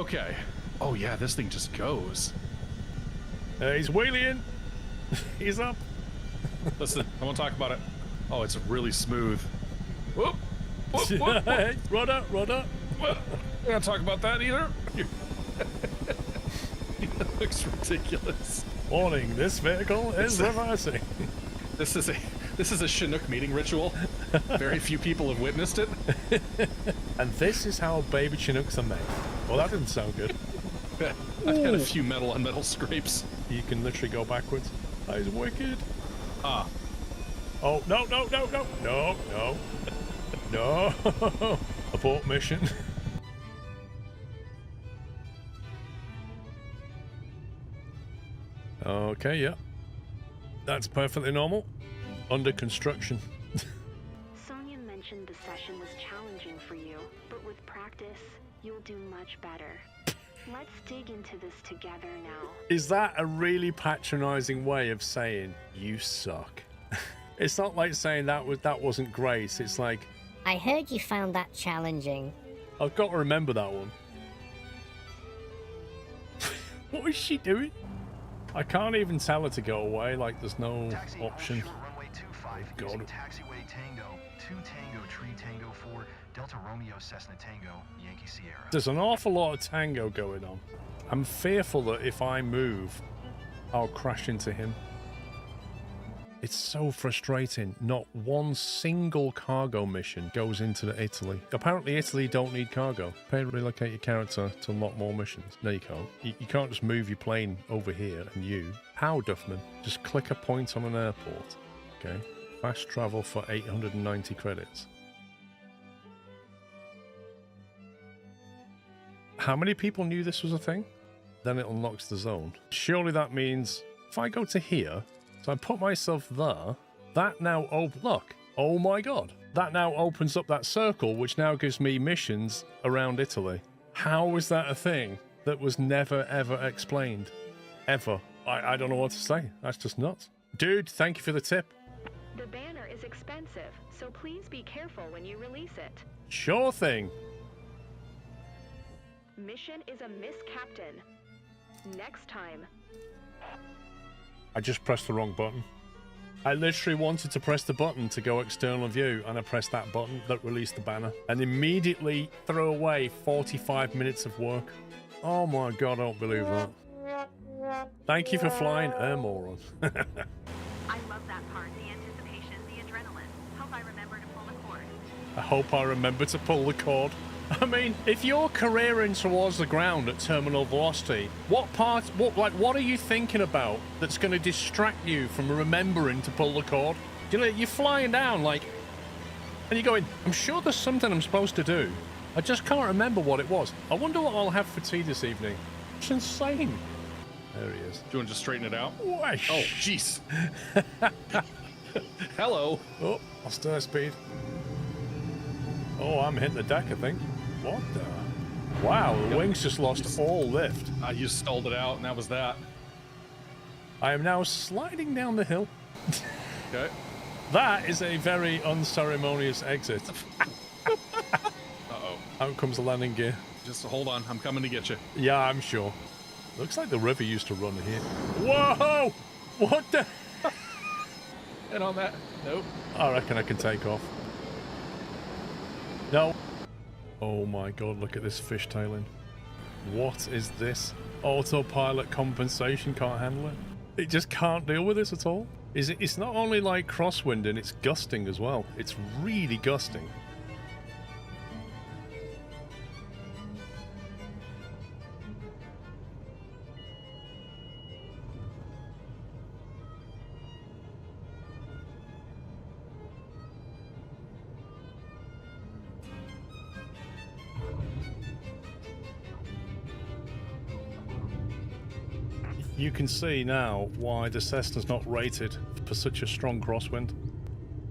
Okay. Oh yeah, this thing just goes. He's wheeling. He's up. Listen, I won't talk about it. Oh, it's really smooth. Whoop. Whoop, whoop, whoop. Rudder. We're not talk about that either. It looks ridiculous. Warning, this vehicle is reversing. This is a Chinook meeting ritual. Very few people have witnessed it. And this is how baby Chinooks are made. Well, that didn't sound good. I've had a few metal on metal scrapes. You can literally go backwards. That is wicked. Ah. Oh, no. No. Abort mission. Okay, yeah. That's perfectly normal. Under construction. Sonia mentioned the session was challenging for you, but with practice, you'll do much better. Let's dig into this together now. Is that a really patronizing way of saying you suck? It's not like saying that wasn't great. It's like, I heard you found that challenging. I've got to remember that one. What is she doing? I can't even tell her to go away, like there's no option. Runway 25, God. using taxiway Tango, 2 Tango Tree Tango 4, Delta Romeo Cessna Tango, Yankee Sierra. There's an awful lot of tango going on. I'm fearful that if I move, I'll crash into him. It's so frustrating. Not one single cargo mission goes into Italy. Apparently Italy don't need cargo. Pay to relocate your character to unlock more missions. No, you can't. You can't just move your plane over here and you. How, Duffman? Just click a point on an airport. Okay. Fast travel for 890 credits. How many people knew this was a thing? Then it unlocks the zone. Surely that means if I go to here, so I put myself there, that now look, oh my god. That now opens up that circle, which now gives me missions around Italy. How is that a thing that was never ever explained? Ever. I don't know what to say. That's just nuts. Dude, thank you for the tip. The banner is expensive, so please be careful when you release it. Sure thing. Mission is a miss, Captain. Next time. I just pressed the wrong button. I literally wanted to press the button to go external view, and I pressed that button that released the banner, and immediately threw away 45 minutes of work. Oh my god, I don't believe that. Thank you for flying, moron. I love that part. The anticipation, the adrenaline. Hope I remember to pull the cord. I hope I remember to pull the cord. I mean, if you're careering towards the ground at terminal velocity, what are you thinking about that's going to distract you from remembering to pull the cord? You know, you're flying down like, and you're going, I'm sure there's something I'm supposed to do. I just can't remember what it was. I wonder what I'll have for tea this evening. It's insane. There he is. Do you want to just straighten it out? Whoosh. Oh, jeez. Hello. Oh, I'll stir speed. Oh, I'm hitting the deck, I think. What the? Wow, the wings just lost all lift. You stalled it out, and that was that. I am now sliding down the hill. Okay. That is a very unceremonious exit. Uh-oh. Out comes the landing gear. Just hold on. I'm coming to get you. Yeah, I'm sure. Looks like the river used to run here. Whoa! What the? And on that. Nope. I reckon I can take off. No. Oh my god, look at this fishtailing. What is this? Autopilot compensation can't handle it. It just can't deal with this at all. It's not only like crosswinding, it's gusting as well. It's really gusting. You can see now why the Cessna's not rated for such a strong crosswind.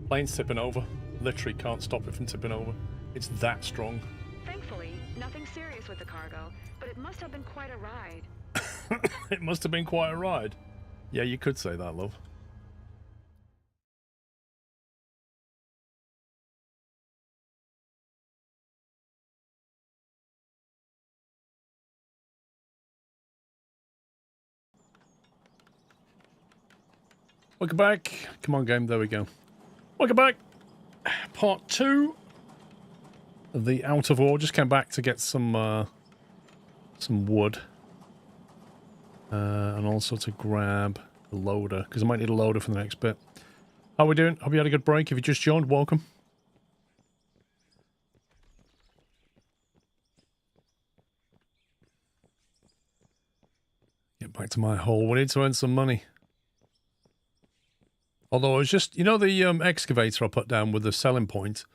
Plane's tipping over. Literally can't stop it from tipping over. It's that strong. Thankfully, nothing serious with the cargo, but it must have been quite a ride. It must have been quite a ride. Yeah, you could say that, love. Welcome back. Come on, game. There we go. Welcome back. Part 2 of the Out of War. Just came back to get some wood. And also to grab the loader, because I might need a loader for the next bit. How are we doing? Hope you had a good break. If you just joined, welcome. Get back to my hole. We need to earn some money. Although I was just, you know the excavator I put down with the selling point?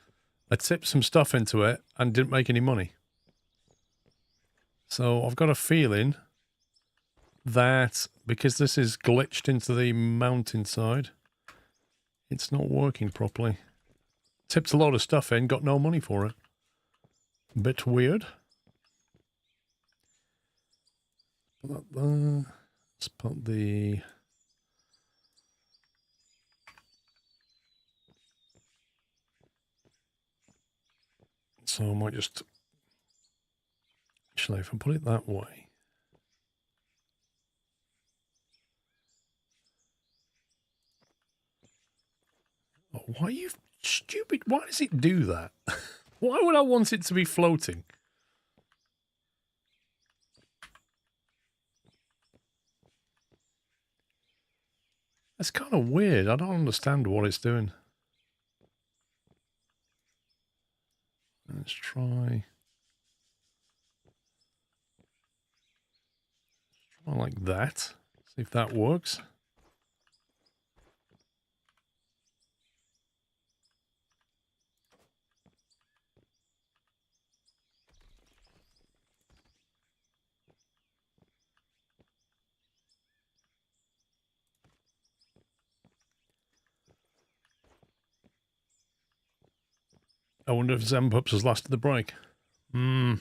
I tipped some stuff into it and didn't make any money. So I've got a feeling that because this is glitched into the mountainside, it's not working properly. Tipped a lot of stuff in, got no money for it. A bit weird. Put that there. Let's put the... So I might just... Actually, if I put it that way... Oh, why are you stupid? Why does it do that? Why would I want it to be floating? That's kind of weird. I don't understand what it's doing. Let's try like that. See if that works. I wonder if Zempups has lasted the break. Hmm.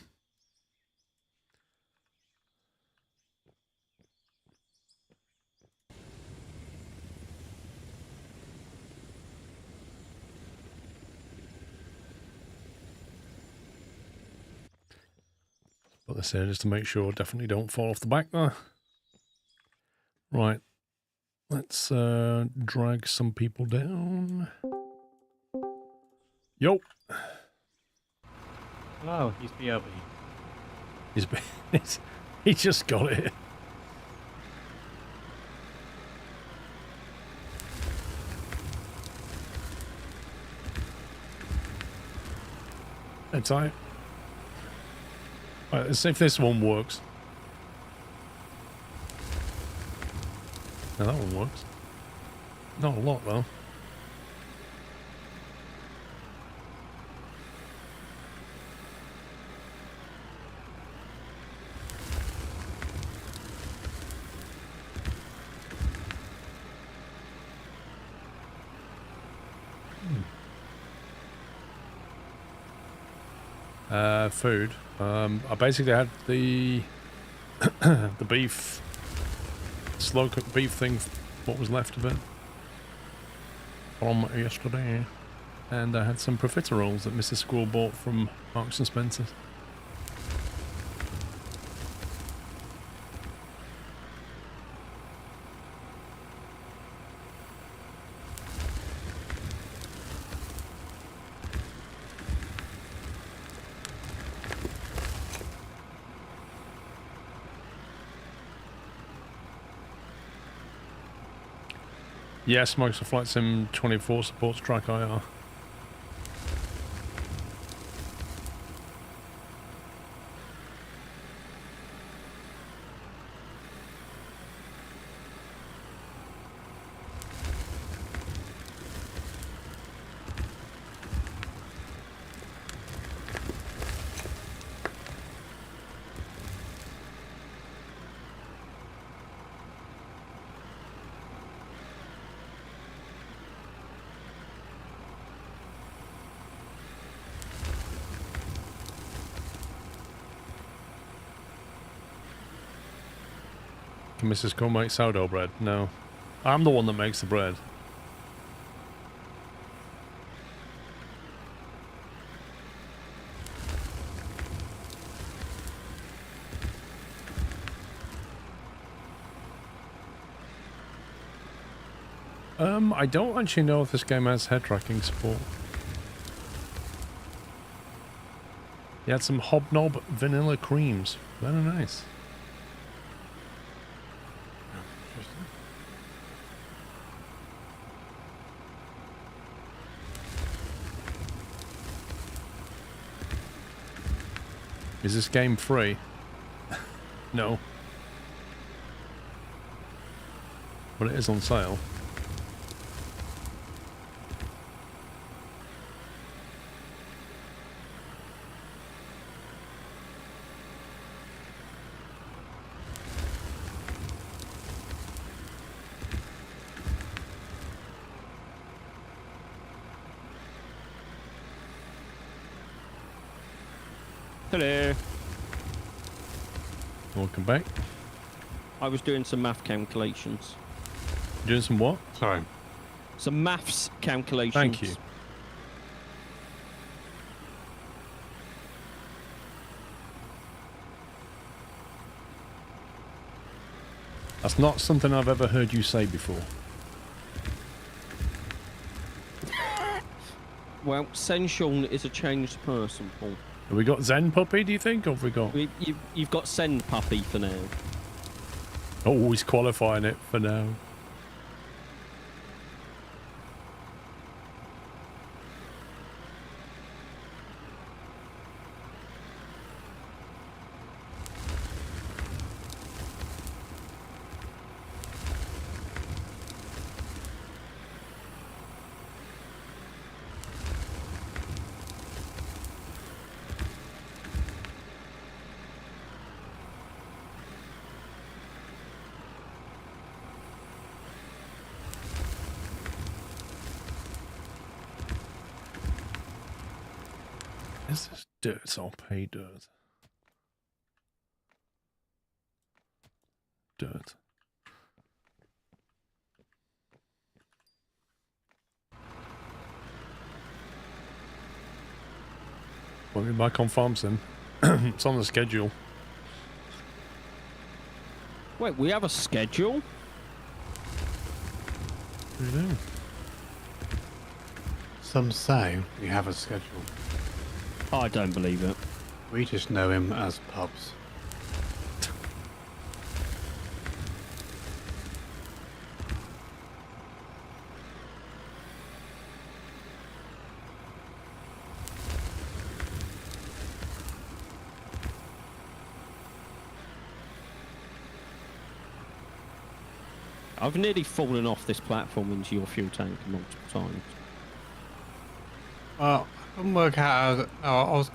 Put this here just to make sure. Definitely don't fall off the back there. Right. Let's drag some people down. Yo. Oh, he's BRB. He just got it. That's right. Alright, let's see if this one works. Now that one works. Not a lot though. Food. I basically had the the beef, slow cooked beef thing, what was left of it from yesterday, and I had some profiteroles that Mrs. Squirrel bought from Marks and Spencer's. Yes, Microsoft Flight Sim 24 supports Track IR. Can Mrs. Cole make sourdough bread? No. I'm the one that makes the bread. I don't actually know if this game has head tracking support. You had some hobnob vanilla creams. Very nice. Interesting. Is this game free? No. But it is on sale. Hello. Welcome back. I was doing some math calculations. Doing some what? Sorry. Some maths calculations. Thank you. That's not something I've ever heard you say before. Well, Senshon is a changed person, Paul. Have we got Zen Puppy, do you think? Or have we got... You've got Send Puppy for now. Oh, he's qualifying it for now. Is this dirt or pay dirt? Dirt. We'll be back on farms then. It's on the schedule. Wait, we have a schedule? We do. Some say we have a schedule. I don't believe it. We just know him as Pubs. I've nearly fallen off this platform into your fuel tank multiple times. Well, I couldn't work out how... I was...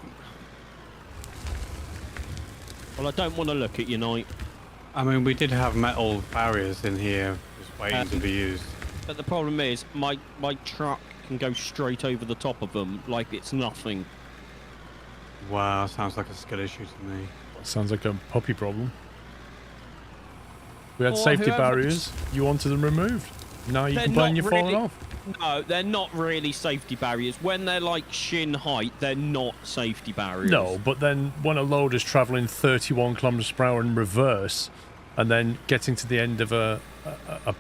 Well, I don't want to look at you, Knight. I mean, we did have metal barriers in here just waiting to be used. But the problem is, my truck can go straight over the top of them like it's nothing. Wow, sounds like a skill issue to me. Sounds like a puppy problem. We had Or safety whoever- barriers. You wanted them removed. Now you They're complain not you're falling really- off. No, they're not really safety barriers. When they're like shin height, they're not safety barriers. No, but then when a load is travelling 31 kilometers per hour in reverse and then getting to the end of a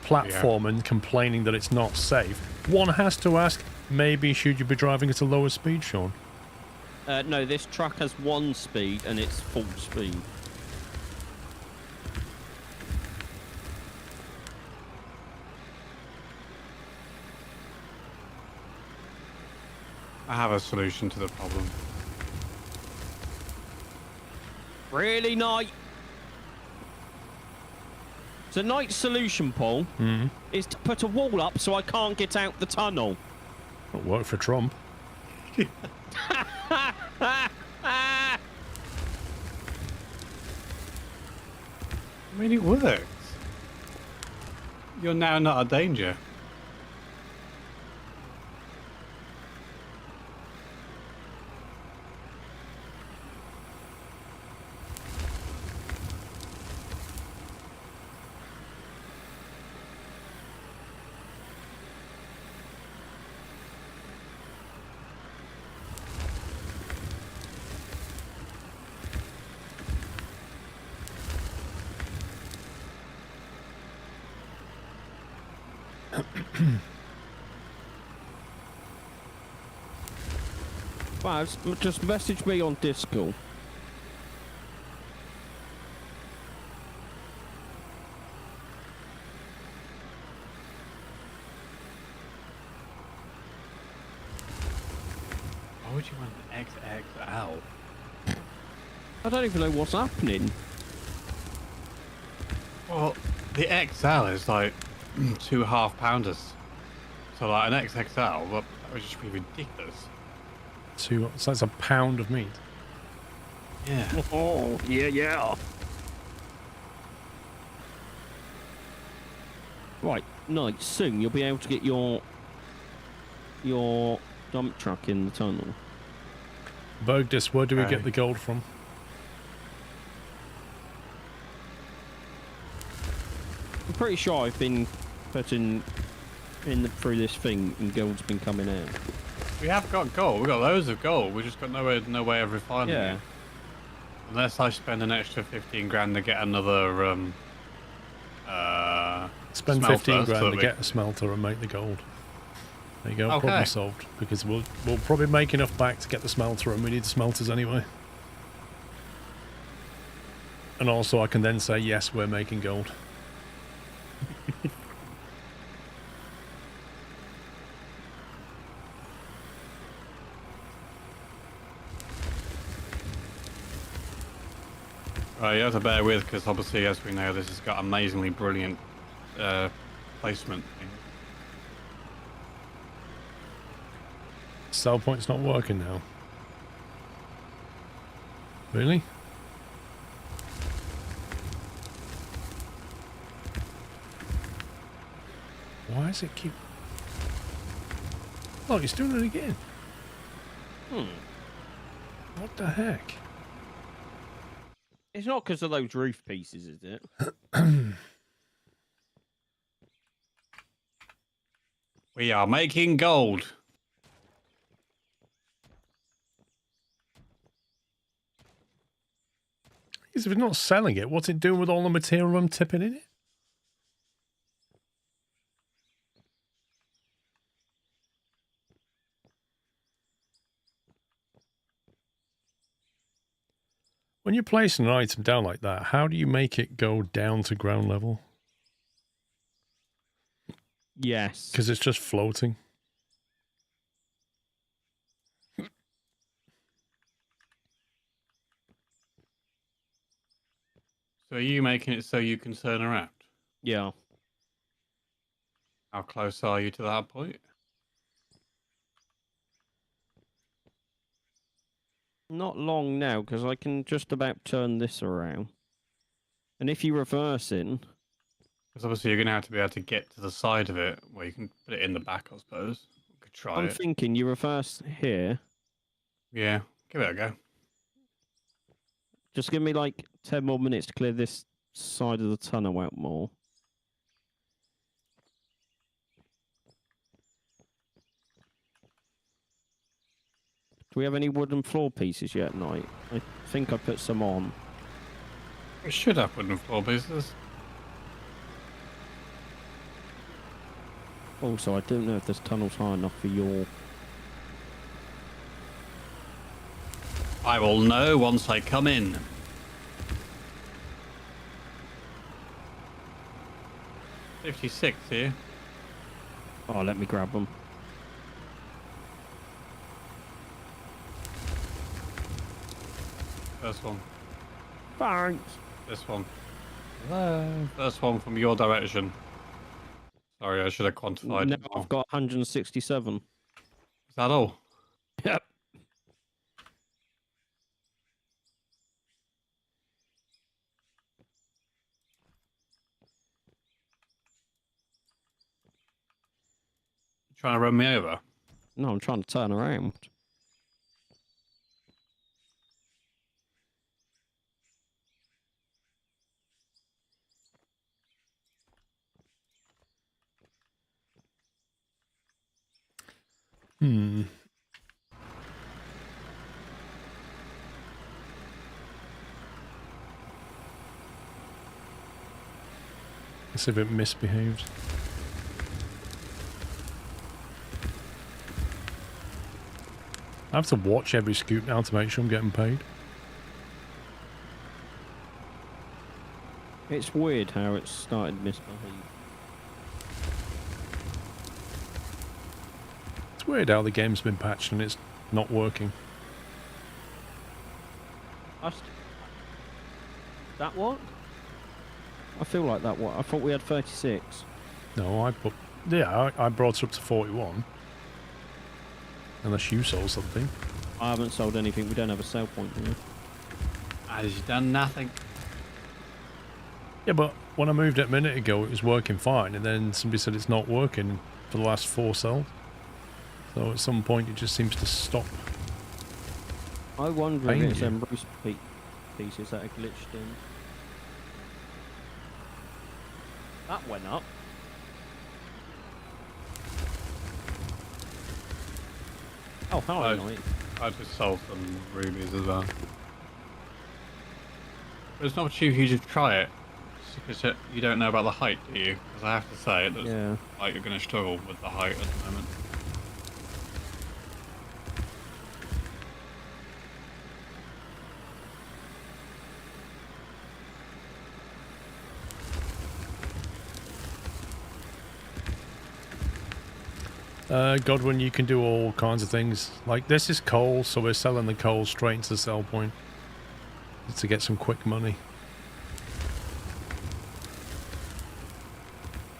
platform and complaining that it's not safe, one has to ask, maybe should you be driving at a lower speed, Sean? No, this truck has one speed and it's full speed. I have a solution to the problem. Really, Knight? The Knight's solution, Paul, is to put a wall up so I can't get out the tunnel. It'll work for Trump. I mean, it works. You're now not a danger. Wow, just message me on Discord. Why would you want an XXL? I don't even know what's happening. Well, the XL is like 2 half-pounders. So like an XXL, well, that would just be ridiculous. So that's a pound of meat. Yeah. Oh, yeah. Right, nice. Soon you'll be able to get your dump truck in the tunnel. Bogdus, where do we get the gold from? I'm pretty sure I've been putting through this thing and gold's been coming out. We have got gold. We've got loads of gold. We just got no way of refining it. Unless I spend an extra 15 grand to get another Spend smelter, 15 grand so to we- get a smelter and make the gold. There you go, Okay. problem solved. Because we'll probably make enough back to get the smelter, and we need the smelters anyway. And also I can then say, yes, we're making gold. Right, you have to bear with, because obviously, as we know, this has got amazingly brilliant placement. Sell point's not working now. Really? Why does it keep... Oh, he's doing it again. What the heck? It's not because of those roof pieces, is it? We are making gold. If it's not selling it, what's it doing with all the material I'm tipping in it? When you're placing an item down like that, how do you make it go down to ground level? Yes. Because it's just floating. So are you making it so you can turn around? Yeah. How close are you to that point? Not long now, because I can just about turn this around. And if you reverse in... Because obviously you're going to have to be able to get to the side of it, where you can put it in the back, I suppose. We could try I'm it. thinking you reverse here. Yeah, give it a go. Just give me like 10 more minutes to clear this side of the tunnel out more. Do we have any wooden floor pieces yet, Knight? I think I put some on. We should have wooden floor pieces. Also, I don't know if this tunnel's high enough for your... I will know once I come in. $56 here. Oh, let me grab them. First one. Thanks. This one. Hello. First one from your direction. Sorry, I should have quantified Now it more. I've got 167. Is that all? Yep. Trying to run me over? No, I'm trying to turn around. Let's see if it misbehaved. I have to watch every scoop now to make sure I'm getting paid. It's weird how it's started to misbehave. It's weird how the game's been patched and it's not working. That what? I feel like that what? I thought we had 36. No, I brought it up to 41. Unless you sold something. I haven't sold anything. We don't have a sell point here. Has done nothing. Yeah, but when I moved it a minute ago, it was working fine, and then somebody said it's not working for the last 4 cells. So at some point, it just seems to stop. I wonder if it's them roast pieces that are glitched in. That went up. Oh, hello, Knight. I just sold some rubies as well. There's an opportunity for you to try it. Because you don't know about the height, do you? Because I have to say, it looks like you're going to struggle with the height at the moment. Godwin, you can do all kinds of things. Like, this is coal, so we're selling the coal straight into the sell point to get some quick money.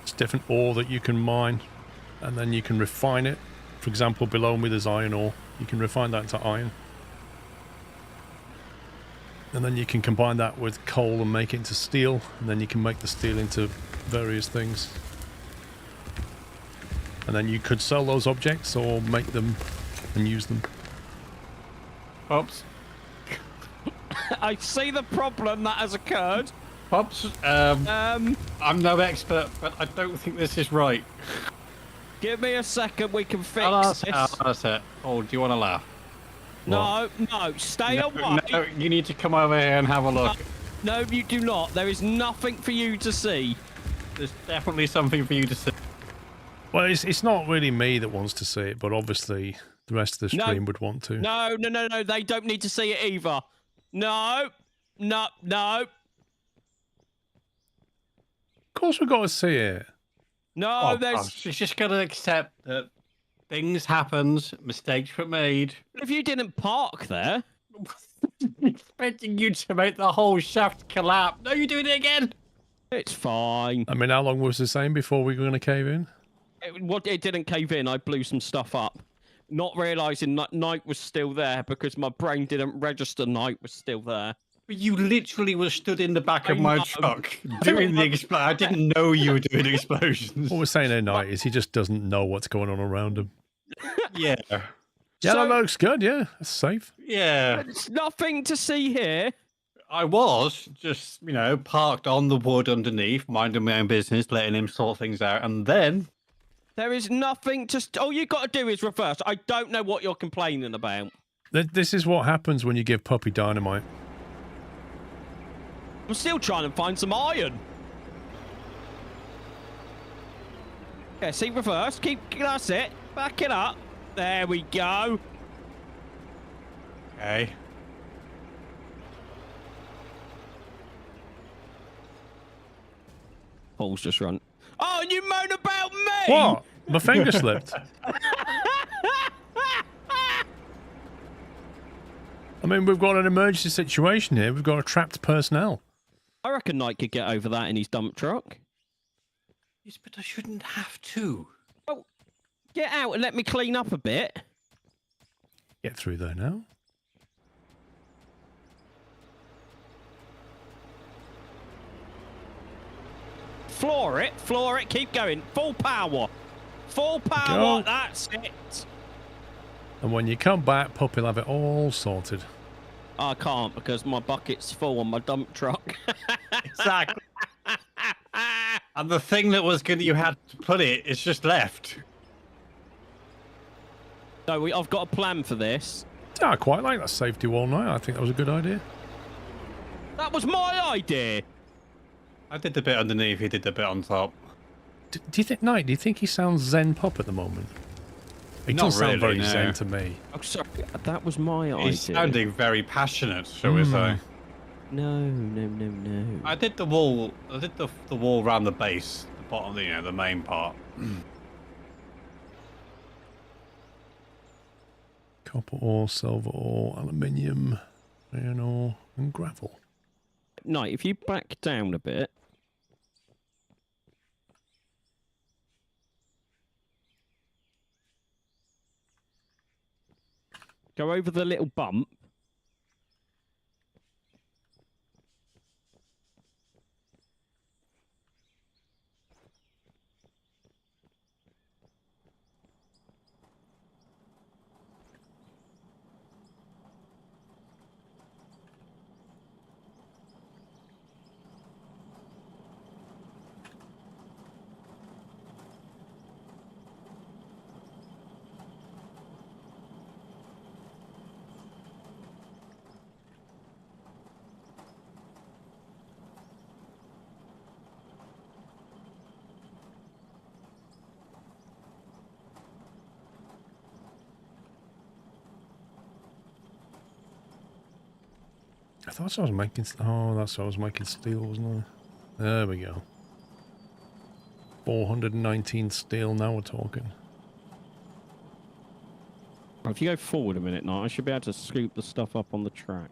It's different ore that you can mine, and then you can refine it. For example, below me there's iron ore. You can refine that into iron. And then you can combine that with coal and make it into steel, and then you can make the steel into various things. And then you could sell those objects or make them and use them. Pops. I see the problem that has occurred. Pops, I'm no expert, but I don't think this is right. Give me a second, we can fix this. That's it. Oh, do you want to laugh? No, no, stay away. No, you need to come over here and have a look. No, you do not. There is nothing for you to see. There's definitely something for you to see. Well, it's not really me that wants to see it, but obviously the rest of the stream would want to. No, they don't need to see it either. No. Of course we've got to see it. No, there's... She's just got to accept that things happen, mistakes were made. If you didn't park there... Expecting you to make the whole shaft collapse. No, you're doing it again. It's fine. I mean, how long was the same before we were going to cave in? It didn't cave in. I blew some stuff up. Not realising that night was still there because my brain didn't register night was still there. But you literally were stood in the back of my truck doing the explosion. I didn't know you were doing explosions. What we're saying at night is he just doesn't know what's going on around him. Yeah. Yeah, that looks good. Yeah, that's safe. Yeah. There's nothing to see here. I was just, parked on the wood underneath, minding my own business, letting him sort things out, and then... There is nothing to... All you got to do is reverse. I don't know what you're complaining about. This is what happens when you give Puppy dynamite. I'm still trying to find some iron. Yeah, see, reverse. That's it. Back it up. There we go. Okay. Paul's just run. Oh, and you moan about me! What? My finger slipped. I mean, we've got an emergency situation here. We've got a trapped personnel. I reckon Knight could get over that in his dump truck. Yes, but I shouldn't have to. Oh, get out and let me clean up a bit. Get through there now. Floor it, keep going. Full power. Full power, that's it. And when you come back, Puppy will have it all sorted. I can't because my bucket's full on my dump truck. Exactly. And the thing that was good that you had to put it is just left. No, I've got a plan for this. Yeah, I quite like that safety wall now. I think that was a good idea. That was my idea. I did the bit underneath, he did the bit on top. Do you think, Knight, do you think he sounds Zen Pop at the moment? It Not doesn't sound really, very no. zen to me. Oh, sorry, that was my idea. He's sounding very passionate, shall we say? No. I did the wall. I did the wall around the base, the bottom, the main part. Copper ore, silver ore, aluminium, iron ore, and gravel. Knight, if you back down a bit. Go over the little bump. I thought I was making... Oh, that's what I was making steel, wasn't I? There we go. 419 steel, now we're talking. If you go forward a minute, Knight, I should be able to scoop the stuff up on the track.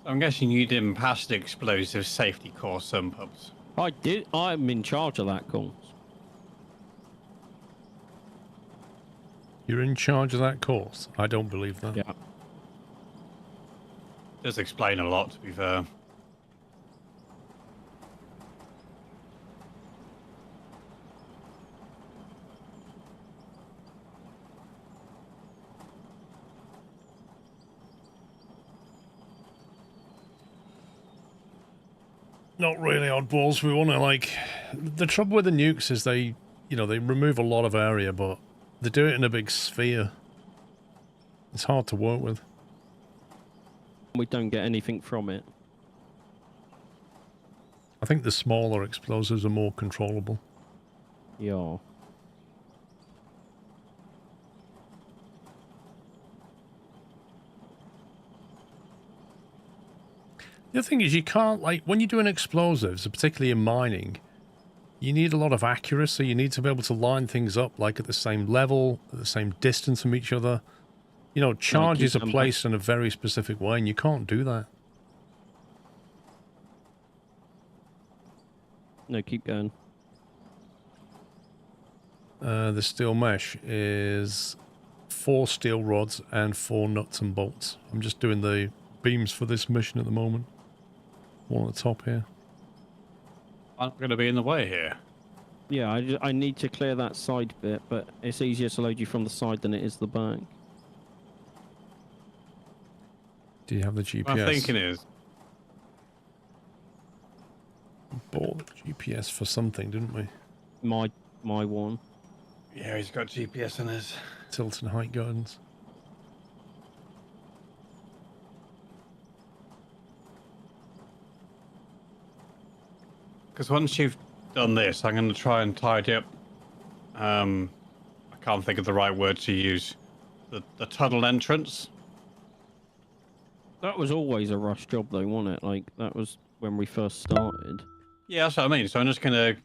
I'm guessing you didn't pass the explosive safety course, some pubs. I did. I'm in charge of that course. You're in charge of that course? I don't believe that. Yeah. Does explain a lot, to be fair. Not really oddballs. We want to, like... The trouble with the nukes is they, they remove a lot of area, but they do it in a big sphere. It's hard to work with. We don't get anything from it. I think the smaller explosives are more controllable. Yeah. The other thing is you can't, like, when you're doing explosives, particularly in mining, you need a lot of accuracy. You need to be able to line things up, like, at the same level, at the same distance from each other. Charges are placed in a very specific way, and you can't do that. No, keep going. The steel mesh is 4 steel rods and 4 nuts and bolts. I'm just doing the beams for this mission at the moment. One at the top here. I'm going to be in the way here. Yeah, I need to clear that side bit, but it's easier to load you from the side than it is the back. Do you have the GPS? What I'm thinking is... Bought the GPS for something, didn't we? My one. Yeah, he's got GPS in his... Tilt and height guidance. Because once you've done this, I'm going to try and tidy up... I can't think of the right word to use. The tunnel entrance. That was always a rush job, though, wasn't it? Like, that was when we first started. Yeah, that's what I mean. So I'm just going to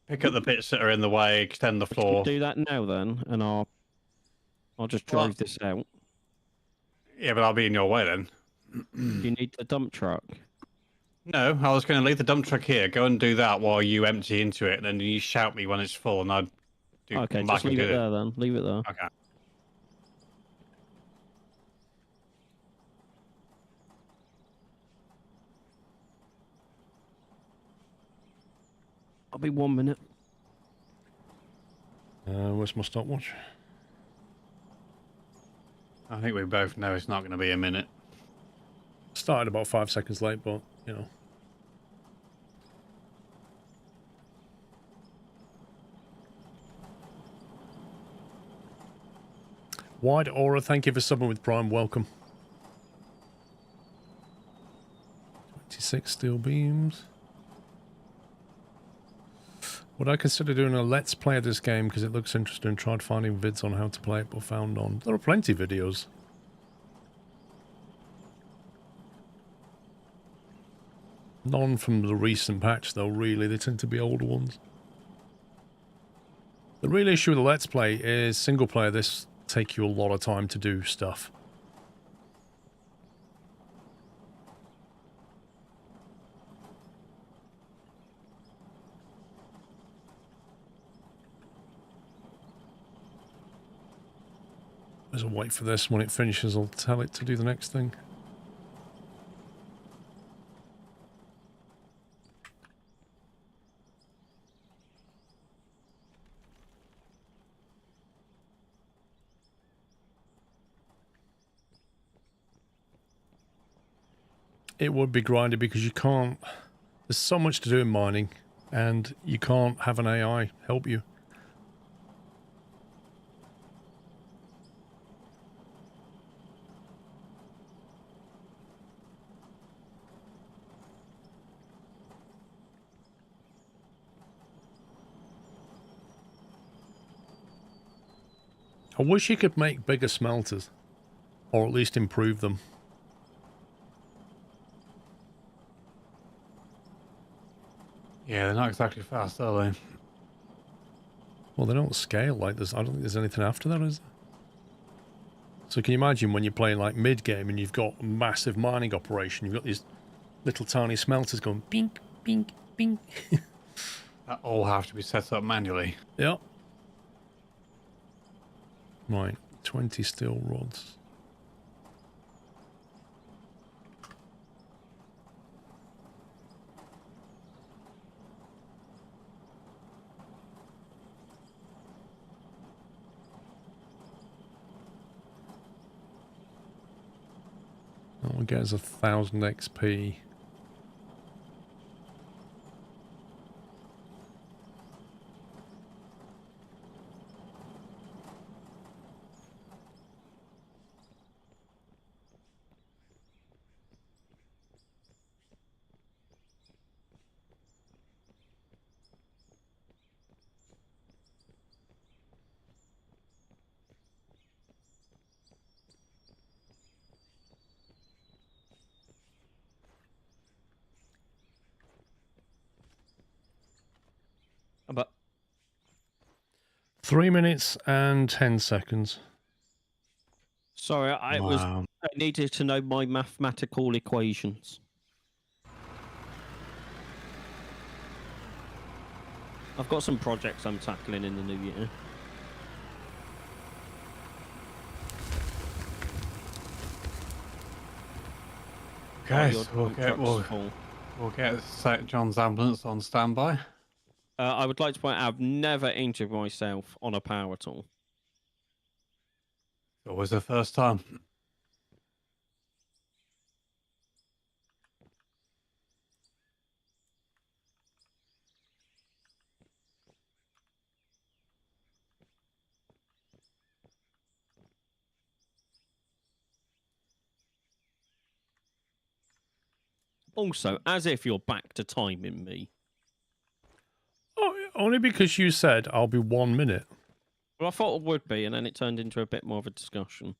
pick up the bits that are in the way, extend the floor. Do that now, then, and I'll just drive this out. Yeah, but I'll be in your way then. You need the dump truck. No, I was going to leave the dump truck here, go and do that while you empty into it, and then you shout me when it's full, and I'd do. Okay, come back just and leave do it there then. Leave it there. Okay. I'll be 1 minute. Where's my stopwatch? I think we both know it's not going to be a minute. Started about 5 seconds late, but, you know. Wide Aura, thank you for subbing with Prime. Welcome. 26 steel beams. Would I consider doing a let's play of this game because it looks interesting? Tried finding vids on how to play it, but found on. There are plenty of videos. None from the recent patch, though, really. They tend to be older ones. The real issue with the let's play is single player. This take you a lot of time to do stuff. There's a wait for this. When it finishes, I'll tell it to do the next thing. It would be grindy because you can't... There's so much to do in mining, and you can't have an AI help you. I wish you could make bigger smelters, or at least improve them. Yeah, they're not exactly fast, are they? Well, they don't scale like this. I don't think there's anything after that, is there? So can you imagine when you're playing like mid-game and you've got a massive mining operation, you've got these little tiny smelters going bink, bink, bink. That all have to be set up manually. Yep. Right, 20 steel rods. That will get us 1,000 XP. But 3 minutes and 10 seconds. sorry, I needed to know my mathematical equations. I've got some projects I'm tackling in the new year. Okay, your so we'll get St. John's ambulance on standby. I would like to point out I've never injured myself on a power tool. Always the first time. Also, as if you're back to timing me. Oh, only because you said I'll be 1 minute. Well, I thought it would be, and then it turned into a bit more of a discussion.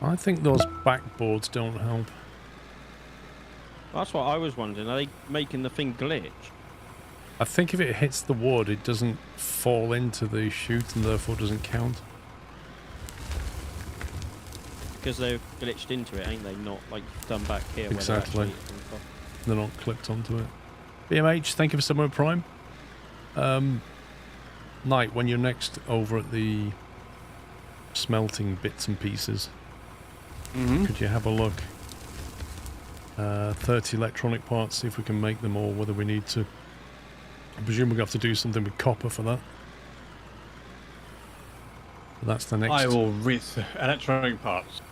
I think those backboards don't help. That's what I was wondering. Are they making the thing glitch? I think if it hits the wood, it doesn't fall into the chute and therefore doesn't count. Because they've glitched into it, ain't they? Not like you've done back here. Exactly. They're not clipped onto it. BMH, thank you for Summer Prime. Knight, when you're next over at the smelting bits and pieces, could you have a look? 30 electronic parts, see if we can make them all, whether we need to. I presume we're going to have to do something with copper for that. But that's the next. I will read electronic parts.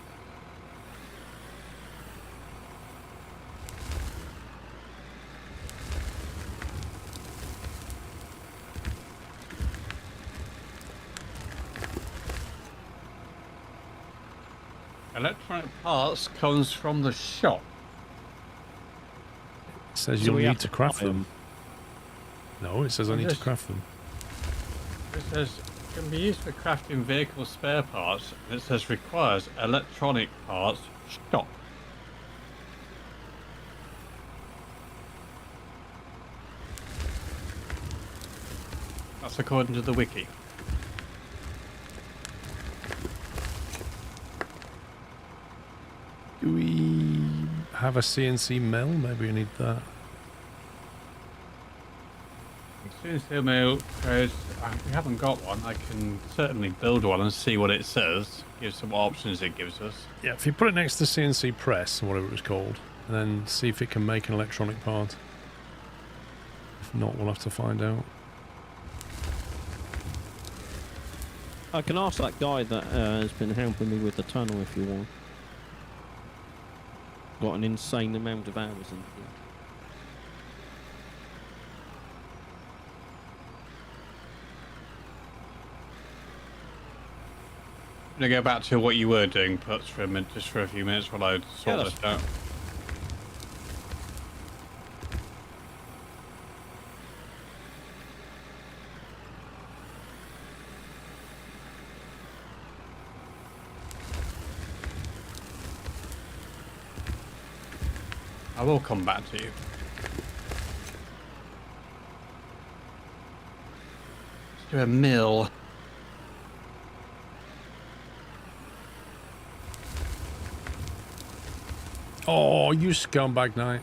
Electronic parts comes from the shop. It says So you'll we have need to craft buy them. No, it says I need to craft them. It says can be used for crafting vehicle spare parts. And it says requires electronic parts shop. That's according to the wiki. Do we have a CNC mill? Maybe we need that. As soon as the mail goes, we haven't got one. I can certainly build one and see what it says. Give some options it gives us. Yeah, if you put it next to the CNC press, or whatever it was called, and then see if it can make an electronic part. If not, we'll have to find out. I can ask that guy that has been helping me with the tunnel if you want. Got an insane amount of hours in here. I'm gonna go back to what you were doing, Putz, for a minute, just for a few minutes while I sort Yeah, this out. I will come back to you. Let's do a mill. Oh, you scumbag, Knight.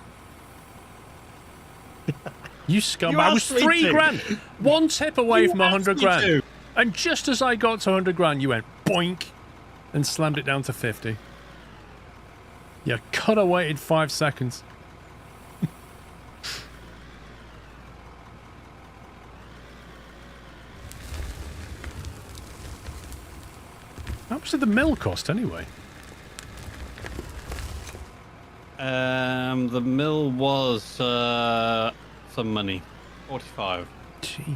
You scumbag. You I was asked me 3 to. grand. One tip away from asked 100 me grand. to. And just as I got to 100 grand, you went boink and slammed it down to 50. You could have waited 5 seconds. How much did the mill cost anyway? The mill was some money. 45. Jeez.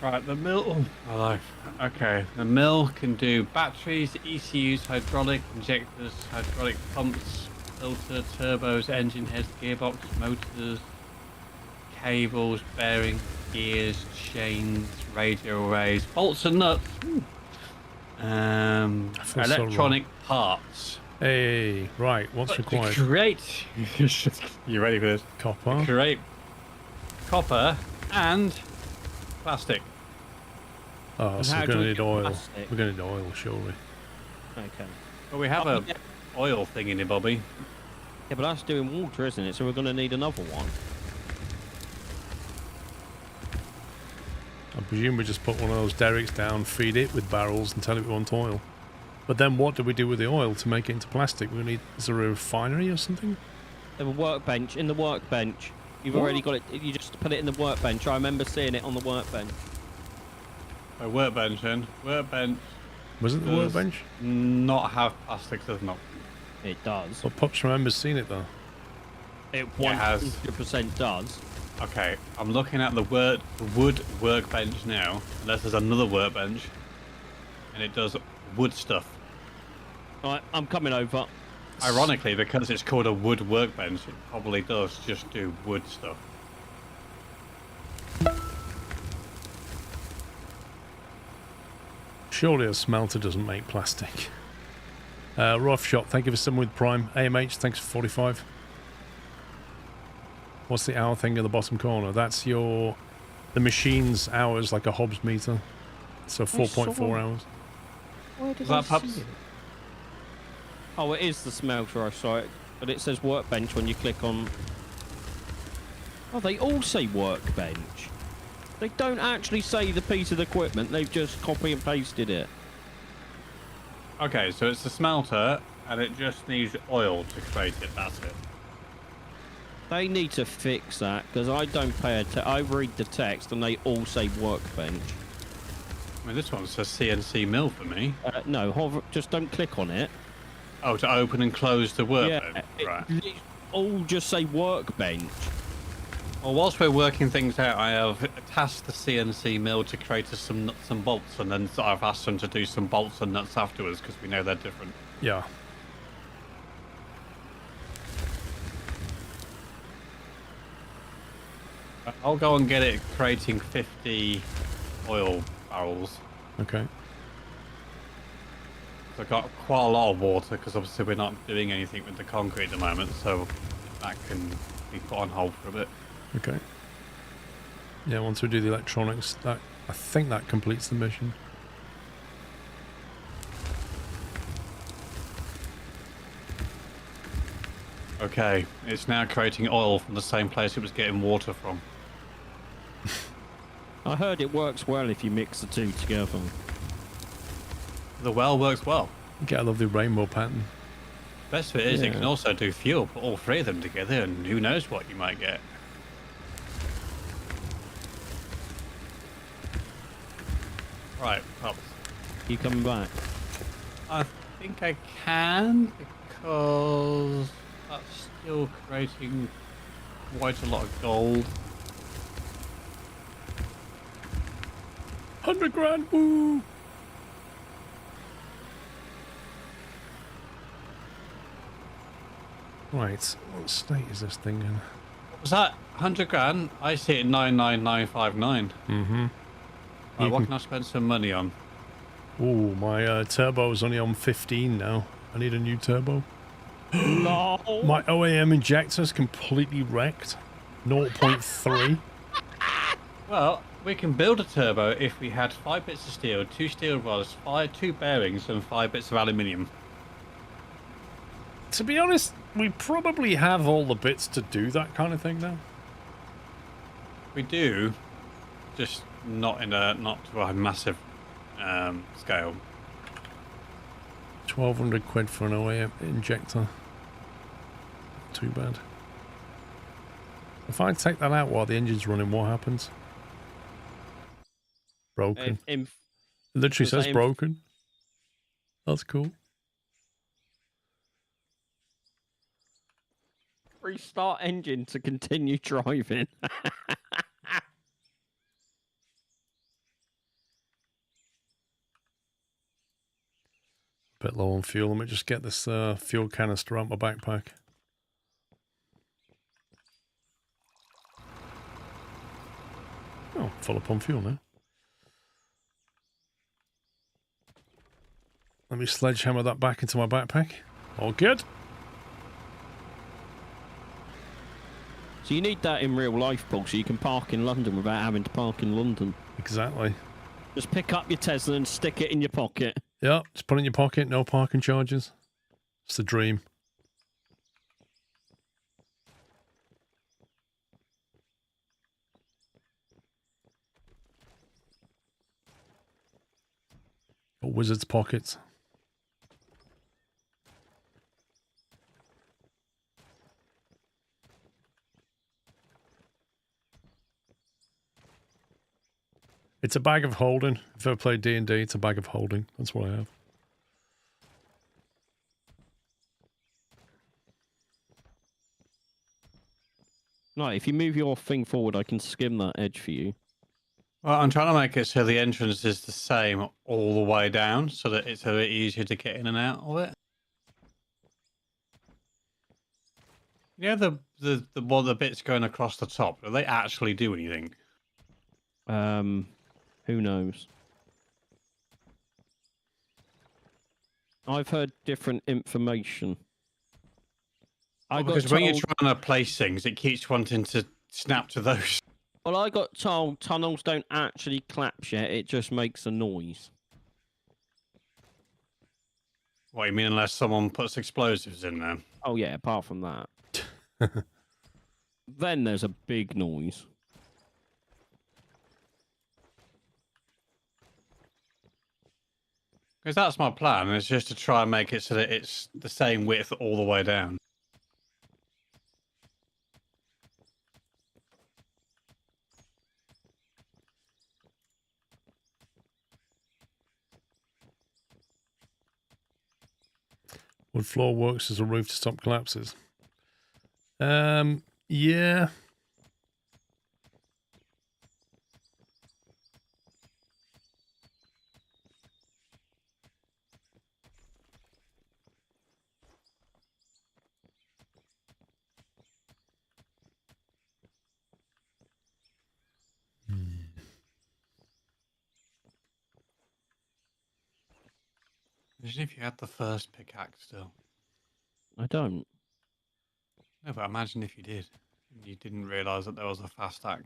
Right, the mill. Oh, my life. Okay, the mill can do batteries, ECUs, hydraulic injectors, hydraulic pumps, filter, turbos, engine heads, gearbox, motors, cables, bearings, gears, chains, radio arrays, bolts and nuts. feel so Electronic parts. Hey, right, what's required? Great. You ready for this? Copper. Great. Copper and plastic. Oh, And so how we're do going to we need get oil. plastic? We're going to need oil, surely. Okay. Well, we have Oh, a yeah. oil thing in here, Bobby. Yeah, but that's doing water, isn't it? So we're going to need another one. I presume we just put one of those derricks down, feed it with barrels and tell it we want oil. But then what do we do with the oil to make it into plastic? We need, is there a refinery or something? The workbench, in the workbench. You've What? already got it. You just put it in the workbench. I remember seeing it on the workbench. A workbench then. Workbench Was it the does workbench? not have plastic, does not. It does. Well, Pups remembers seeing it though. It has. 100% does. Okay, I'm looking at the wood workbench now, unless there's another workbench, and it does wood stuff. Alright, I'm coming over. Ironically, because it's called a wood workbench, it probably does just do wood stuff. Surely a smelter doesn't make plastic. Rough shot, thank you for someone with Prime. AMH, thanks for 45. What's the hour thing in the bottom corner? That's the machine's hours, like a Hobbs meter. So 4.4 hours. Where did Is that I Pups? see it? Oh, it is the smelter, I saw it. But it says workbench when you click on... Oh, they all say workbench. They don't actually say the piece of equipment, they've just copy and pasted it. Okay, so it's a smelter, and it just needs oil to create it, that's it. They need to fix that, because I don't pay I read the text and they all say workbench. I mean, this one says CNC mill for me. No, hover, just don't click on it. Oh, to open and close the workbench. Yeah, Right. it all just say workbench. Well, whilst we're working things out, I have tasked the CNC mill to create us some nuts and bolts, and then I've asked them to do some bolts and nuts afterwards, because we know they're different. Yeah. I'll go and get it creating 50 oil barrels. Okay. So I've got quite a lot of water, because obviously we're not doing anything with the concrete at the moment, so that can be put on hold for a bit. Okay. Yeah, once we do the electronics, that I think that completes the mission. Okay, it's now creating oil from the same place it was getting water from. I heard it works well if you mix the two together. The well works well. You get a lovely rainbow pattern. Best of it is it Yeah. can also do fuel, put all three of them together, and who knows what you might get. Right, Pops. You coming back? I think I can, because that's still creating quite a lot of gold. 100 grand, woo! Right, what state is this thing in? Was that 100 grand? I see it 99959. Mm-hmm. Right, what can I spend some money on? Ooh, my turbo's only on 15 now. I need a new turbo. No. My OAM injector's completely wrecked. 0.3. Well, we can build a turbo if we had 5 bits of steel, 2 steel rods, 2 bearings, and 5 bits of aluminium. To be honest, we probably have all the bits to do that kind of thing now. We do, just not to a massive scale. 1,200 quid for an OAM injector. Too bad. If I take that out while the engine's running, what happens? Broken. It literally was that says broken. That's cool. Restart engine to continue driving. Bit low on fuel. Let me just get this fuel canister out my backpack. Oh, full up on fuel now. Let me sledgehammer that back into my backpack. All good. So you need that in real life, Paul, so you can park in London without having to park in London. Exactly. Just pick up your Tesla and stick it in your pocket. Yeah, just put it in your pocket, no parking charges. It's the dream. Got wizard's pockets. It's a bag of holding. If you've ever played D&D, it's a bag of holding. That's what I have. No, if you move your thing forward, I can skim that edge for you. Well, I'm trying to make it so the entrance is the same all the way down, so that it's a bit easier to get in and out of it. Yeah, the bits going across the top, do they actually do anything? Who knows? I've heard different information. Because when you're trying to place things, it keeps wanting to snap to those. Well, I got told tunnels don't actually collapse yet, it just makes a noise. What, you mean unless someone puts explosives in there? Oh yeah, apart from that. Then there's a big noise. Because that's my plan, is just to try and make it so that it's the same width all the way down. Wood floor works as a roof to stop collapses. Yeah. Imagine if you had the first pickaxe still. I don't. No, but imagine if you did. And you didn't realise that there was a fast axe.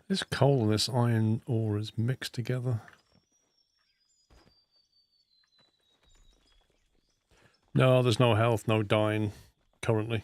This coal and this iron ore is mixed together. No, there's no health, no dying currently.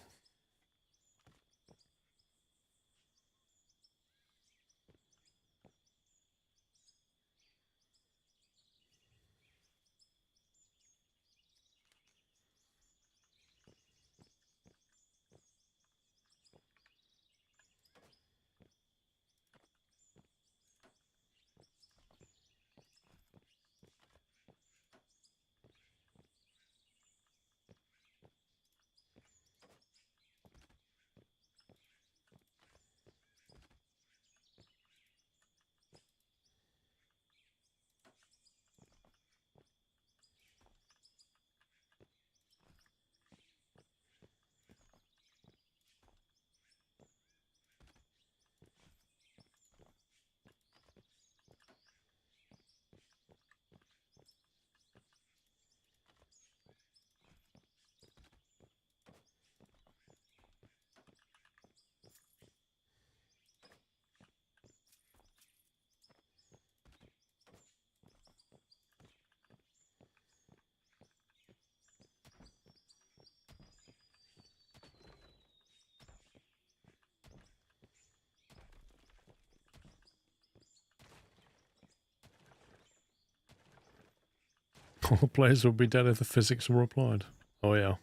All players would be dead if the physics were applied. Oh yeah.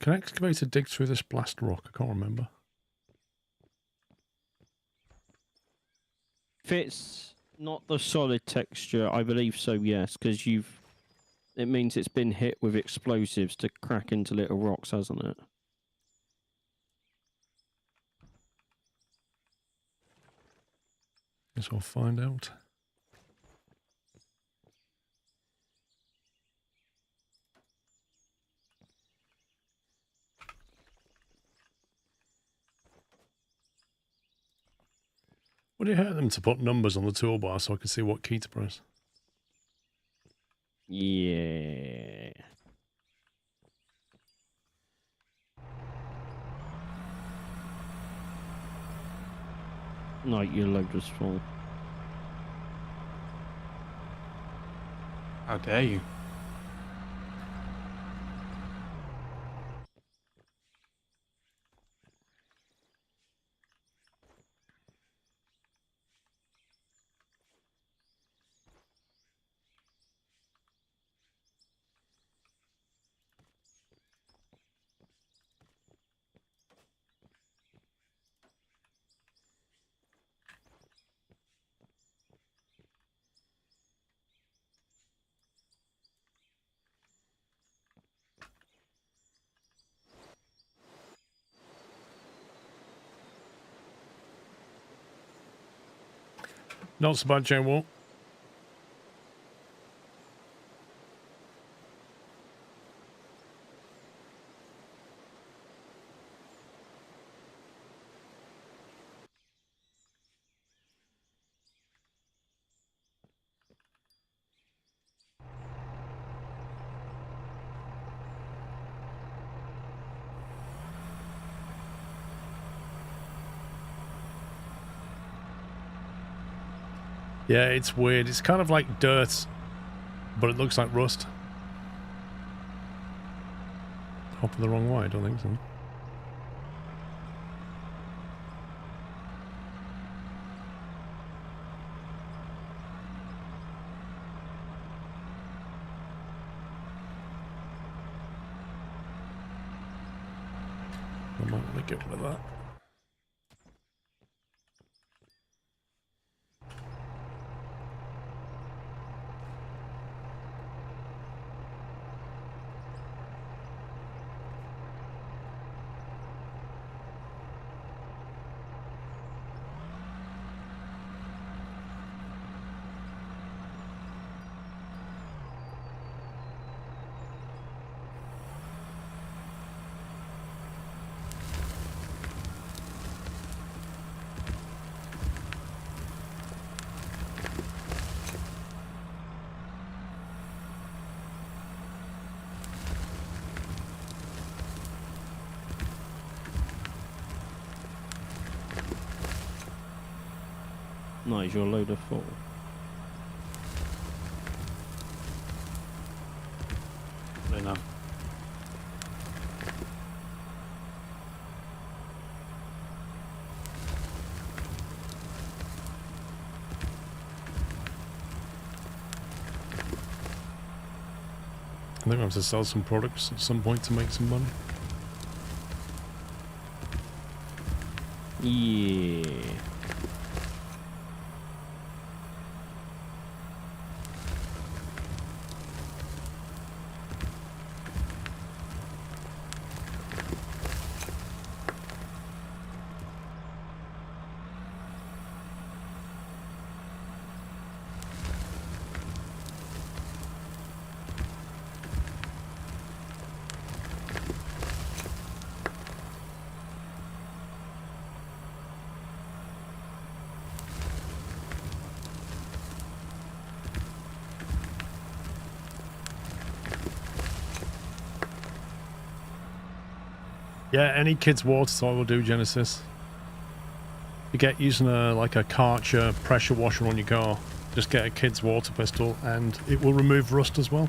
Can excavator dig through this blast rock? I can't remember. If it's not the solid texture, I believe so, yes, because it means it's been hit with explosives to crack into little rocks, hasn't it? Guess we'll find out. Would it hurt them to put numbers on the toolbar so I can see what key to press? Yeah. No, your load was full. How dare you? Not so bad, Joe Wall. Yeah, it's weird. It's kind of like dirt, but it looks like rust. Hopping the wrong way, I don't think so. I might want to get rid of that. Nice, your load of full. No. I think I have to sell some products at some point to make some money. Yeah. Yeah, any kid's water toy will do, Genesis. You get using like a Karcher pressure washer on your car. Just get a kid's water pistol and it will remove rust as well.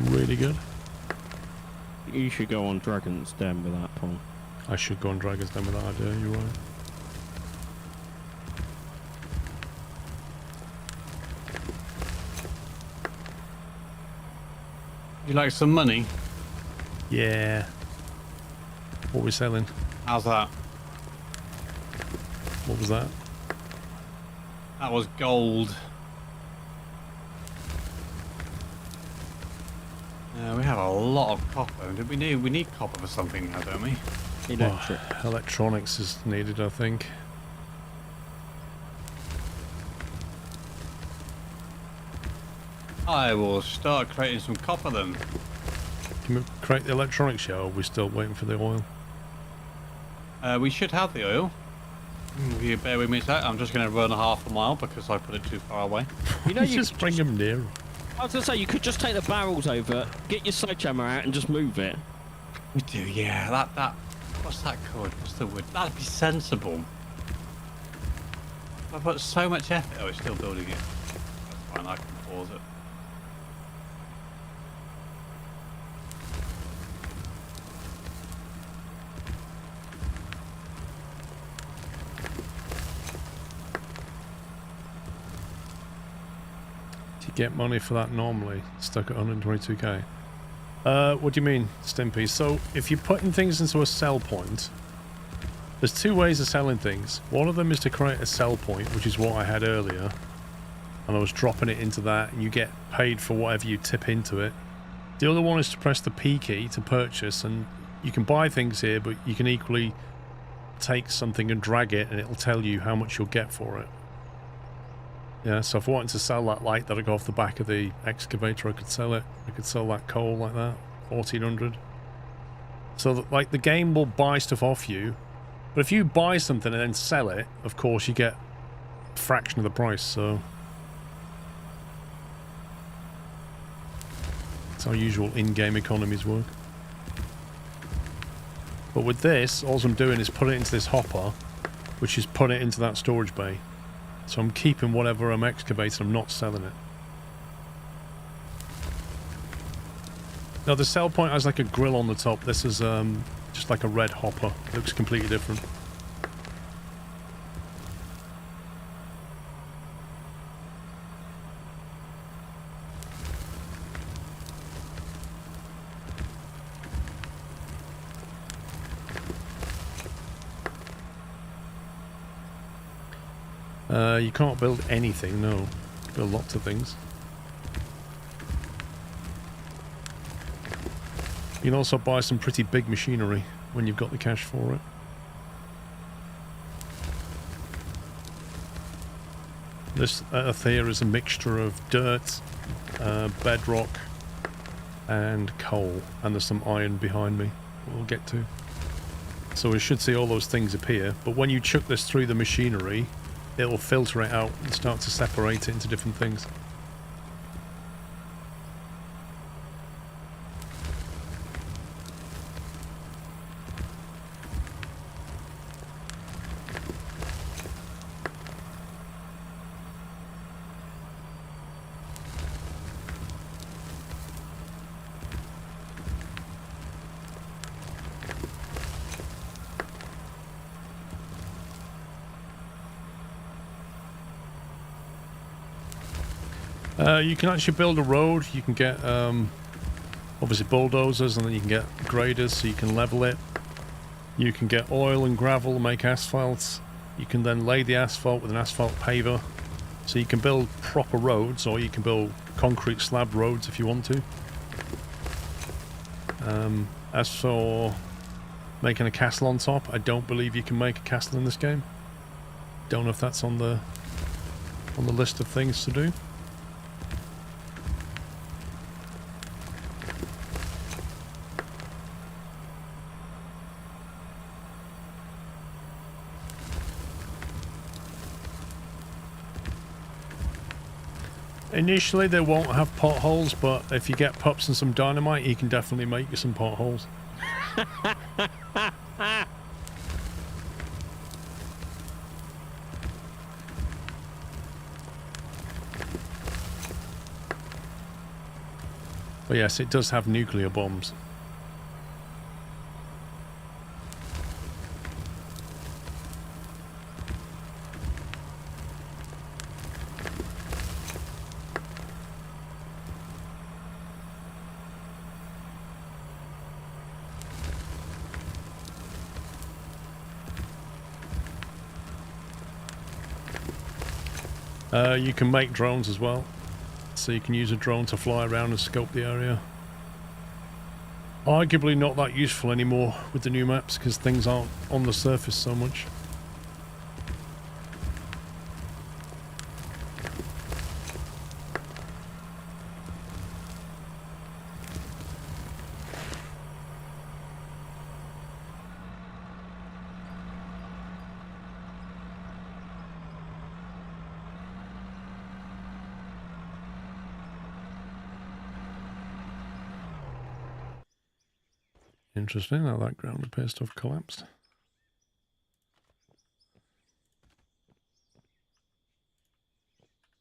Really good. You should go on Dragon's Den with that, Paul. I should go on Dragon's Den with that idea, you're right. You like some money? Yeah. What are we selling? How's that? What was that? That was gold. We have a lot of copper. We need copper for something now, don't we? Electric. Well, electronics is needed, I think. I will start creating some copper then. Can we create the electronics yet, or are we still waiting for the oil? We should have the oil. If you bear with me a sec, I'm just going to run half a mile because I put it too far away. You know, you just bring them near. I was going to say, you could just take the barrels over, get your sledgehammer out and just move it. We do, yeah. That. What's that called? What's the word? That'd be sensible. I put so much effort. Oh, it's still building it. That's fine. I can pause it. Do you get money for that normally? Stuck at 122k. What do you mean, Stimpy? So, if you're putting things into a sell point, there's two ways of selling things. One of them is to create a sell point, which is what I had earlier. And I was dropping it into that, and you get paid for whatever you tip into it. The other one is to press the P key to purchase, and you can buy things here, but you can equally take something and drag it, and it'll tell you how much you'll get for it. Yeah, so if I wanted to sell that light that I got off the back of the excavator, I could sell it. I could sell that coal like that, 1400. So that, like, the game will buy stuff off you, but if you buy something and then sell it, of course you get a fraction of the price. So that's how usual in-game economies work. But with this, all I'm doing is put it into this hopper, which is put it into that storage bay. So I'm keeping whatever I'm excavating, I'm not selling it. Now the sell point has like a grill on the top. This is just like a red hopper. It looks completely different. You can't build anything, no. You can build lots of things. You can also buy some pretty big machinery when you've got the cash for it. This earth here is a mixture of dirt, bedrock, and coal. And there's some iron behind me we'll get to. So we should see all those things appear. But when you chuck this through the machinery, it'll filter it out and start to separate it into different things. You can actually build a road. You can get obviously bulldozers, and then you can get graders so you can level it. You can get oil and gravel, make asphalt. You can then lay the asphalt with an asphalt paver. So you can build proper roads, or you can build concrete slab roads if you want to. As for making a castle on top, I don't believe you can make a castle in this game. Don't know if that's on the list of things to do. Initially they won't have potholes, but if you get pups and some dynamite, you can definitely make you some potholes. But yes, it does have nuclear bombs. You can make drones as well. So you can use a drone to fly around and scope the area. Arguably not that useful anymore with the new maps because things aren't on the surface so much. Interesting how that ground appears to have collapsed.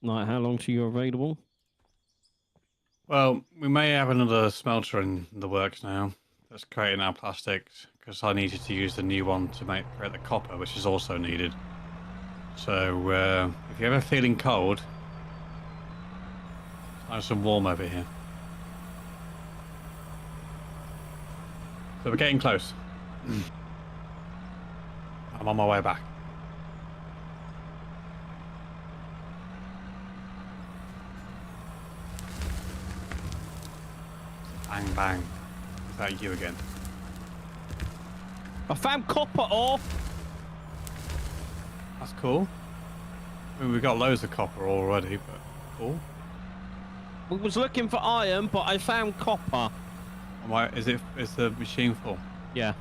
Like, how long till you're available? Well, we may have another smelter in the works now. That's creating our plastics because I needed to use the new one to create the copper, which is also needed. So if you're ever feeling cold, it's nice and warm over here. So we're getting close. I'm on my way back. Bang, bang. Is that you again? I found copper ore. That's cool. I mean, we've got loads of copper already, but cool. We was looking for iron, but I found copper. Is the machine full? Yeah.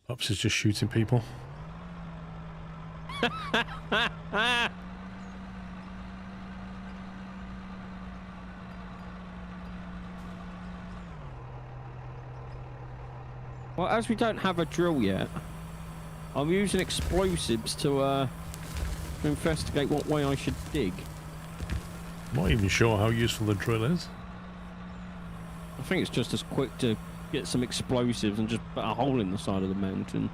Pops is just shooting people. Well, as we don't have a drill yet, I'm using explosives to investigate what way I should dig. I'm not even sure how useful the drill is. I think it's just as quick to get some explosives and just put a hole in the side of the mountain.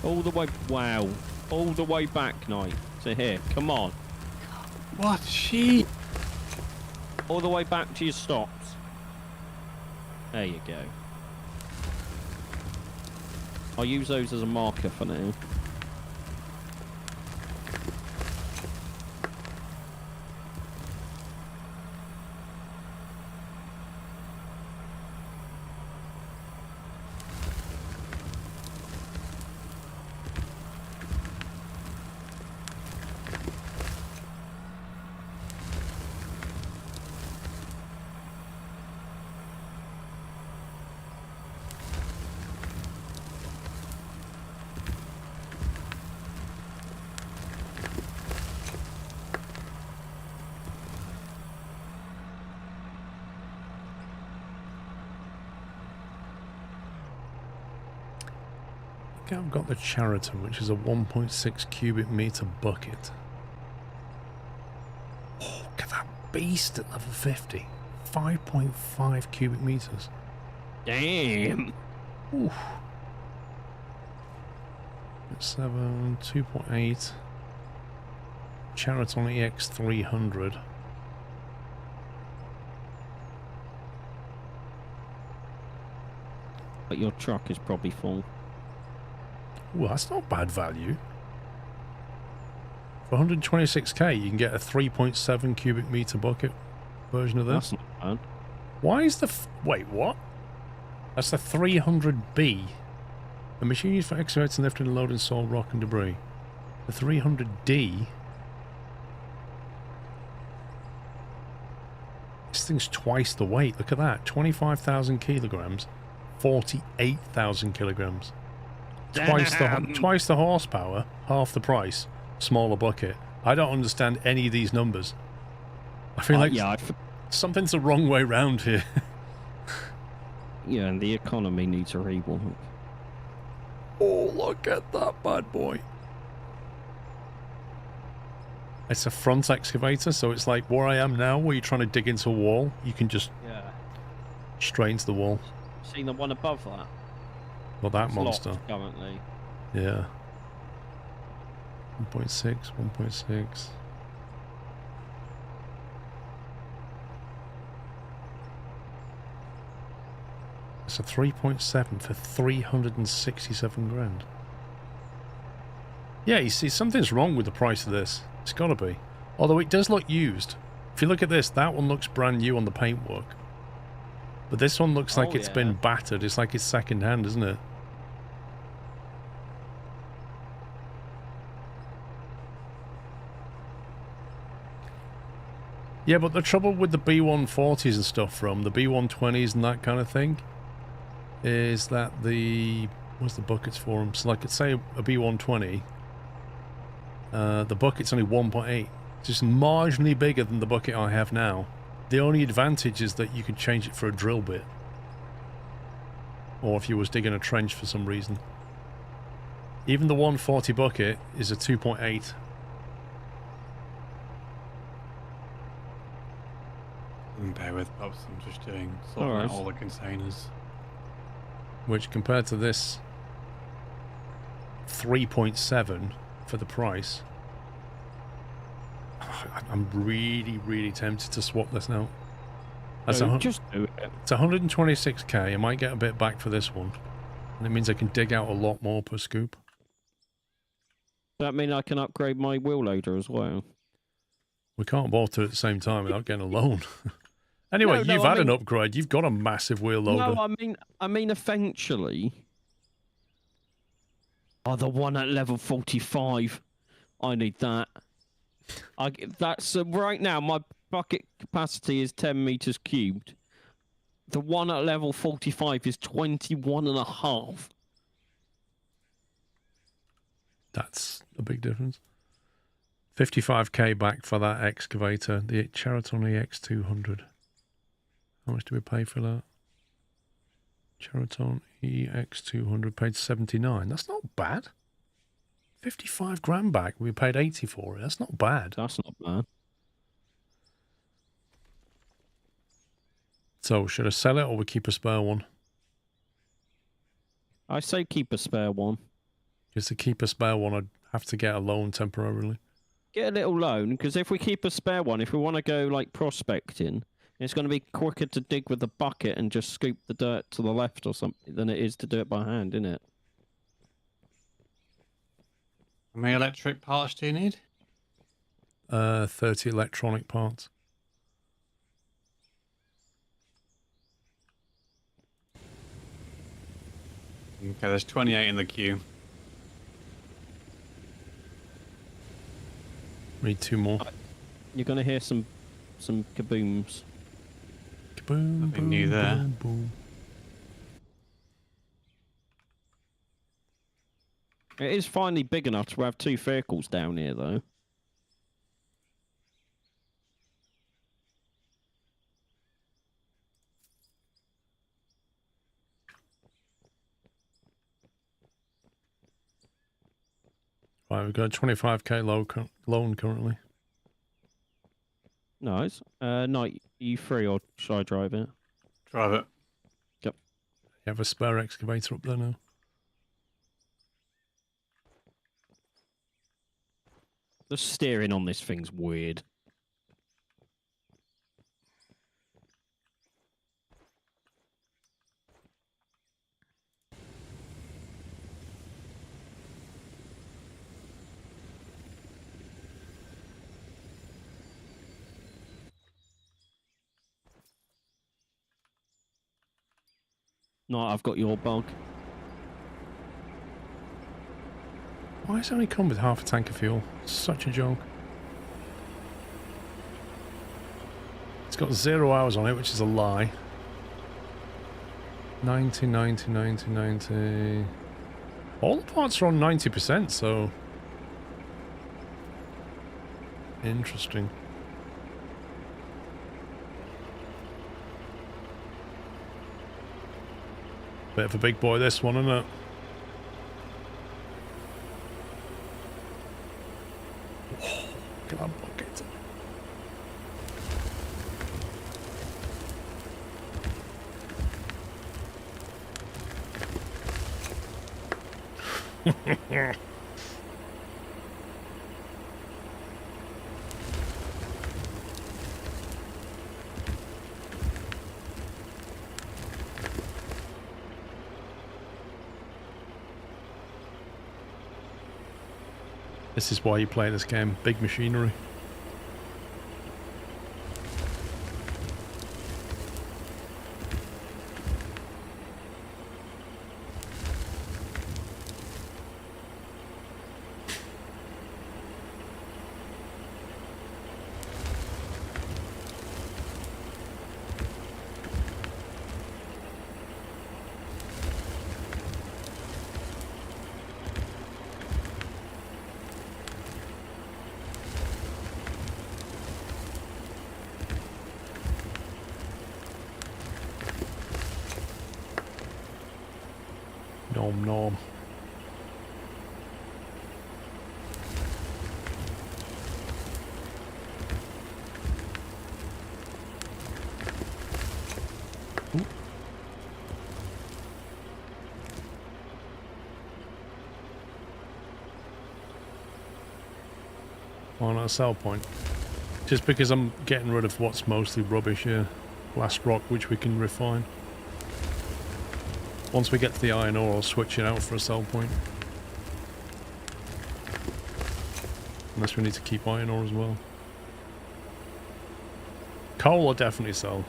All the way, wow, all the way back, Knight, to here. Come on. What? She? All the way back to your stops. There you go. I'll use those as a marker for now. I've got the Chariton, which is a 1.6 cubic meter bucket. Oh, look at that beast at level 50. 5.5 cubic meters. Damn. Oof. 7, 2.8. Chariton EX300. But your truck is probably full. Well, that's not bad value. For 126k, you can get a 3.7 cubic meter bucket version of this. That's not bad. Why is the... Wait, what? That's the 300B. A machine used for excavating, lifting, and loading soil, rock, and debris. The 300D... This thing's twice the weight. Look at that. 25,000 kilograms. 48,000 kilograms. Twice the horsepower, half the price, smaller bucket. I don't understand any of these numbers. I feel like something's the wrong way round here. Yeah, and the economy needs a rework. Oh, look at that bad boy. It's a front excavator, so it's like where I am now, where you're trying to dig into a wall. You can just straight into the wall. Seen the one above that? Well, that It's monster. locked currently. Yeah. 1.6, 1.6. It's a 3.7 for 367 grand. Yeah, you see, something's wrong with the price of this. It's got to be. Although it does look used. If you look at this, that one looks brand new on the paintwork. But this one looks like it's been battered. It's like it's second hand, isn't it? Yeah, but the trouble with the B140s and stuff from the B120s and that kind of thing is that the... What's the buckets for them? So like, say a B120, the bucket's only 1.8. It's just marginally bigger than the bucket I have now. The only advantage is that you can change it for a drill bit. Or if you was digging a trench for some reason. Even the 140 bucket is a 2.8. Bear with Pops, I'm just doing sorting out all the containers. Which compared to this 3.7 for the price, I'm really, really tempted to swap this now. That's just do it. It's 126k. I might get a bit back for this one. And it means I can dig out a lot more per scoop. Does that mean I can upgrade my wheel loader as well? We can't both do it at the same time without getting a loan. Anyway, No, you've had an upgrade. You've got a massive wheel loader. No, I mean eventually. Oh, the one at level 45. I need that. That's right now. My bucket capacity is 10 meters cubed. The one at level 45 is 21.5. That's a big difference. 55k back for that excavator, the Charaton EX200. How much do we pay for that? Charaton EX200 paid 79. That's not bad. 55 grand back. We paid 80 for it. That's not bad. That's not bad. So, should I sell it or we keep a spare one? I say keep a spare one. Just to keep a spare one, I'd have to get a loan temporarily. Get a little loan, because if we keep a spare one, if we want to go like prospecting, it's going to be quicker to dig with the bucket and just scoop the dirt to the left or something than it is to do it by hand, isn't it? How many electric parts do you need? 30 electronic parts. Okay, there's 28 in the queue. Need 2 more. You're going to hear some kabooms. Kaboom, Nothing boom, new there. boom, boom. It is finally big enough to have 2 vehicles down here, though. Right, we've got a 25k loan currently. Nice. No, are you free or should I drive it? Drive it. Yep. You have a spare excavator up there now? The steering on this thing's weird. No, I've got your bug. Why does it only come with half a tank of fuel? It's such a joke. It's got 0 hours on it, which is a lie. 90, 90, 90, 90. All the parts are on 90%, so... Interesting. Bit of a big boy, this one, isn't it? Look at that bucket. This is why you play this game. Big machinery. Nom nom. Ooh. Oh, not a sell point. Just because I'm getting rid of what's mostly rubbish here. Last rock, which we can refine. Once we get to the iron ore, I'll switch it out for a sell point. Unless we need to keep iron ore as well. Coal I'll definitely sell.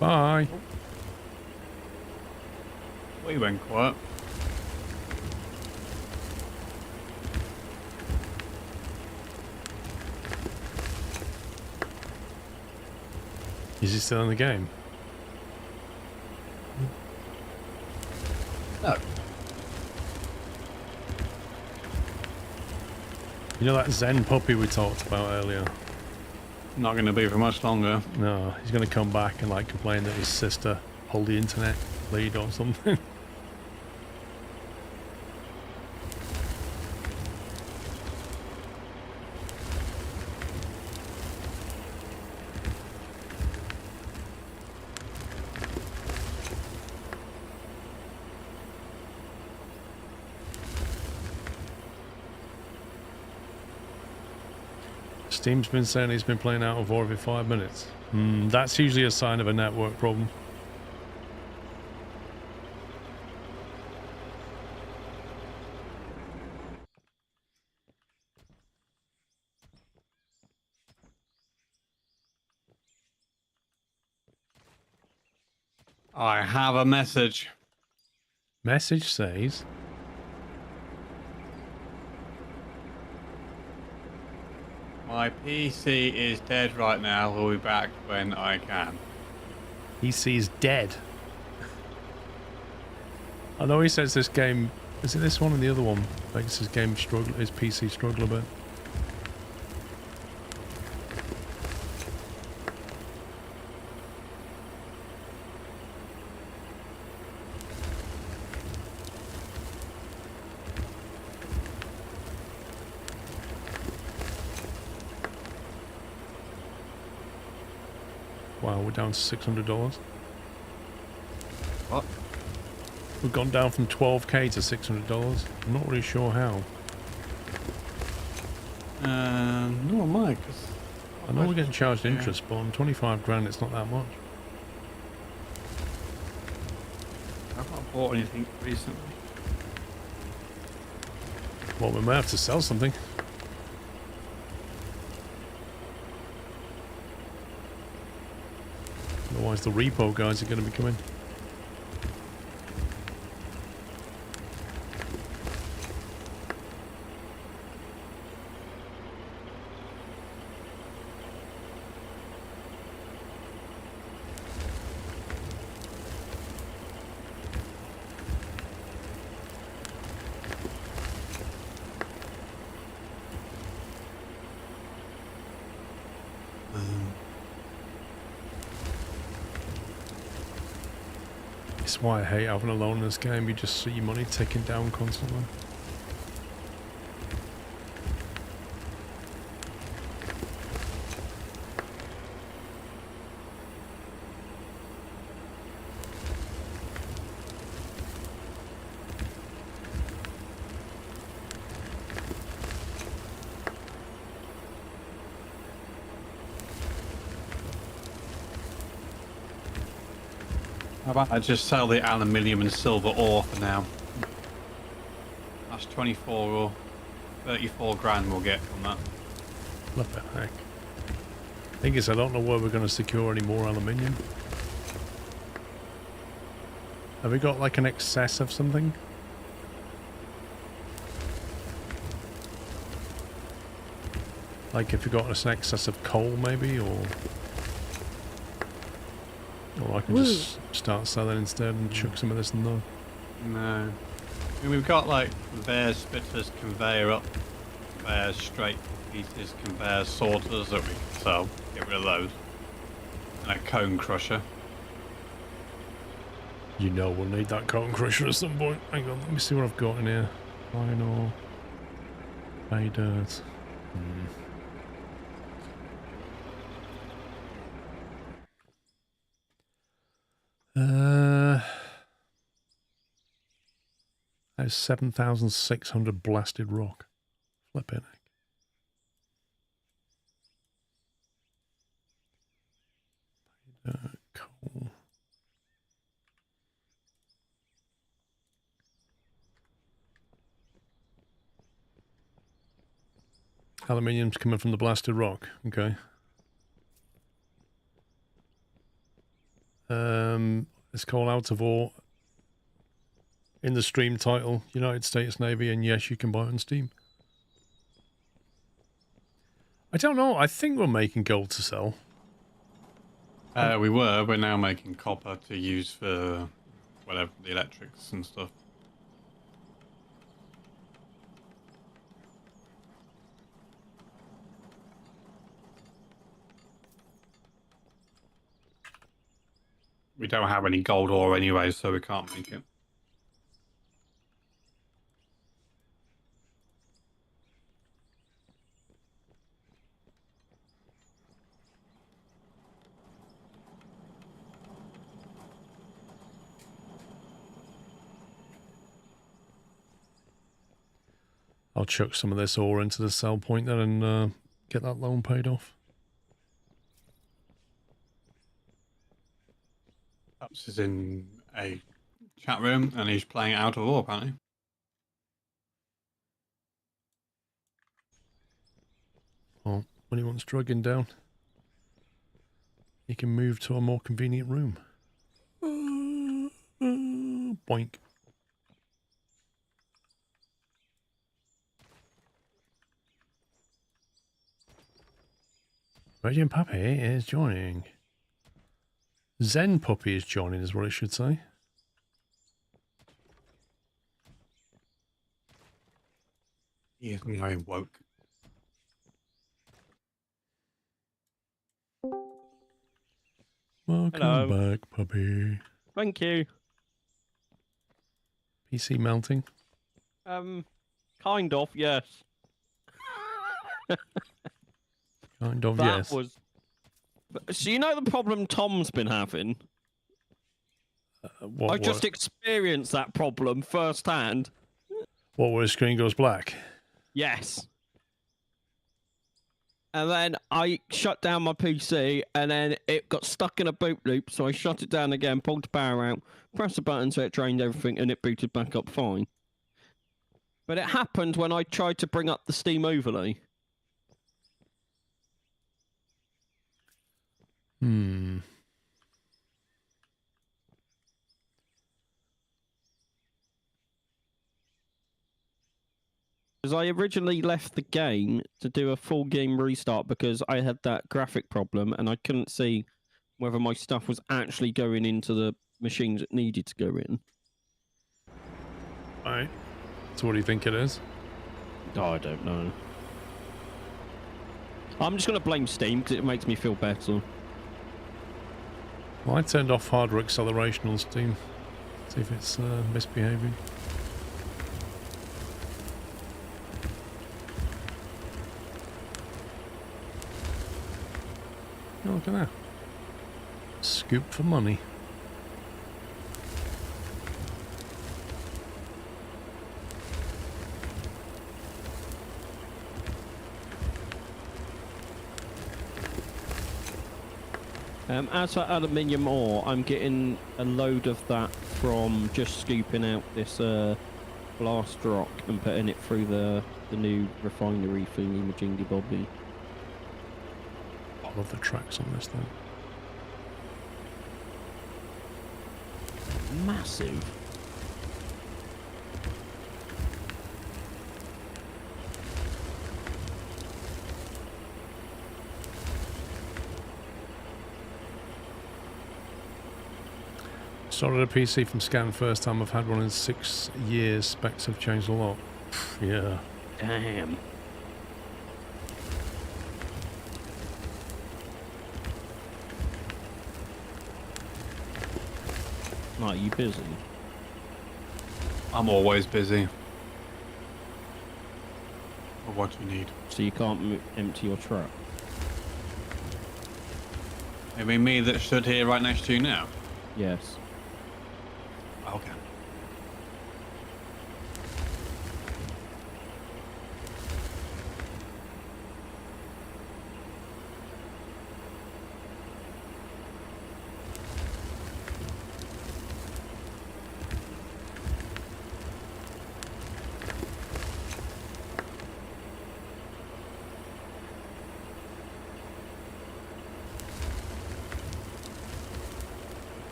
Bye. We went quiet. Is he still in the game? No. You know that Zen puppy we talked about earlier? Not going to be for much longer. No, he's going to come back and like complain that his sister pulled the internet lead or something. Steam's been saying he's been playing out of every 5 minutes. That's usually a sign of a network problem. I have a message. Message says... My PC is dead right now. We'll be back when I can. PC's dead. I know he says this game... Is it this one or the other one? Makes his game struggle, his PC struggle a bit. Wow, we're down to $600. What? We've gone down from 12k to $600. I'm not really sure how. No, am I? Cause I know we're getting charged interest, but on 25 grand it's not that much. I've not bought anything recently. Well, we may have to sell something. Otherwise the repo guys are going to be coming. It's why I hate having a loan in this game. You just see your money ticking down constantly. How about I just sell the aluminium and silver ore for now? That's 24 or 34 grand we'll get from that. Flippin' heck. Thing is, I don't know where we're going to secure any more aluminium. Have we got like an excess of something? Like if we got an excess of coal maybe, or I can just start selling instead and chuck some of this in there. No. I mean, we've got like conveyor spitters, conveyor up, conveyor straight pieces, conveyor sorters that we can sell. Get rid of those. And a cone crusher. You know we'll need that cotton crusher at some point. Hang on, let me see what I've got in here. Iron ore. Pay dirt. That's 7,600 blasted rock. Flipping heck. Coal. Aluminium's coming from the blasted rock. Okay. It's called Out of Ore. In the stream title, United States Navy, and yes, you can buy it on Steam. I don't know. I think we're making gold to sell. We're now making copper to use for whatever, the electrics and stuff. We don't have any gold ore anyway, so we can't make it. I'll chuck some of this ore into the sell point then and get that loan paid off. Perhaps is in a chat room and he's playing Out of Ore apparently. Well, when he wants drugging down, he can move to a more convenient room. Boink. Radiant Puppy is joining. Zen Puppy is joining, is what it should say. He is now woke. Welcome back, puppy. Thank you. PC melting? Kind of, yes. Kind of, That yes. was... So you know the problem Tom's been having? I just experienced that problem firsthand. What, where the screen goes black? Yes. And then I shut down my PC, and then it got stuck in a boot loop, so I shut it down again, pulled the power out, pressed the button so it drained everything, and it booted back up fine. But it happened when I tried to bring up the Steam overlay. Because I originally left the game to do a full game restart because I had that graphic problem and I couldn't see whether my stuff was actually going into the machines that needed to go in. Alright. So what do you think it is? Oh, I don't know. I'm just going to blame Steam because it makes me feel better. Well, I turned off hardware acceleration on Steam. See if it's misbehaving. Oh, look at that. Scoop for money. As for aluminium ore, I'm getting a load of that from just scooping out this blast rock and putting it through the new refinery thingy majingy bobby. I love the tracks on this thing. Massive. Started a PC from scan first time I've had one in 6 years. Specs have changed a lot. Yeah. Damn. Are you busy? I'm always busy. Or what do you need? So you can't empty your truck? You mean me that stood here right next to you now? Yes. Okay.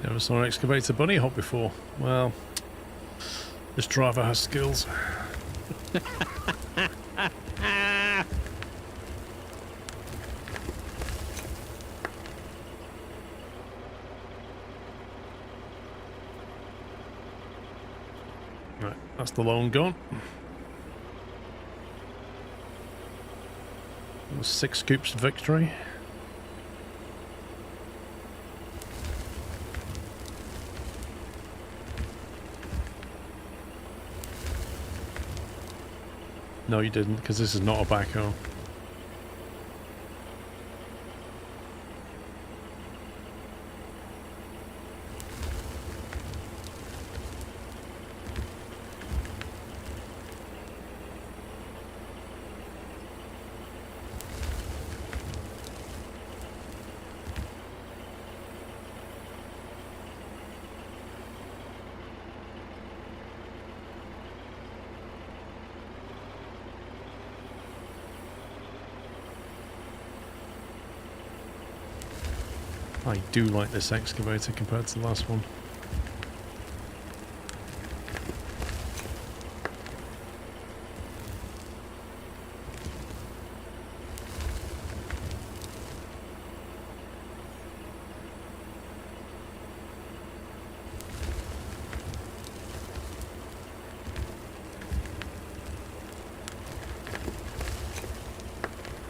Never saw an excavator bunny hop before. Well, this driver has skills. Right, that's the loan gone. 6 scoops of victory. No, you didn't, because this is not a backhoe. I do like this excavator compared to the last one.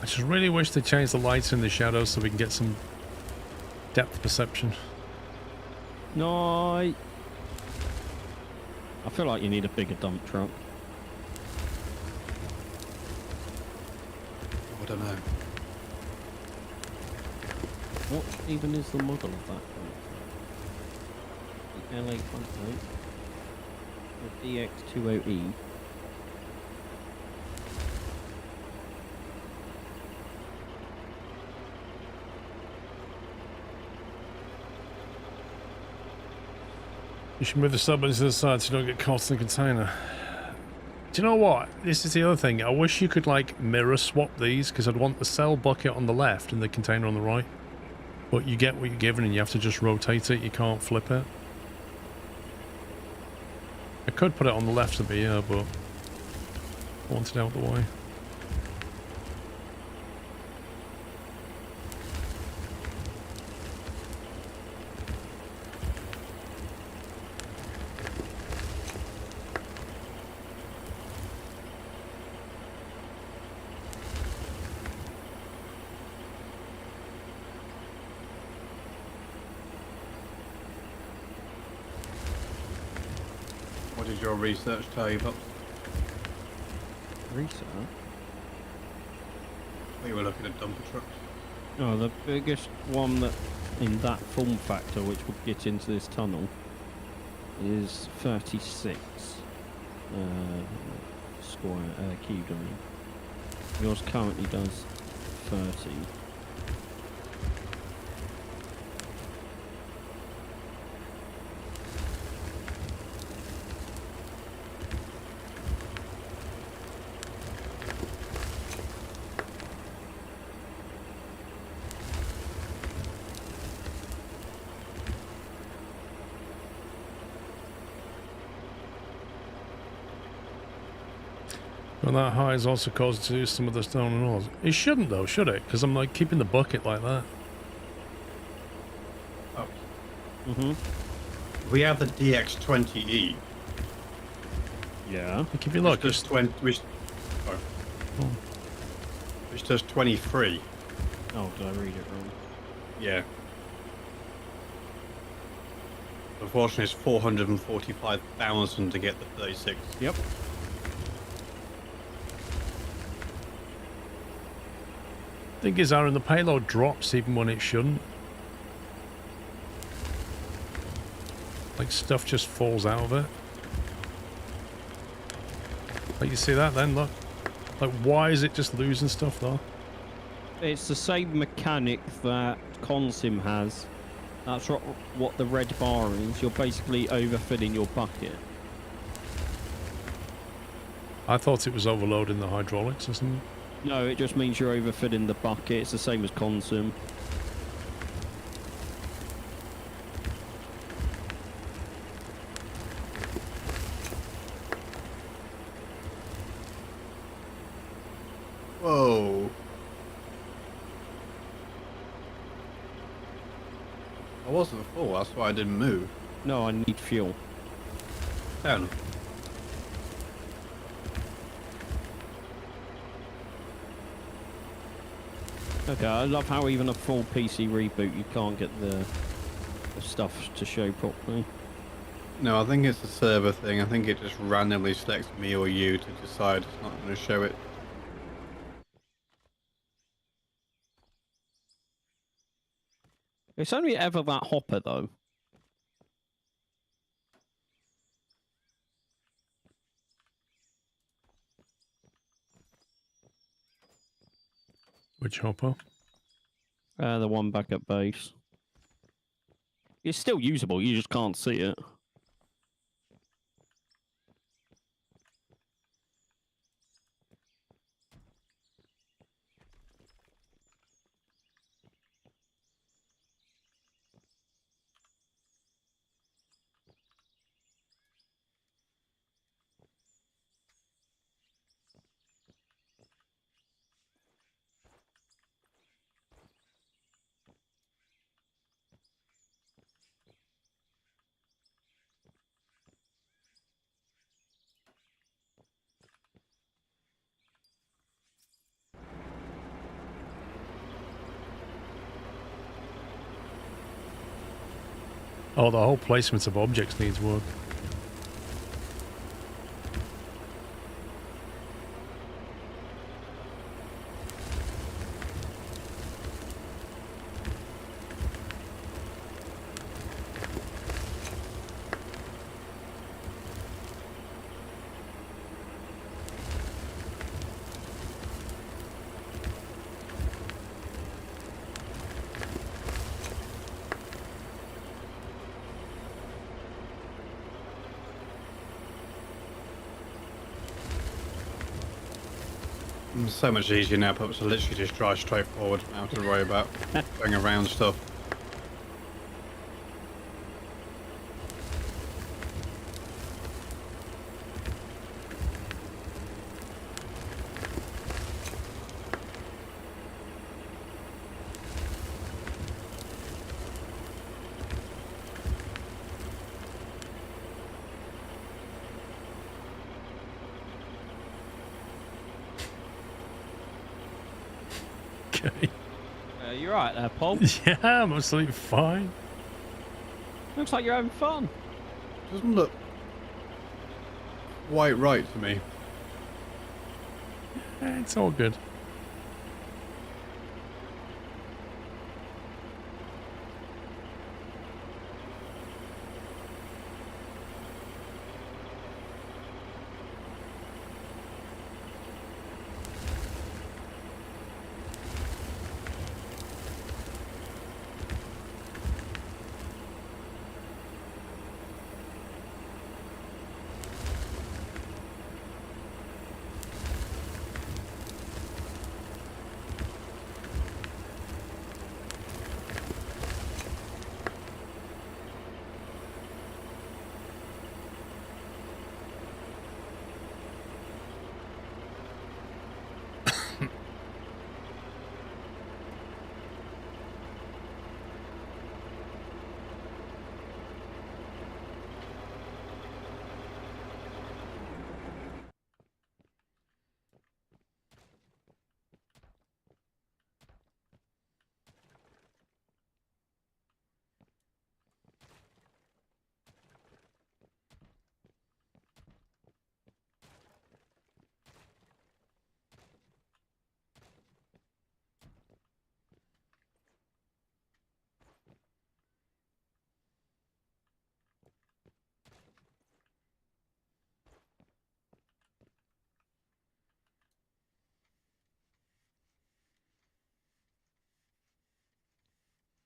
I just really wish they changed the lights in the shadows so we can get some depth perception. No. I feel like you need a bigger dump truck. I don't know. What even is the model of that dump truck? The LA 28 the DX20E. You should move the submarines to the side so you don't get caught in the container. Do you know what? This is the other thing. I wish you could, like, mirror swap these, because I'd want the cell bucket on the left and the container on the right. But you get what you're given and you have to just rotate it. You can't flip it. I could put it on the left of me, yeah, but I want it out the way. did your research tell you, Pops? Research? We were looking at dumper trucks. Oh, the biggest one that in that form factor, which would get into this tunnel, is 36 square cubed. I mean, yours currently does 30. Well, that high is also caused to use some of the stone and ores. It shouldn't though, should it? Because I'm like keeping the bucket like that. Oh. Mm-hmm. We have the DX20E. Yeah. Keep your luck. Which does 20. Which does 23. Oh, did I read it wrong? Yeah. Unfortunately, it's 445,000 to get the 36. Yep. Thing is, Aaron, the payload drops even when it shouldn't. Like stuff just falls out of it. Like you see that then, look. Like why is it just losing stuff though? It's the same mechanic that Consim has. That's what the red bar is. You're basically overfilling your bucket. I thought it was overloading the hydraulics or something. No, it just means you're overfilling the bucket. It's the same as Consim. Whoa. I wasn't full, that's why I didn't move. No, I need fuel. Fair enough. Okay, I love how even a full PC reboot you can't get the stuff to show properly. No, I think it's a server thing. I think it just randomly selects me or you to decide it's not going to show it. It's only ever that hopper though. Which hopper? The one back at base. It's still usable, you just can't see it. Oh, the whole placement of objects needs work. It's so much easier now, Pups, to literally just drive straight forward. I don't have to worry about going around stuff. Okay. You're right there, Paul. Yeah, I'm absolutely fine. Looks like you're having fun. Doesn't look... quite right for me. It's all good.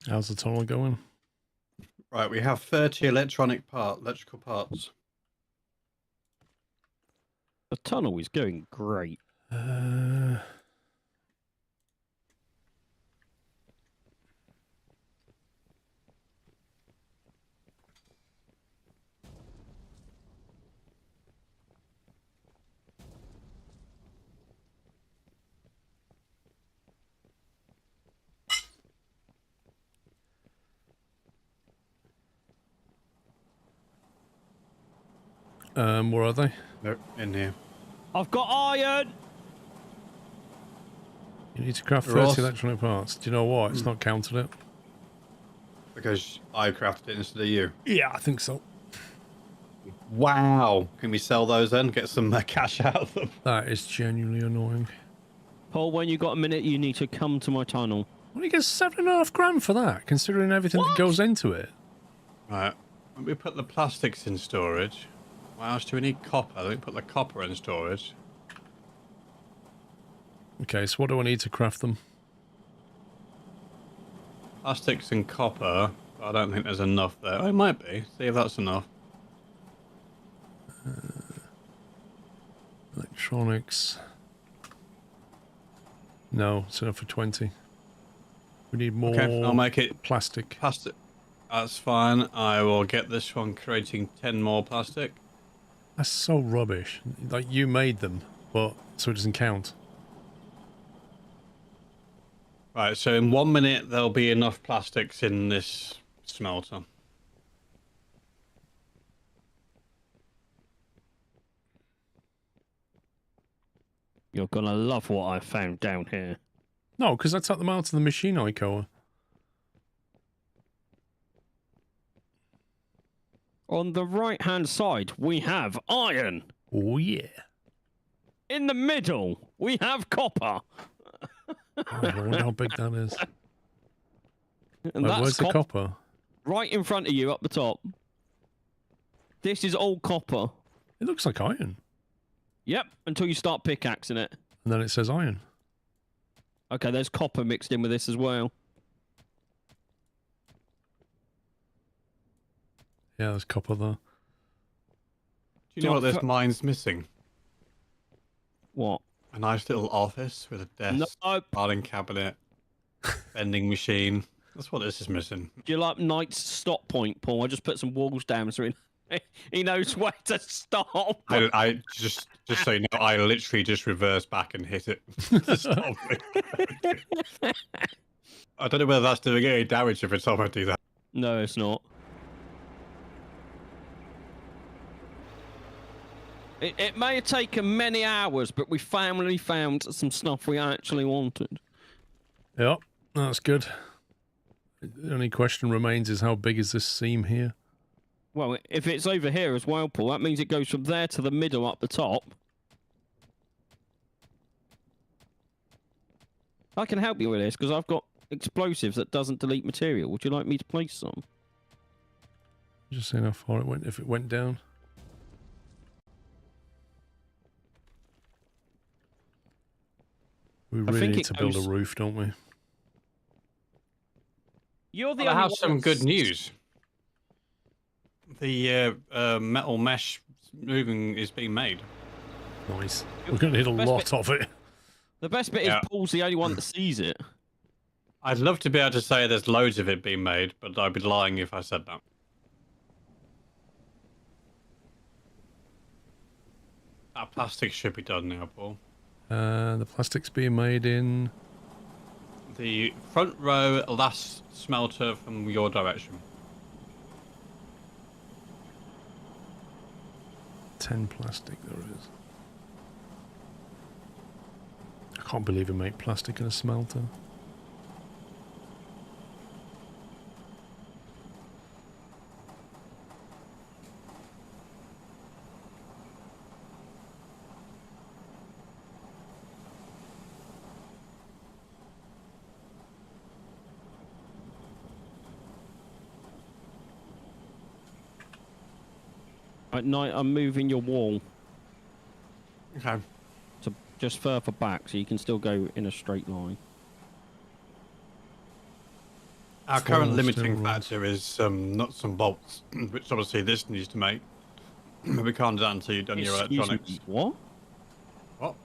How's the tunnel going? Right, we have 30 electrical parts. The tunnel is going great. Where are they? They're in here. I've got iron! You need to craft Ross. 30 electronic parts. Do you know what? It's not counted it. Because I crafted it instead of you. Yeah, I think so. Wow. Can we sell those then? Get some cash out of them. That is genuinely annoying. Paul, when you got a minute, you need to come to my tunnel. Well, you get $7.5 for that, considering everything that goes into it. Right. When we put the plastics in storage, what else do we need? Copper. Let me put the copper in storage. Okay, so what do I need to craft them? Plastics and copper. But I don't think there's enough there. Oh, it might be. See if that's enough. Electronics. No, it's enough for 20. We need more Okay, I'll make it plastic. plastic. That's fine. I will get this one creating 10 more plastic. That's so rubbish. Like, you made them, but so it doesn't count. Right, so in 1 minute there'll be enough plastics in this smelter. You're gonna love what I found down here. No, because I took them out of the machine, Ikoa. On the right-hand side, we have iron. Oh, yeah. In the middle, we have copper. Oh, I wonder how big that is. And Wait, that's where's the copper? right in front of you, up the top. This is all copper. It looks like iron. Yep, until you start pickaxing it. And then it says iron. Okay, there's copper mixed in with this as well. Yeah, there's copper there. Do you know what this mine's missing? What? A nice little office with a desk, No. filing cabinet, vending machine. That's what this is missing. Do you like Knight's stop point, Paul? I just put some walls down so he knows where to stop. I just so you know, I literally just reversed back and hit it to stop me. I don't know whether that's doing any damage every time I do that. No, it's not. It may have taken many hours, but we finally found some stuff we actually wanted. Yep, that's good. The only question remains is how big is this seam here? Well, if it's over here as well, Paul, that means it goes from there to the middle up the top. I can help you with this because I've got explosives that doesn't delete material. Would you like me to place some? Just seeing how far it went, if it went down. We really need to build a roof, don't we? You're the I only have one some that's- good news. The metal mesh moving is being made. Nice. We're going to need a lot of it. The best bit is Paul's the only one that sees it. I'd love to be able to say there's loads of it being made, but I'd be lying if I said that. That plastic should be done now, Paul. The plastic's being made in... The front row last smelter from your direction. 10 plastic there is. I can't believe we make plastic in a smelter. At night, I'm moving your wall. Okay. To just further back, so you can still go in a straight line. Our current limiting factor is nuts and bolts, which obviously this needs to make. We can't do that until you've done your electronics. What? What?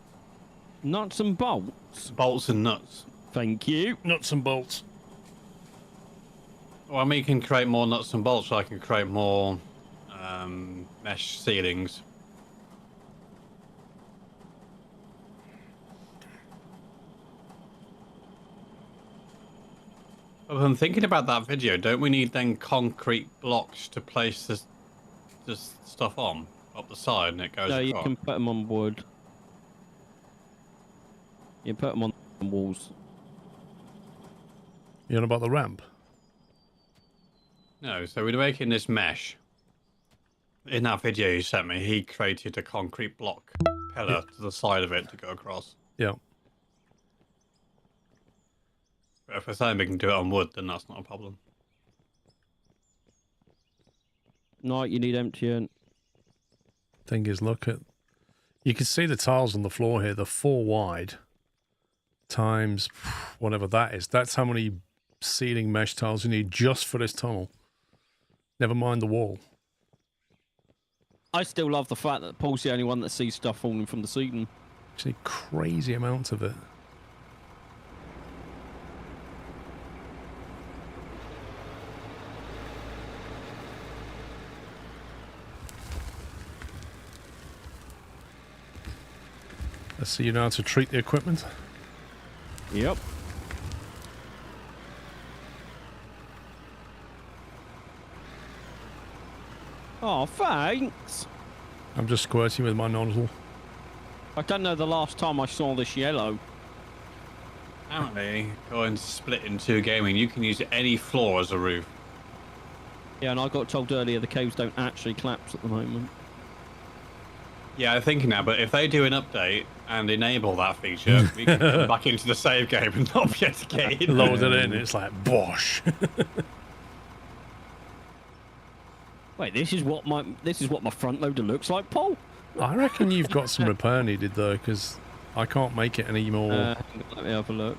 Nuts and bolts? Bolts and nuts. Thank you. Nuts and bolts. Well, I mean, you can create more nuts and bolts, so I can create more mesh ceilings. Well, I'm thinking about that video. Don't we need then concrete blocks to place this stuff on up the side, and it goes No, across? you can put them on wood. You can put them on walls. You know about the ramp? No, so we're making this mesh. In that video you sent me, he created a concrete block pillar to the side of it to go across. Yeah. But if we're saying we can do it on wood, then that's not a problem. No, you need emptying. Thing is, look at... You can see the tiles on the floor here. They're 4 wide. Times whatever that is. That's how many ceiling mesh tiles you need just for this tunnel. Never mind the wall. I still love the fact that Paul's the only one that sees stuff falling from the ceiling. Actually, crazy amounts of it. Let's see you know how to treat the equipment. Yep. Oh, thanks. I'm just squirting with my nozzle. I don't know the last time I saw this yellow. Apparently, going split in 2 gaming, you can use any floor as a roof. Yeah, and I got told earlier the caves don't actually collapse at the moment. Yeah, I'm thinking now, but if they do an update and enable that feature, we can come back into the save game and not be able to get in. Load it in, it's like, bosh. Wait, this is what my front loader looks like, Paul. I reckon you've got some repair needed though, because I can't make it anymore. Let me have a look.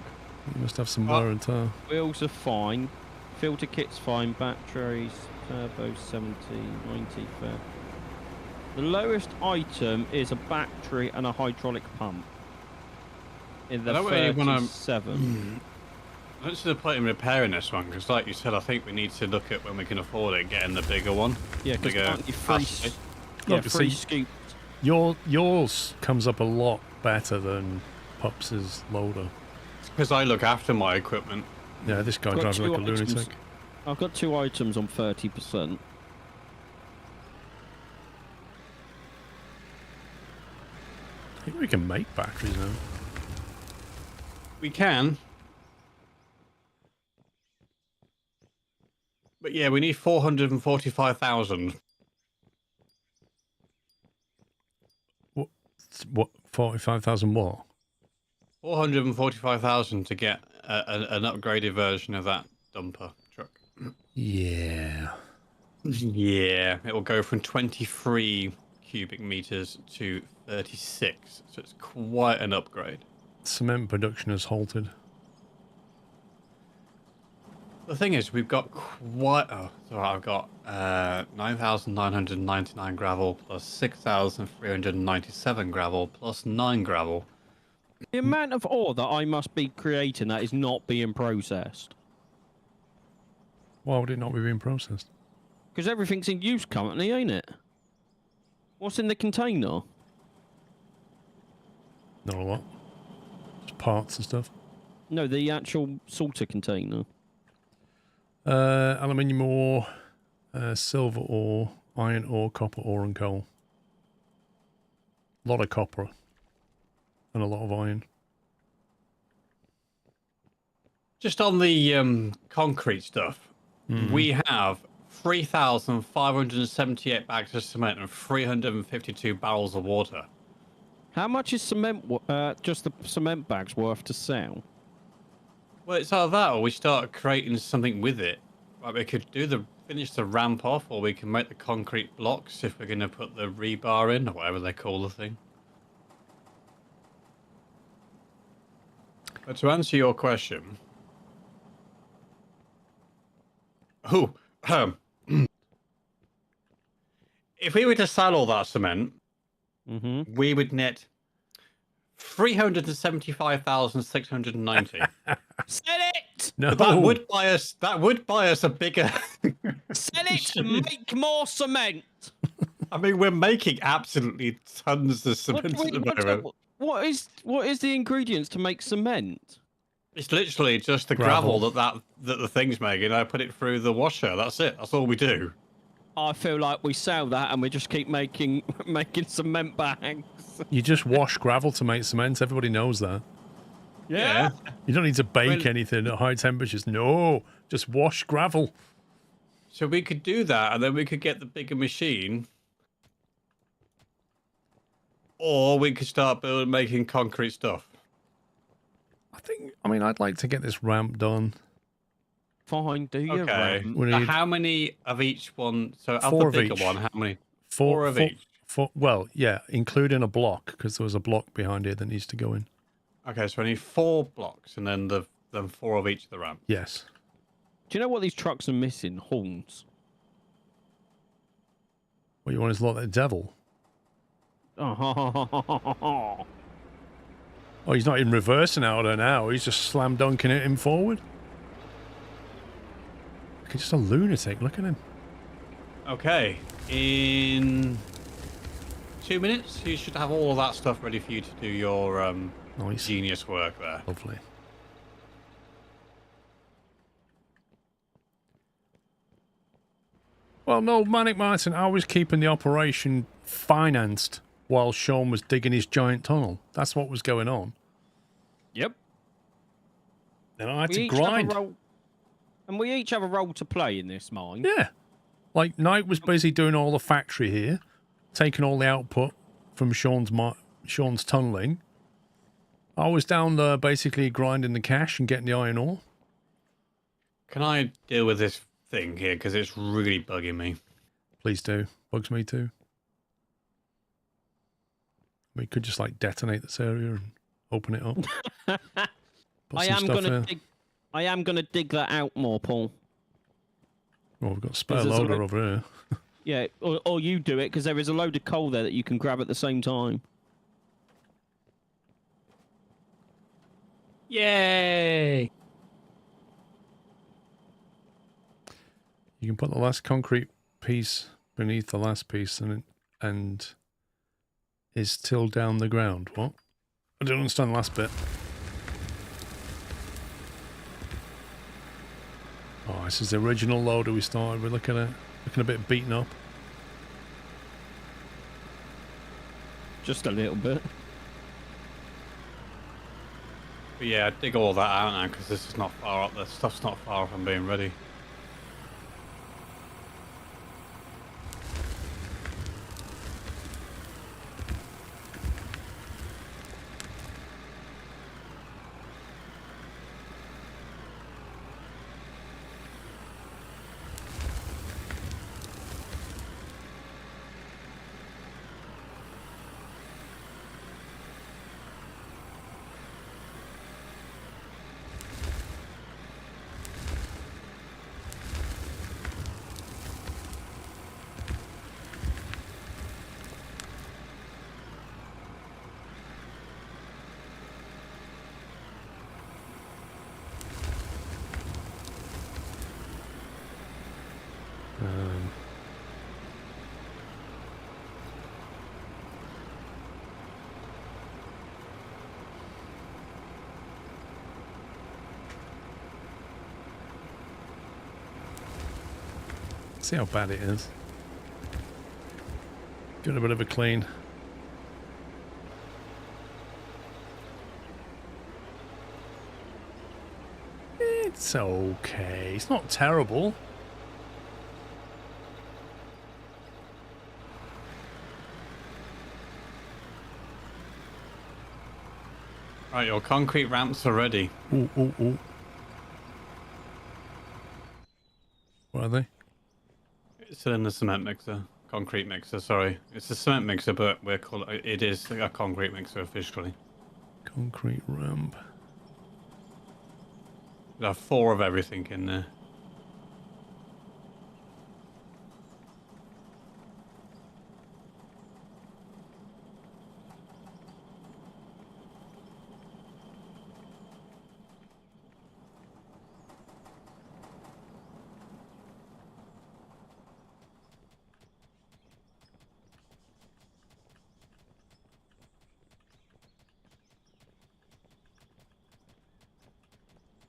You must have some wear and tear. Wheels are fine. Filter kit's fine. Batteries, turbo 70, 90 fair. The lowest item is a battery and a hydraulic pump. In the 37. I don't see the point in repairing this one, because like you said, I think we need to look at when we can afford it, getting the bigger one. Yeah, because aren't you free? Look, free see, scoop. Yours comes up a lot better than Pups's loader. It's because I look after my equipment. Yeah, this guy drives like a lunatic. I've got 2 items on 30%. I think we can make batteries now. We can. But yeah, we need 445,000. What? 45,000 what? 445,000 to get an upgraded version of that dumper truck. Yeah. Yeah, it will go from 23 cubic meters to 36, so it's quite an upgrade. Cement production has halted. The thing is, we've got quite... Oh, sorry, I've got 9,999 gravel plus 6,397 gravel plus 9 gravel. The amount of ore that I must be creating that is not being processed. Why would it not be being processed? Because everything's in use currently, ain't it? What's in the container? Not a lot. Just parts and stuff. No, the actual sorter container. Aluminium ore, silver ore, iron ore, copper ore, and coal. A lot of copper. And a lot of iron. Just on the concrete stuff, we have 3,578 bags of cement and 352 barrels of water. How much is cement? Just the cement bags worth to sell? Well, it's either that or we start creating something with it. Like we could finish the ramp off, or we can make the concrete blocks if we're going to put the rebar in, or whatever they call the thing. But to answer your question... Oh, if we were to sell all that cement, we would net 375,690. Sell it! No. But that would buy us a bigger... Sell it and make more cement! I mean, we're making absolutely tons of cement at the moment. What is the ingredients to make cement? It's literally just the gravel that the thing's making. I put it through the washer. That's it. That's all we do. I feel like we sell that and we just keep making cement bags. You just wash gravel to make cement. Everybody knows that. Yeah. You don't need to bake anything at high temperatures. No, just wash gravel. So we could do that, and then we could get the bigger machine. Or we could start making concrete stuff. I'd like to get this ramp done. Fine, do your Okay. How many of each one? So of the bigger one, how many? Four of each. Well, yeah, including a block, because there was a block behind here that needs to go in. Okay, so I need 4 blocks, and then 4 of each of the ramp. Yes. Do you know what these trucks are missing? Horns. What you want is like the devil. Oh, Oh, he's not in reversing out there now. He's just slam dunking it in forward. He's just a lunatic. Look at him. Okay. In 2 minutes, you should have all of that stuff ready for you to do your nice. Genius work there. Lovely. Well, no, Manic Martin, I was keeping the operation financed while Sean was digging his giant tunnel. That's what was going on. Yep. And I had to grind. And we each have a role to play in this mine. Yeah. Like, Knight was busy doing all the factory here, taking all the output from Sean's tunneling. I was down there basically grinding the cash and getting the iron ore. Can I deal with this thing here? Because it's really bugging me. Please do. Bugs me too. We could just like detonate this area and open it up. I am gonna dig that out more, Paul. Well, we've got a spare loader over here. Yeah, or you do it, because there is a load of coal there that you can grab at the same time. Yay! You can put the last concrete piece beneath the last piece and is till down the ground. What? I don't understand the last bit. Oh, this is the original loader we started with. Looking a bit beaten up. Just a little bit. But yeah, dig all that out now, because this is not far up. The stuff's not far from being ready. See how bad it is. Give it a bit of a clean. It's okay. It's not terrible. Right, your concrete ramps are ready. Ooh, ooh, ooh. What are they? It's in the cement mixer. Concrete mixer, sorry. It's a cement mixer, but it is a concrete mixer officially. Concrete ramp. There are 4 of everything in there.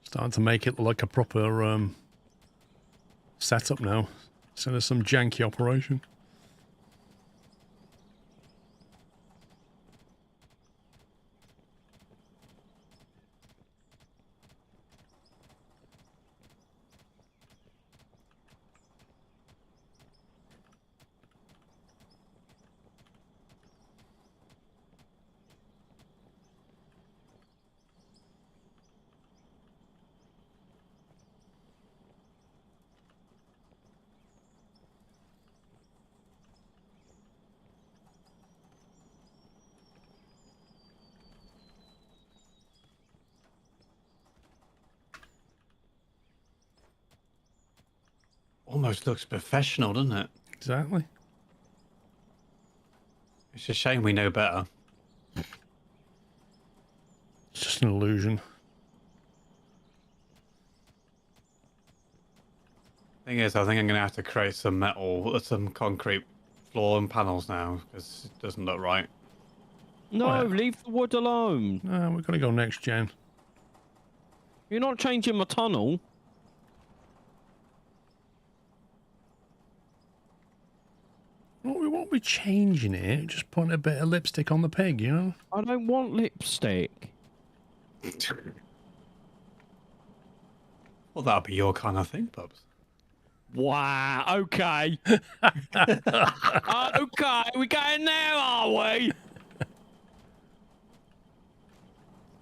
Starting to make it look like a proper setup now, instead of some janky operation. Almost looks professional, doesn't it? Exactly. It's a shame we know better. It's just an illusion. Thing is, I think I'm going to have to create some concrete floor and panels now, because it doesn't look right. No, Oh, yeah. leave the wood alone. We've got to go next gen. You're not changing my tunnel. We won't be changing it, just putting a bit of lipstick on the pig, you know? I don't want lipstick. Well, that'll be your kind of thing, Bubs. Wow, okay. Okay, we're getting there, are we?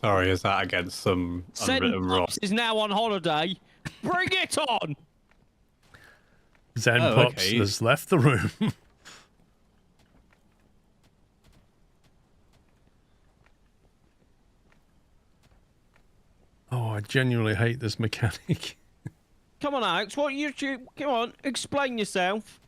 Sorry, is that against some unwritten rule? Is now on holiday. Bring it on! Zen Pops has left the room. Oh, I genuinely hate this mechanic. Come on, Alex, what you come on, explain yourself.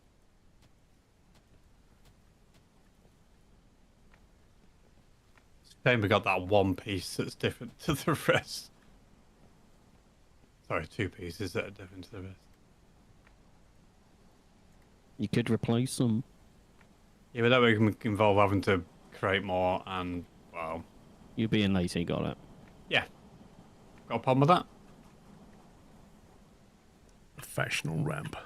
Shame we got that one piece that's different to the rest. Sorry, 2 pieces that are different to the rest. You could replace them. Yeah, but that would involve having to create more and, well... You being lazy, got it. Yeah. Got a problem with that? Professional ramp.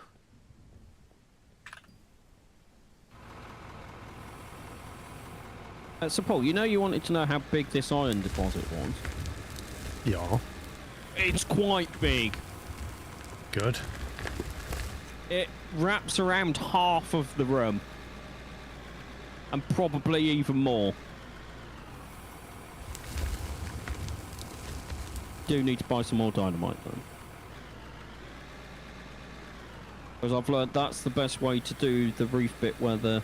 So, Paul, you know you wanted to know how big this iron deposit was? Yeah. It's quite big. Good. It wraps around half of the room. And probably even more. Do need to buy some more dynamite, though. Because I've learned that's the best way to do the roof bit where the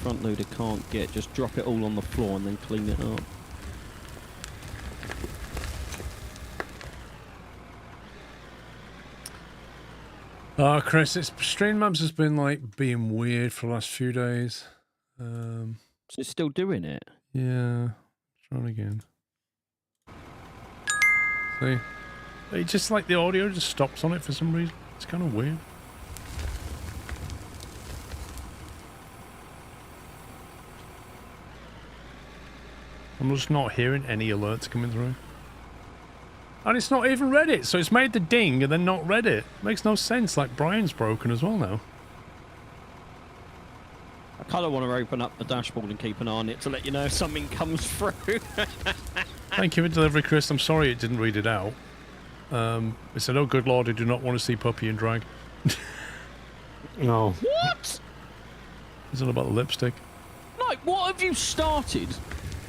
front loader can't get. Just drop it all on the floor and then clean it up. Oh, Chris, Stream Maps has been like being weird for the last few days. So it's still doing it? Yeah. Trying again. See? It just like the audio just stops on it for some reason. It's kind of weird. I'm just not hearing any alerts coming through. And it's not even read it, so it's made the ding and then not read it. Makes no sense, like Brian's broken as well now. I kind of want to open up the dashboard and keep an eye on it to let you know if something comes through. Thank you for delivery, Chris. I'm sorry it didn't read it out. It said, oh, good lord, I do not want to see Puppy and Drag. No. What? It's all about the lipstick. Like, what have you started?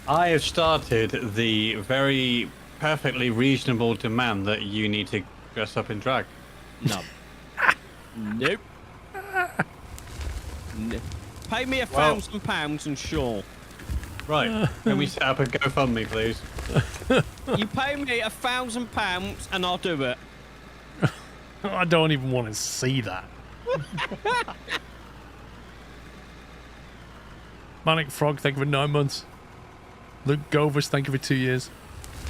I have started the very perfectly reasonable demand that you need to dress up in drag. No. Nope. No. Pay me £1,000 and sure. Right. Can we set up a GoFundMe, please? You pay me £1,000 and I'll do it. I don't even want to see that. Manic Frog, thank you for 9 months. Luke Govers, thank you for 2 years.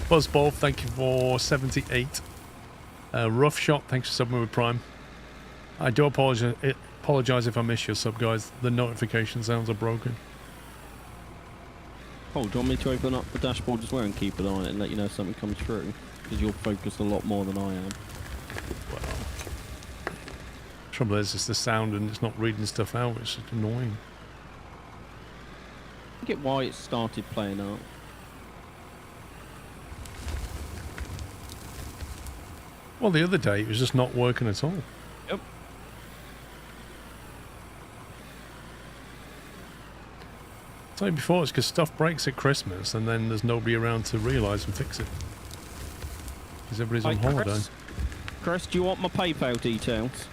Buzzball, thank you for 78. Rough Shot, thanks for subbing with Prime. I do apologize if I miss your sub, guys. The notification sounds are broken. Oh, do you want me to open up the dashboard as well and keep an eye on it and let you know if something comes through? Because you're focused a lot more than I am. Well, trouble is, it's the sound and it's not reading stuff out. It's just annoying. I get why it started playing out. Well, the other day it was just not working at all. Yep. I told you before, it's because stuff breaks at Christmas and then there's nobody around to realise and fix it. Because everybody's on holiday. Chris, do you want my PayPal details?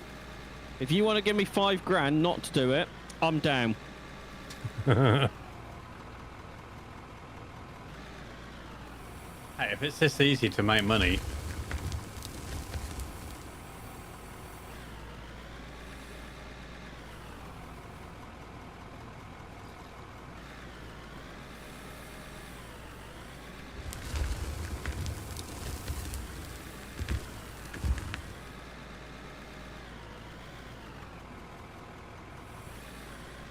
If you want to give me $5,000 not to do it, I'm down. Hey, if it's this easy to make money.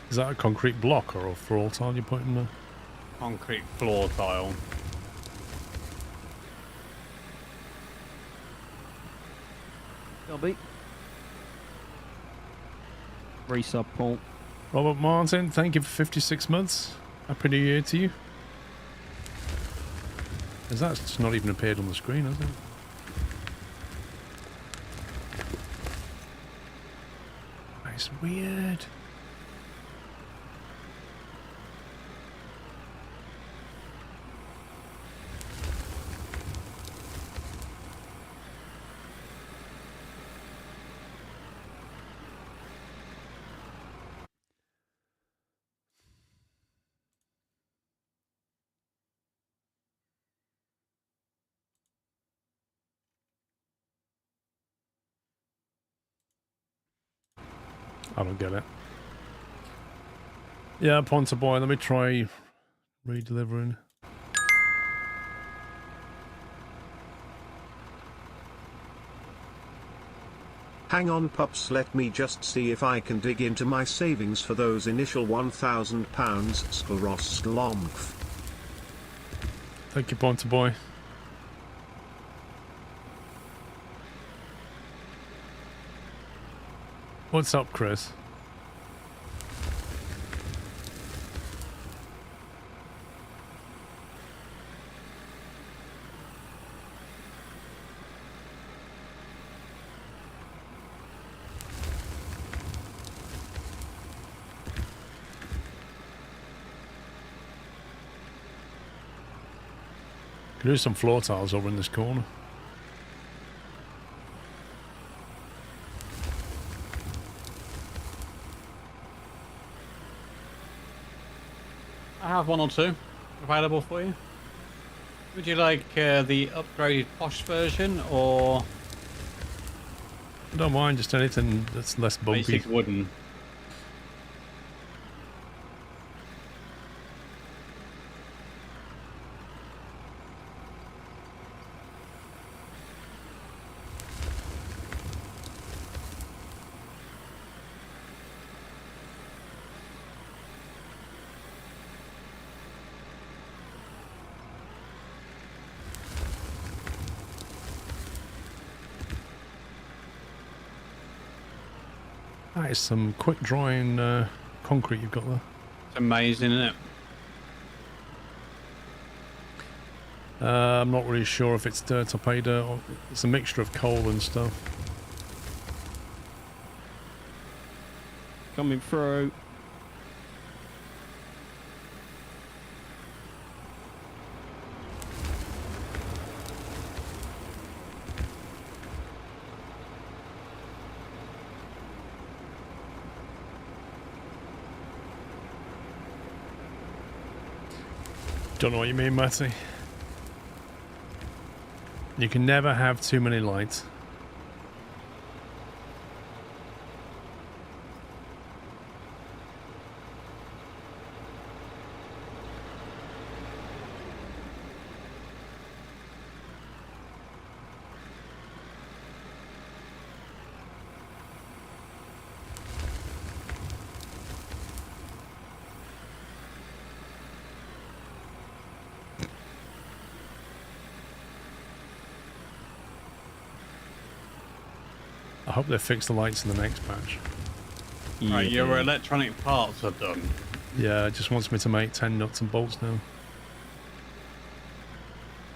Is that a concrete block or a floor tile you're putting there? Concrete floor tile. Dobby. Resub, Paul. Robert Martin, thank you for 56 months. Happy New Year to you. Is that just not even appeared on the screen, has it? It's weird. I don't get it. Yeah, Ponta Boy, let me try redelivering. Hang on, pups, let me just see if I can dig into my savings for those initial £1,000 Skorosklomph. Thank you, Ponta Boy. What's up, Chris? Can do some floor tiles over in this corner. I have one or two available for you. Would you like the upgraded posh version or I don't mind, just anything that's less bumpy. basic wooden? That is some quick drying concrete you've got there. It's amazing, isn't it? I'm not really sure if it's dirt or pay dirt. Or it's a mixture of coal and stuff. Coming through. Don't know what you mean, Matty. You can never have too many lights. I hope they fix the lights in the next patch. Yeah. Right, your electronic parts are done. Yeah, it just wants me to make 10 nuts and bolts now.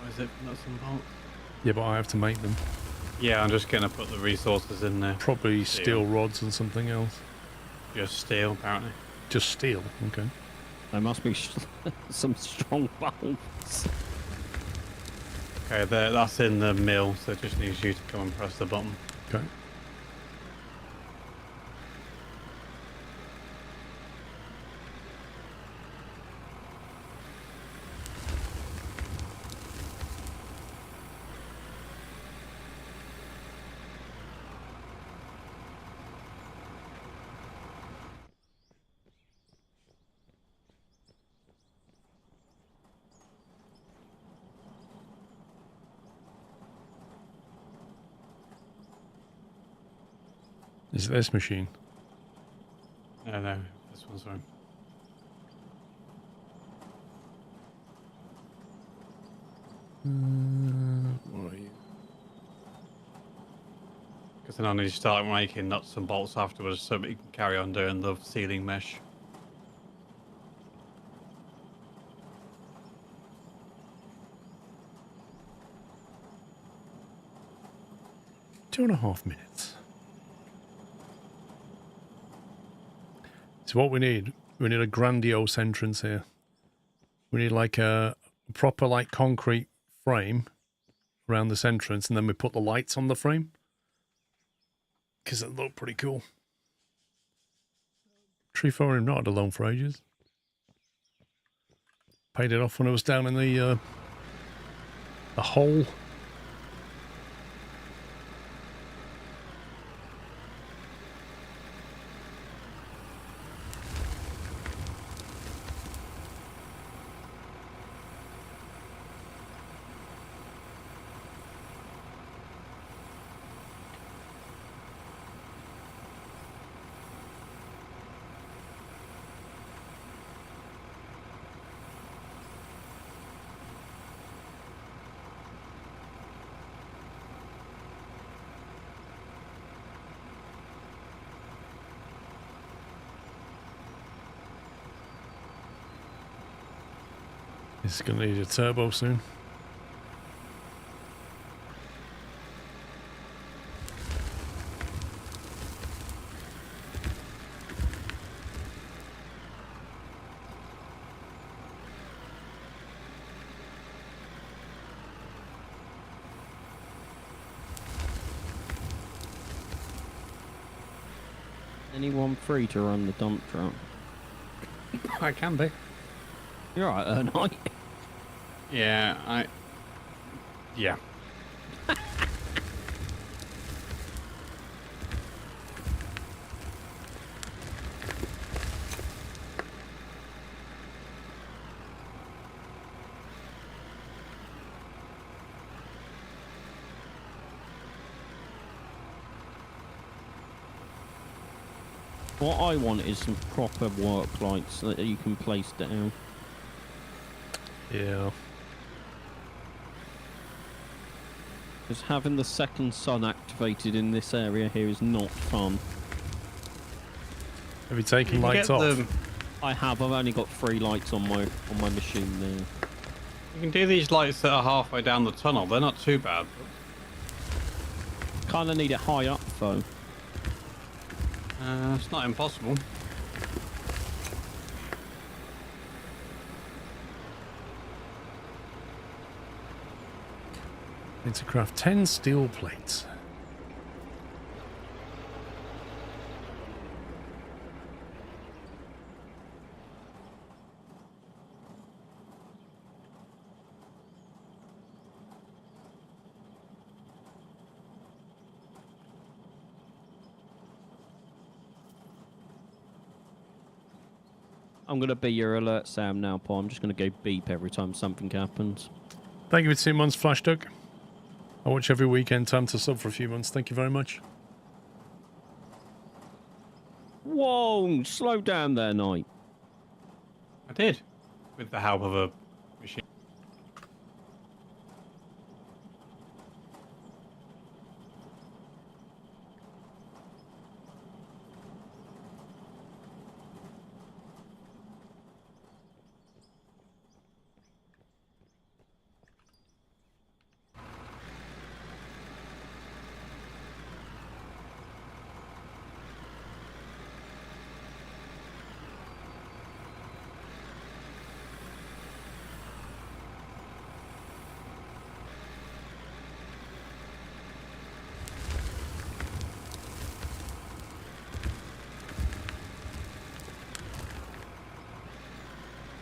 What is it? Nuts and bolts? Yeah, but I have to make them. Yeah, I'm just going to put the resources in there. Probably steel rods and something else. Just steel, apparently. Just steel, okay. There must be some strong bolts. Okay, that's in the mill, so it just needs you to come and press the button. Okay. Is it this machine? No, this one's fine. What are you? Because then I need to start making nuts and bolts afterwards so we can carry on doing the ceiling mesh. Two and a half minutes. So what we need a grandiose entrance here. We need like a proper like concrete frame around this entrance, and then we put the lights on the frame because it looked pretty cool. Tree farm not had a loan for ages. Paid it off when I was down in the hole. This is going to need a turbo soon. Anyone free to run the dump truck? I can be. You're right, aren't I? Yeah, Yeah. What I want is some proper work lights that you can place down. Yeah. Because having the second sun activated in this area here is not fun. Have you taken You can lights get off? them- I have. I've only got 3 lights on my machine there. You can do these lights that are halfway down the tunnel. They're not too bad. Kind of need it high up though. It's not impossible. Need to craft 10 steel plates. I'm going to be your alert, Sam, now, Paul. I'm just going to go beep every time something happens. Thank you for 2 months, Flash Duck. I watch every weekend. Time to sub for a few months. Thank you very much. Whoa! Slow down there, Knight. I did. With the help of a machine.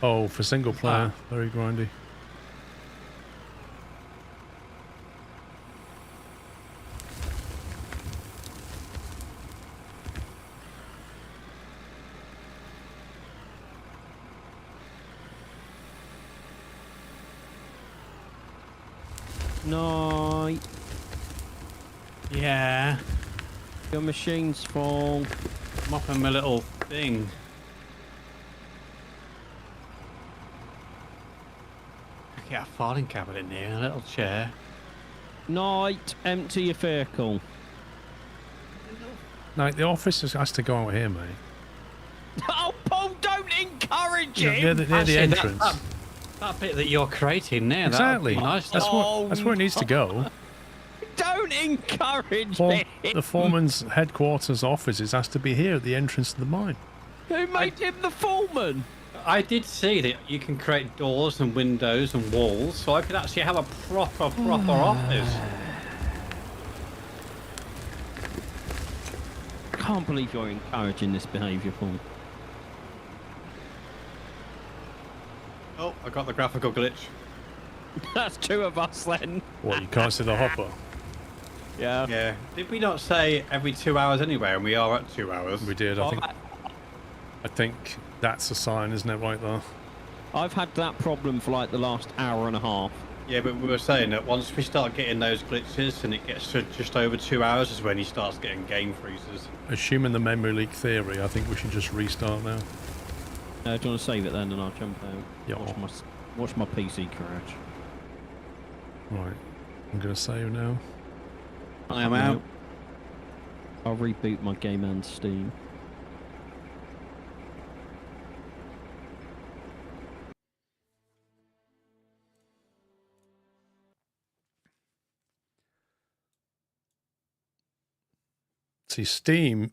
Oh, for single player. Very grindy. Knight. Yeah. Your machine's full. I'm up in my little thing. I can get a filing cabinet in here, a little chair. Knight, empty your vehicle. No, the office has to go out here, mate. Oh, Paul, don't encourage Near him! the entrance. That bit that you're creating there, Exactly. that'd be nice. That's where it needs to go. Don't encourage me! The foreman's headquarters offices has to be here at the entrance to the mine. Who made him the foreman? I did see that you can create doors and windows and walls, so I could actually have a proper office. I can't believe you're encouraging this behaviour, Paul. Oh, I got the graphical glitch. That's 2 of us then. What, you can't see the hopper? Yeah. Yeah. Did we not say every 2 hours anyway, and we are at 2 hours? We did, I think that's a sign, isn't it, right there? I've had that problem for like the last hour and a half. Yeah, but we were saying that once we start getting those glitches and it gets to just over 2 hours is when he starts getting game freezes. Assuming the memory leak theory, I think we should just restart now. Do you want to save it then and I'll jump out? Yeah. Watch my PC crash. Right, I'm going to save now. I am out. I'll reboot my game and Steam. See, Steam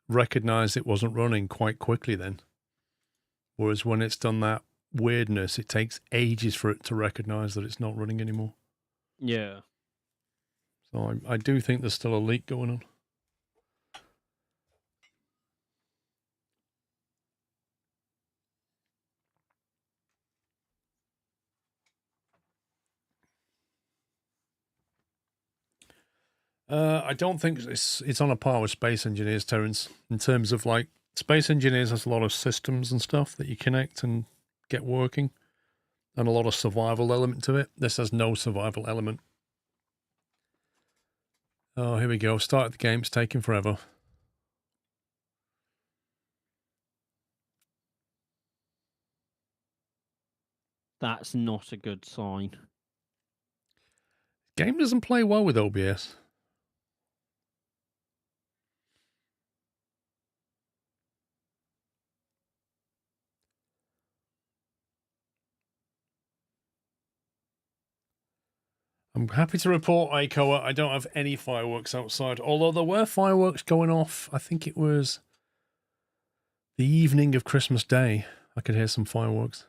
recognized it wasn't running quite quickly then. Whereas when it's done that weirdness, it takes ages for it to recognize that it's not running anymore. Yeah. So I do think there's still a leak going on. I don't think it's on a par with Space Engineers, Terence, in terms of like Space Engineers has a lot of systems and stuff that you connect and get working, and a lot of survival element to it. This has no survival element. Oh, here we go. Start the game. It's taking forever. That's not a good sign. Game doesn't play well with OBS. I'm happy to report, Aikoa, I don't have any fireworks outside. Although there were fireworks going off. I think it was the evening of Christmas Day. I could hear some fireworks.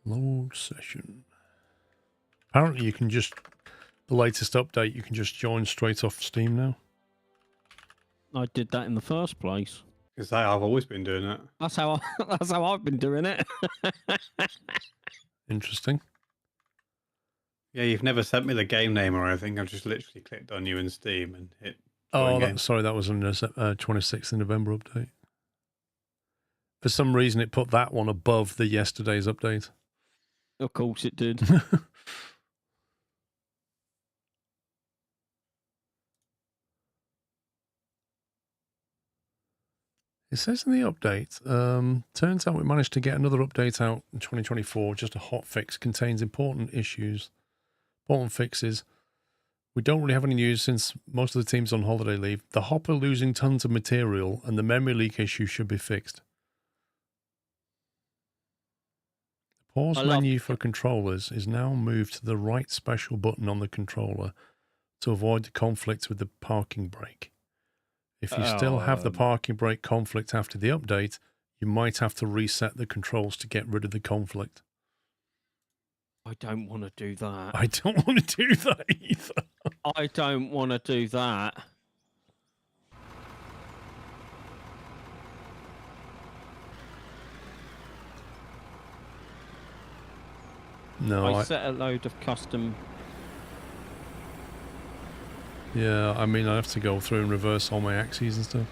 Load session. Apparently you can just, the latest update, you can just join straight off Steam now. I did that in the first place. Because I've always been doing it. That's how I've been doing it. Interesting. Yeah, you've never sent me the game name or anything. I've just literally clicked on you in Steam and hit. Oh, sorry, that was on the 26th of November update. For some reason, it put that one above the yesterday's update. Of course it did. It says in the update, turns out we managed to get another update out in 2024, just a hot fix, contains important issues, important fixes. We don't really have any news since most of the team's on holiday leave. The hopper losing tons of material and the memory leak issue should be fixed. The pause menu for controllers is now moved to the right special button on the controller to avoid the conflict with the parking brake. If you still have the parking brake conflict after the update, you might have to reset the controls to get rid of the conflict. I don't want to do that. I don't want to do that either. I don't want to do that. No, I set a load of custom. Yeah, I mean, I have to go through and reverse all my axes and stuff.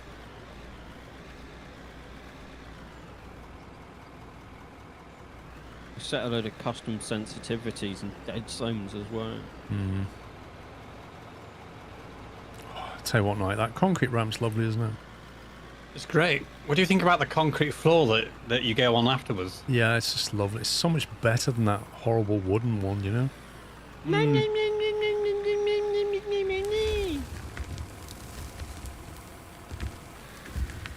I set a load of custom sensitivities and dead zones as well. Mm. Oh, I tell you what, Knight, that concrete ramp's lovely, isn't it? It's great. What do you think about the concrete floor that you go on afterwards? Yeah, it's just lovely. It's so much better than that horrible wooden one, you know? Look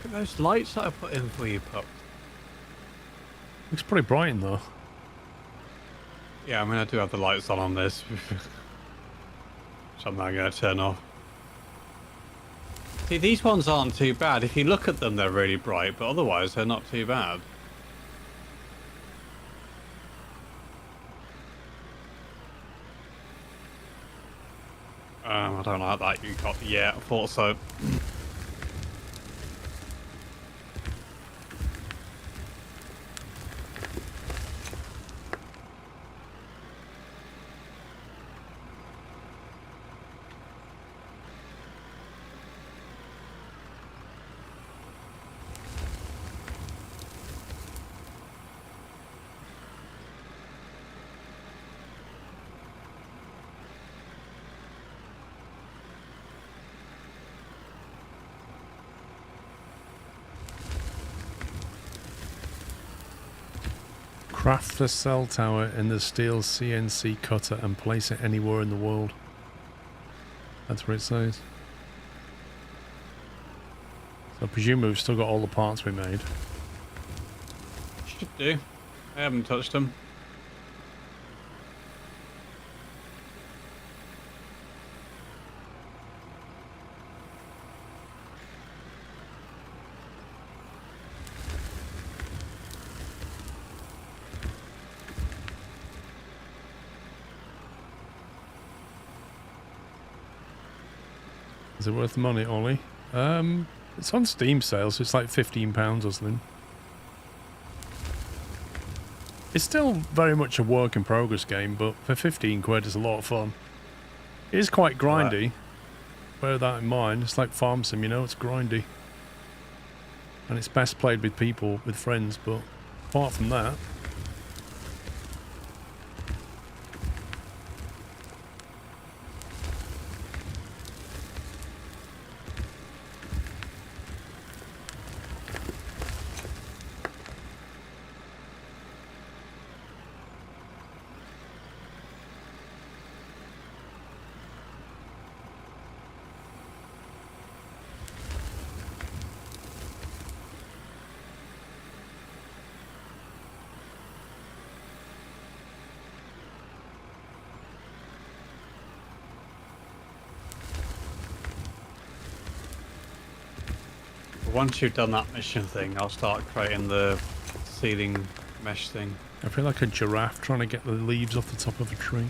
at those lights that I put in for you, pup. Looks pretty bright, though. Yeah, I mean, I do have the lights on this. So I'm not going to turn off. See, these ones aren't too bad. If you look at them, they're really bright, but otherwise, they're not too bad. I don't like that. You got, yeah, I thought so. Craft the cell tower in the steel CNC cutter and place it anywhere in the world. That's what it says. So I presume we've still got all the parts we made. Should do. I haven't touched them. Is it worth the money, Ollie? It's on Steam sale, so it's like £15 or something. It's still very much a work in progress game, but for 15 quid it's a lot of fun. It is quite grindy. Bear that in mind. It's like Farm Sim, you know, it's grindy. And it's best played with people, with friends, but apart from that... once you've done that mission thing, I'll start creating the ceiling mesh thing. I feel like a giraffe trying to get the leaves off the top of a tree.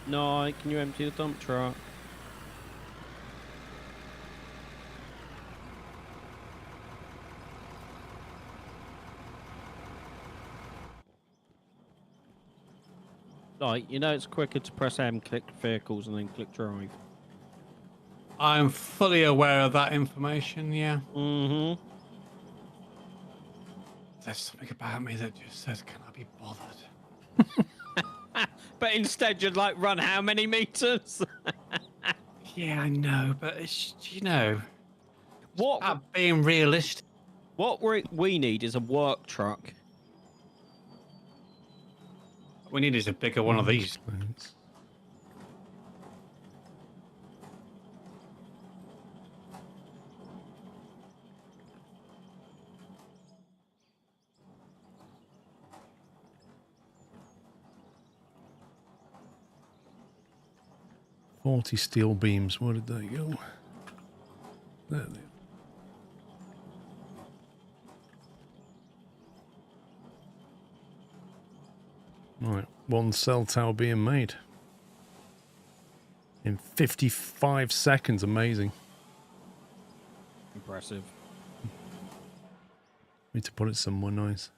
No, can you empty the dump truck? Like, you know it's quicker to press M, click vehicles, and then click drive. I'm fully aware of that information, yeah. Mm-hmm. There's something about me that just says, can I be bothered? But instead you'd like run how many meters? Yeah, I know, but it's, you know, What being realistic. What we need is a work truck. We need is a bigger one of these. Thanks. $40 steel beams. Where did they go? There they are. Right, one cell tower being made. In 55 seconds, amazing. Impressive. Need to put it somewhere nice.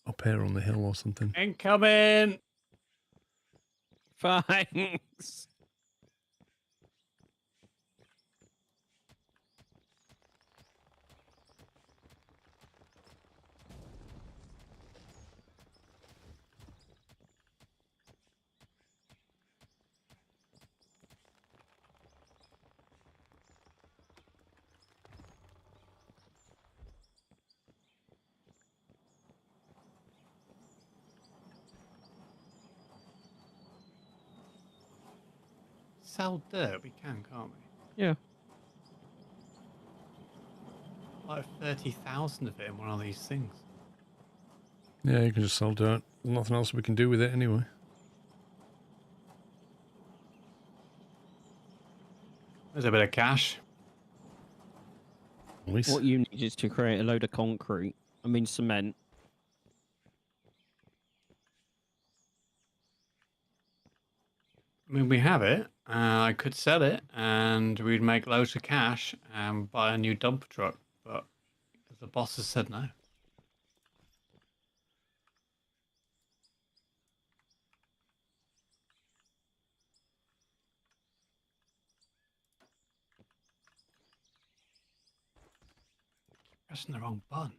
Up here on the hill or something. Incoming! Thanks. Sell dirt, we can, can't we? Yeah. Like 30,000 of it in one of these things. Yeah, you can just sell dirt. There's nothing else we can do with it anyway. There's a bit of cash. At least. What you need is to create a load of concrete. I mean cement. I mean, we have it. I could sell it, and we'd make loads of cash and buy a new dumper truck. But the boss has said no. Pressing the wrong button.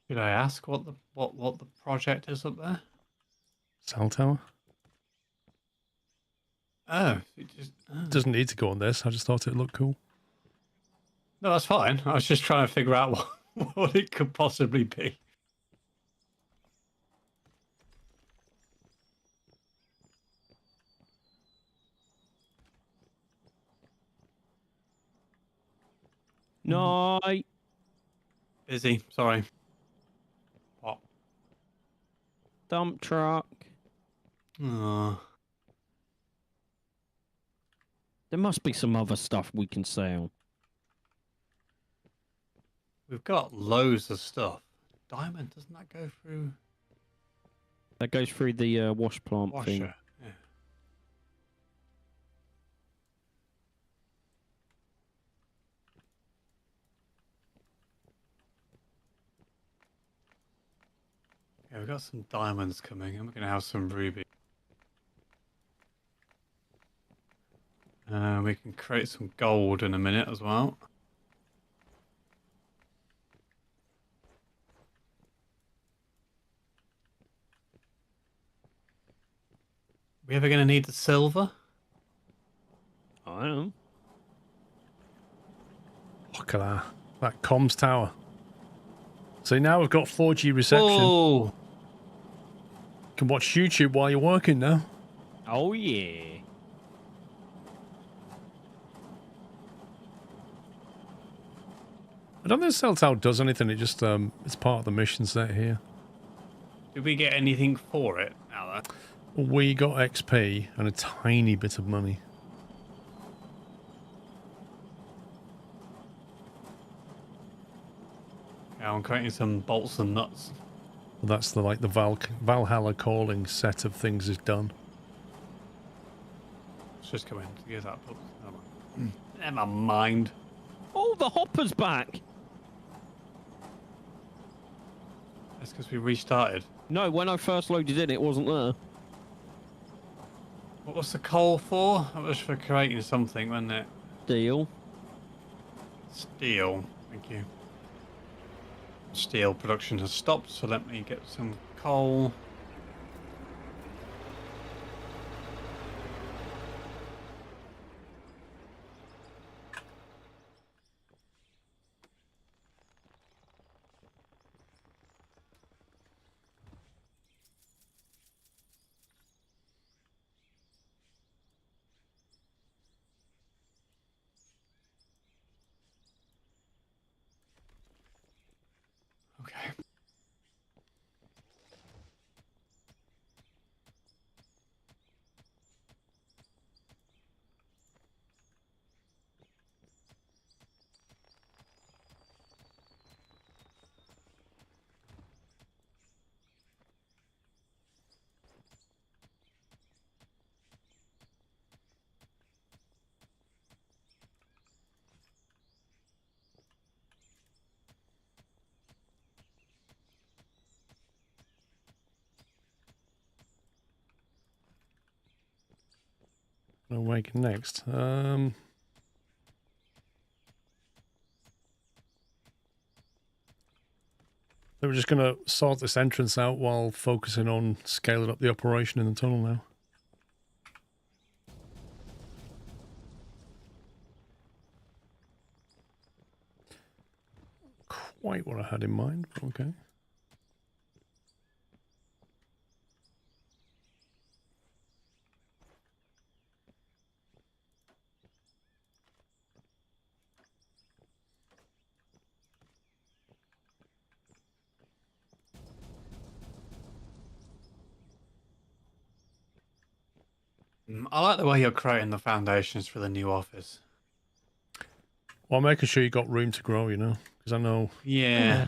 Should I ask what the project is up there? Cell tower? Oh, it just Doesn't need to go on this. I just thought it looked cool. no, that's fine. I was just trying to figure out what it could possibly be. No. Busy. Sorry. What? Dump truck. Oh. There must be some other stuff we can sell. We've got loads of stuff. Diamond, doesn't that go through That goes through the wash plant thing. washer? Yeah. Yeah, we've got some diamonds coming, and we're going to have some ruby. We can create some gold in a minute as well. We ever going to need the silver? I don't know. Look at that. That comms tower. So now we've got 4G reception. Whoa! Can watch YouTube while you're working now. Oh, yeah. I don't think Cell Tower does anything. It just it's part of the mission set here. Did we get anything for it, Ella? We got XP and a tiny bit of money. Yeah, I'm creating some bolts and nuts. Well, that's the like the Valhalla calling set of things is done. Let's just come in to get that. Never mind. Oh, the hopper's back. That's because we restarted. No, when I first loaded in, it wasn't there. What was the coal for? That was for creating something, wasn't it? Deal. Steel. Thank you. Steel production has stopped, so let me get some coal. Okay. Awaken next. They were just going to sort this entrance out while focusing on scaling up the operation in the tunnel now. Quite what I had in mind, but okay. I like the way you're creating the foundations for the new office. Well, making sure you got room to grow, you know, because I know. Yeah.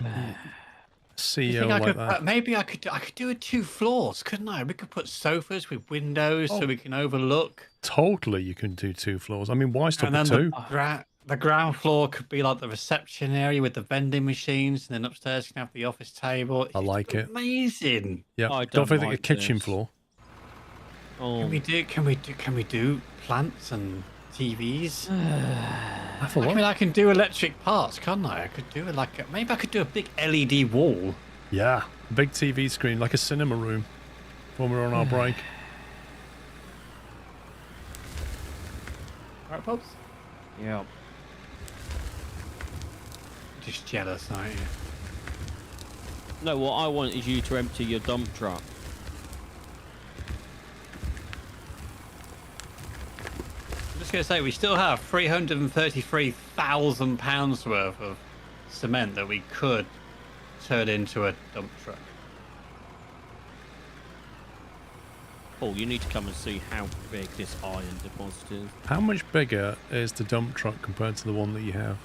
CEO like that. Maybe I could do it 2 floors, couldn't I? We could put sofas with windows so we can overlook. Totally, you can do 2 floors. I mean, why stop And at then 2? the ground floor could be like the reception area with the vending machines, and then upstairs you can have the office table. I like it. Amazing. Yeah. I Don't forget like the kitchen this. floor. Oh. Can we do plants and TVs? I thought I what? mean, I can do electric parts, can't I? I could do it like maybe I could do a big LED wall. Yeah, big TV screen, like a cinema room when we're on our break. Right, Pops? Yeah. Just jealous, aren't you? No, what I want is you to empty your dump truck. I'm just going to say, we still have £333,000 worth of cement that we could turn into a dump truck. Paul, you need to come and see how big this iron deposit is. How much bigger is the dump truck compared to the one that you have?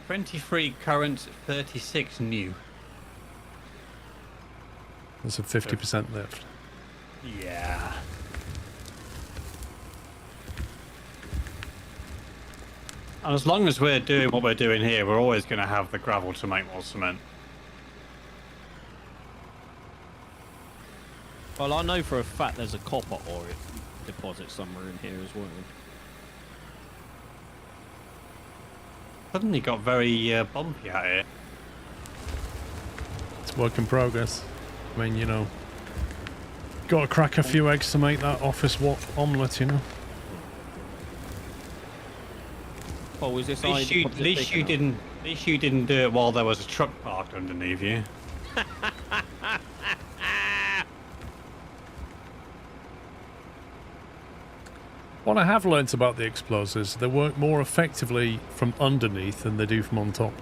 23 current, 36 new. That's a 50% lift. Yeah. And as long as we're doing what we're doing here, we're always going to have the gravel to make more cement. Well, I know for a fact there's a copper ore deposit somewhere in here as well. Suddenly got very bumpy out here. It's work in progress. I mean, you know, got to crack a few eggs to make that office omelette, you know. Oh, is this At least you didn't do it while there was a truck parked underneath you. What I have learnt about the explosives, they work more effectively from underneath than they do from on top.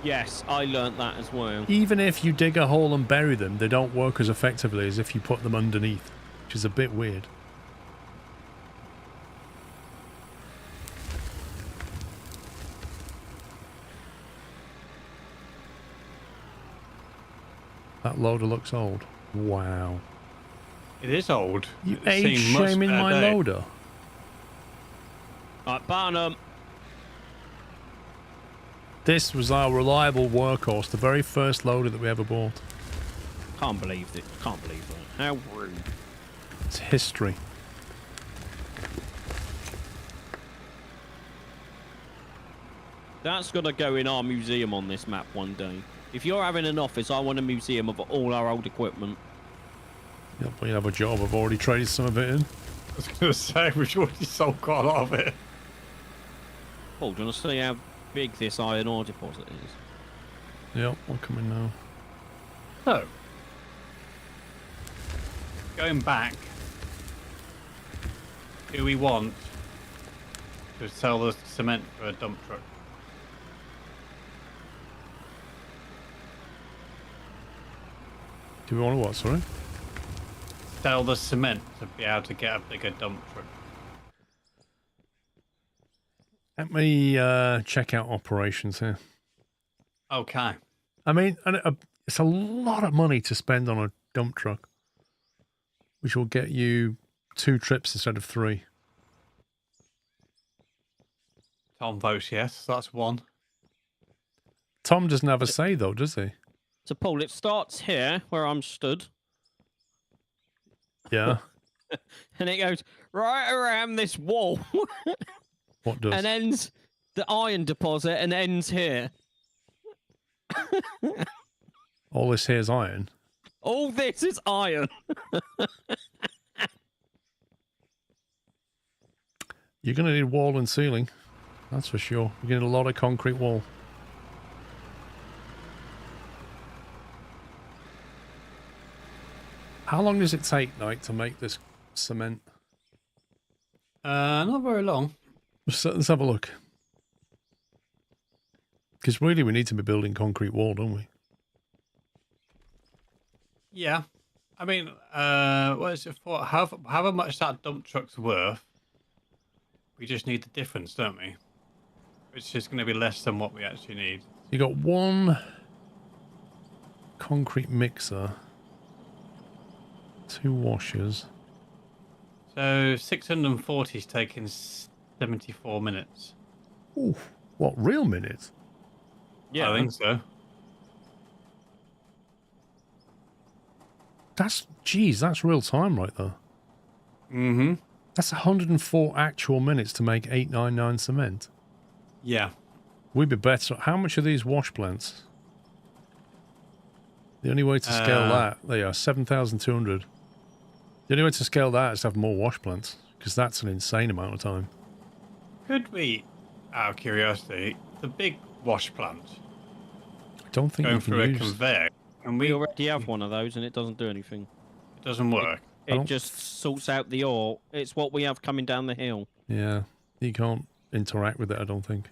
Yes, I learnt that as well. Even if you dig a hole and bury them, they don't work as effectively as if you put them underneath, which is a bit weird. That loader looks old. Wow. It is old. You It's seen age much shaming better my day. loader. Right, Barnum. This was our reliable workhorse, the very first loader that we ever bought. Can't believe it. Can't believe that. How rude. It's history. That's got to go in our museum on this map one day. If you're having an office, I want a museum of all our old equipment. Yep, we have a job. I've already traded some of it in. I was going to say, we've already sold quite a lot of it. Paul, do you want to see how big this iron ore deposit is? Yep, I'm coming now. So, going back, do we want to sell the cement for a dump truck? Do we want to what, sorry? Sell the cement to be able to get a bigger dump truck. Let me check out operations here. Okay. I mean, it's a lot of money to spend on a dump truck, which will get you 2 trips instead of 3. Tom votes yes, that's 1. Tom doesn't have a say, though, does he? So, Paul, it starts here, where I'm stood. Yeah. And it goes right around this wall. What does? And ends the iron deposit and ends here. All this here is iron. All this is iron. You're going to need wall and ceiling. That's for sure. You're going to need a lot of concrete wall. How long does it take, Knight, to make this cement? Not very long. Let's have a look. Because really we need to be building concrete wall, don't we? Yeah. I mean, what is it for? However much that dump truck's worth, we just need the difference, don't we? Which is going to be less than what we actually need. You got 1 concrete mixer, 2 washers. So 640 is taking 74 minutes. Ooh, what, real minutes? Yeah, I think so. That's real time right there. Mm-hmm. That's 104 actual minutes to make 899 cement. Yeah. We'd be better. How much are these wash plants? The only way to scale that, there you are, 7,200. The only way to scale that is to have more wash plants, because that's an insane amount of time. Could we, out of curiosity, the big wash plant I don't think going you can through a use... conveyor, and we already have one of those and it doesn't do anything. it doesn't work. It just sorts out the ore. It's what we have coming down the hill. Yeah, you can't interact with it, I don't think.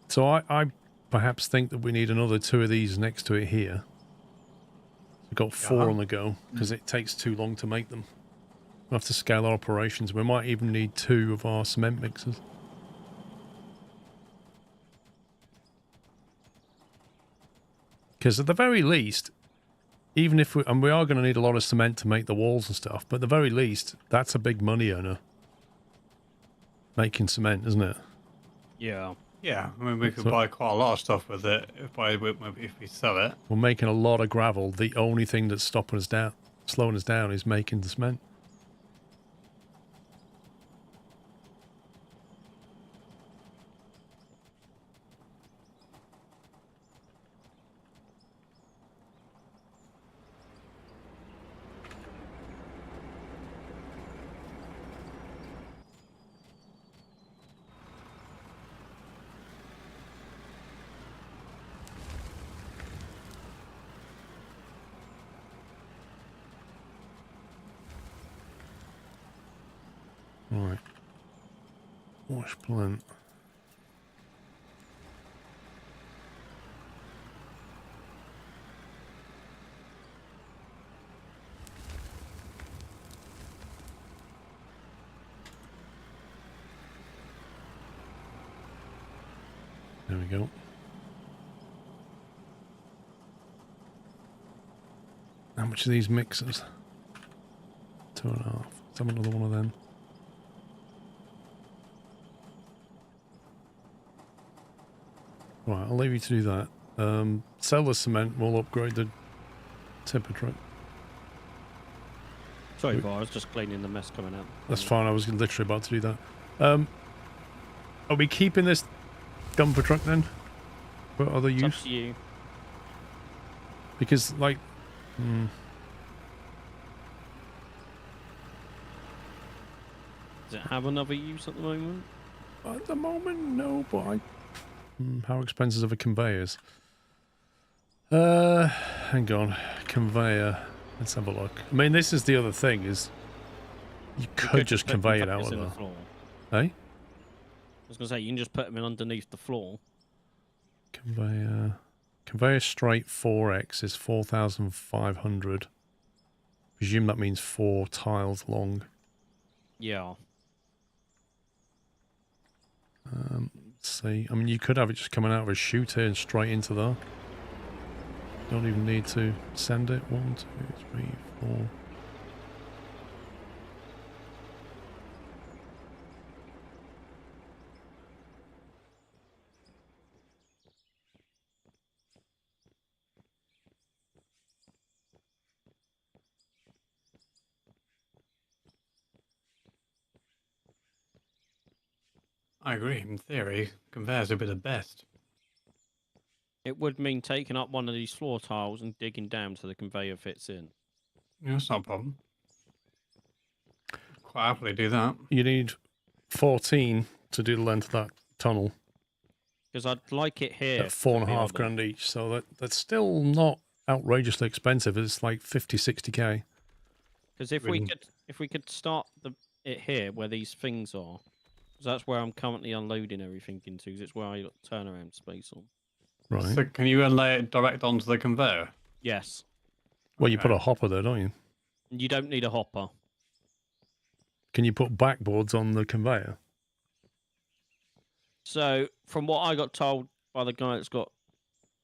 So I perhaps think that we need another 2 of these next to it here. We've got 4 on the go, because it takes too long to make them. We'll have to scale our operations. We might even need 2 of our cement mixers. Because at the very least, even if we are going to need a lot of cement to make the walls and stuff, but at the very least, that's a big money earner. Making cement, isn't it? Yeah. Yeah, I mean, we could buy quite a lot of stuff with it if we sell it. We're making a lot of gravel. The only thing that's stopping us down, slowing us down, is making the cement. Wash plant. There we go. How much are these mixers? 2.5. Let's have another one of them. Right, I'll leave you to do that. Sell the cement, we'll upgrade the tipper truck. Sorry, Bar, I was just cleaning the mess coming out. That's fine, I was literally about to do that. Are we keeping this dumper truck then? For other It's use? up to you. Because, like... Does it have another use at the moment? At the moment, no, but I... how expensive are the conveyors? Hang on. Conveyor. Let's have a look. I mean, this is the other thing, is... You could just put convey it out conveyors of in the there. floor. Eh? I was going to say, you can just put them in underneath the floor. Conveyor... Conveyor straight 4x is 4,500. Presume that means 4 tiles long. Yeah. Let's see. I mean, you could have it just coming out of a chute here and straight into there. Don't even need to send it. 1, 2, 3, 4. I agree. In theory, conveyors would be the best. It would mean taking up one of these floor tiles and digging down so the conveyor fits in. Yeah, that's not a problem. Quite happily do that. You need 14 to do the length of that tunnel. Because I'd like it here. At 4.5 grand each, so that's still not outrageously expensive. It's like 50, 60k. Because if we could start it here where these things are, because that's where I'm currently unloading everything into, because it's where I got turnaround space on. Right. So can you lay it direct onto the conveyor? Yes. Well, you Okay. put a hopper there, don't you? You don't need a hopper. Can you put backboards on the conveyor? So, from what I got told by the guy that's got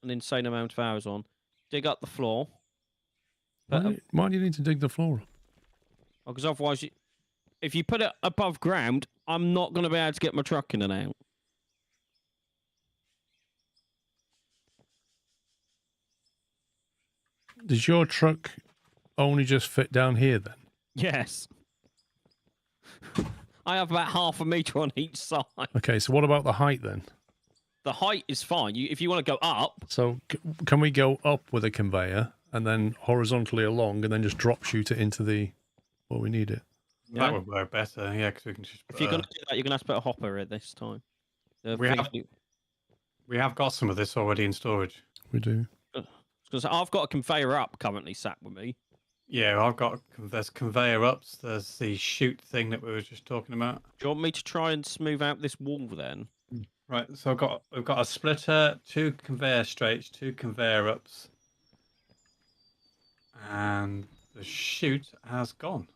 an insane amount of hours on, dig up the floor. Why do you need to dig the floor up? Because otherwise, if you put it above ground, I'm not going to be able to get my truck in and out. Does your truck only just fit down here then? Yes. I have about half a metre on each side. Okay, so what about the height then? The height is fine. If you want to go up, So can we go up with a conveyor and then horizontally along and then just drop shoot it into the... Well, we need it. Yeah. That would work better, yeah, because we can just... if you're going to do that, you're going to have to put a hopper at this time. We have got some of this already in storage. We do. Because I've got a conveyor up currently sat with me. Yeah, there's conveyor ups, there's the chute thing that we were just talking about. Do you want me to try and smooth out this wall then? Right, so we've got a splitter, 2 conveyor straights, 2 conveyor ups, and the chute has gone.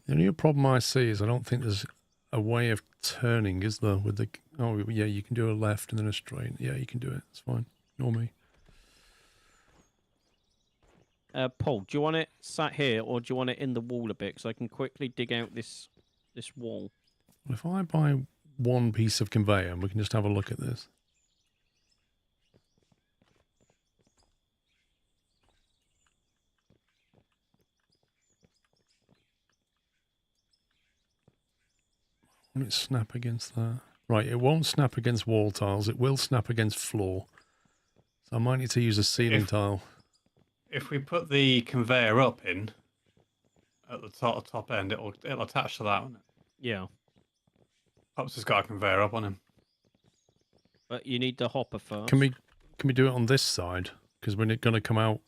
The only problem I see is I don't think there's a way of turning, is there? With the... Oh, yeah, you can do a left and then a straight. Yeah, you can do it. It's fine. Ignore me. Paul, do you want it sat here or do you want it in the wall a bit? So I can quickly dig out this wall. If I buy one piece of conveyor and we can just have a look at this. Won't it snap against that? Right, it won't snap against wall tiles. It will snap against floor. So I might need to use a ceiling tile. If we put the conveyor up in at the top end, it'll attach to that, won't it? Yeah. Pops has got a conveyor up on him. But you need the hopper first. Can we do it on this side? Because we're going to come out.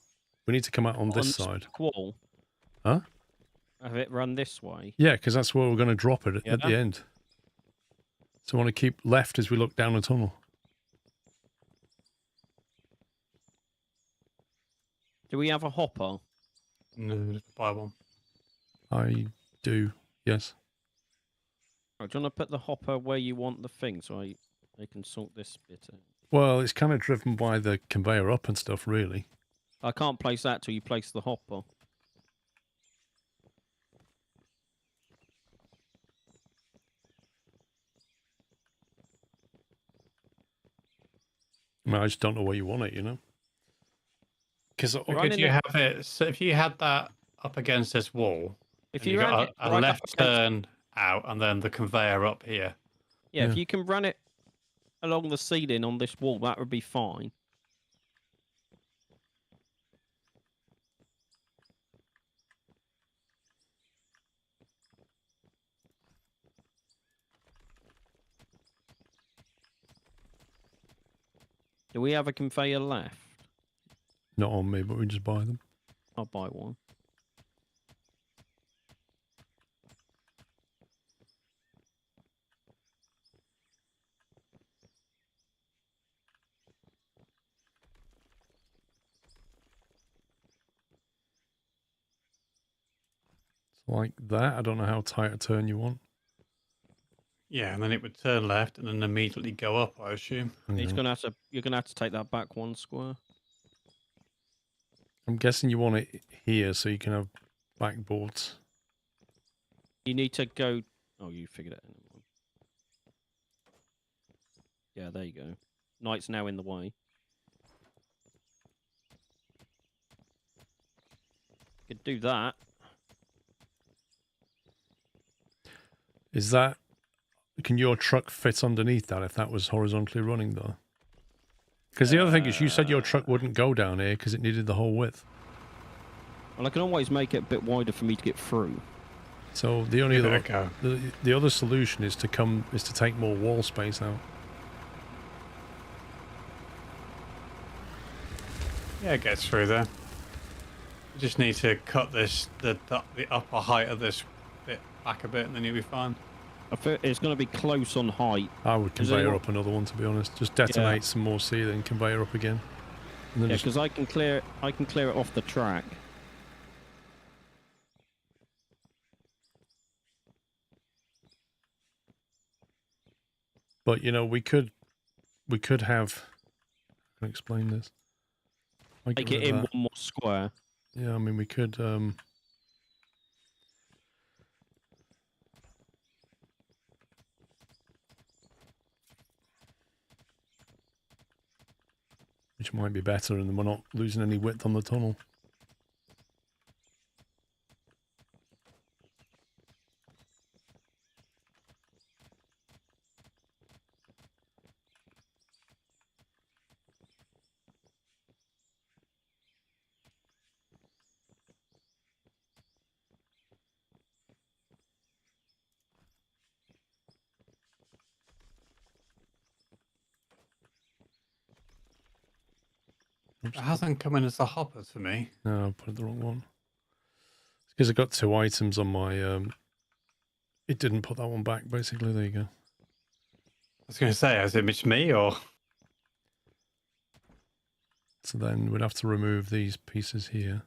We need to come out on this side. On this wall? Huh? Wall? have it run this way. Yeah, because that's where we're going to drop it at the end. So I want to keep left as we look down the tunnel. Do we have a hopper? No, just buy one. I do, yes. Right, do you want to put the hopper where you want the thing so I can sort this bit out? Well, it's kind of driven by the conveyor up and stuff, really. I can't place that till you place the hopper. I mean, I just don't know where you want it, you know? Because Could you have it? So if you had that up against this wall, if you got a left turn out, and then the conveyor up here. Yeah, if you can run it along the ceiling on this wall, that would be fine. Do we have a conveyor left? Not on me, but we just buy them. I'll buy one. Like that. I don't know how tight a turn you want. Yeah, and then it would turn left and then immediately go up, I assume. You're gonna have to take that back one square. I'm guessing you want it here so you can have backboards. You need to go. Oh, you figured it out. Yeah, there you go. Knight's now in the way. Could do that. Is that... Can your truck fit underneath that if that was horizontally running, though? Because the other thing is you said your truck wouldn't go down here because it needed the whole width. Well, I can always make it a bit wider for me to get through. So the only other... The other solution is to take more wall space out. Yeah, it gets through there. You just need to cut the upper height of this bit back a bit, and then you'll be fine. I feel it's going to be close on height. I would conveyor up another one, to be honest. Just detonate some more ceiling, conveyor up again. Yeah, because I can clear it off the track. But you know, we could have. I can explain this. Make it in one more square. Yeah, I mean we could. Which might be better, and then we're not losing any width on the tunnel. It hasn't come in as a hopper to me. No, I put the wrong one. It's because I got two items on my... It didn't put that one back, basically. There you go. I was going to say, is it me or... So then we'd have to remove these pieces here.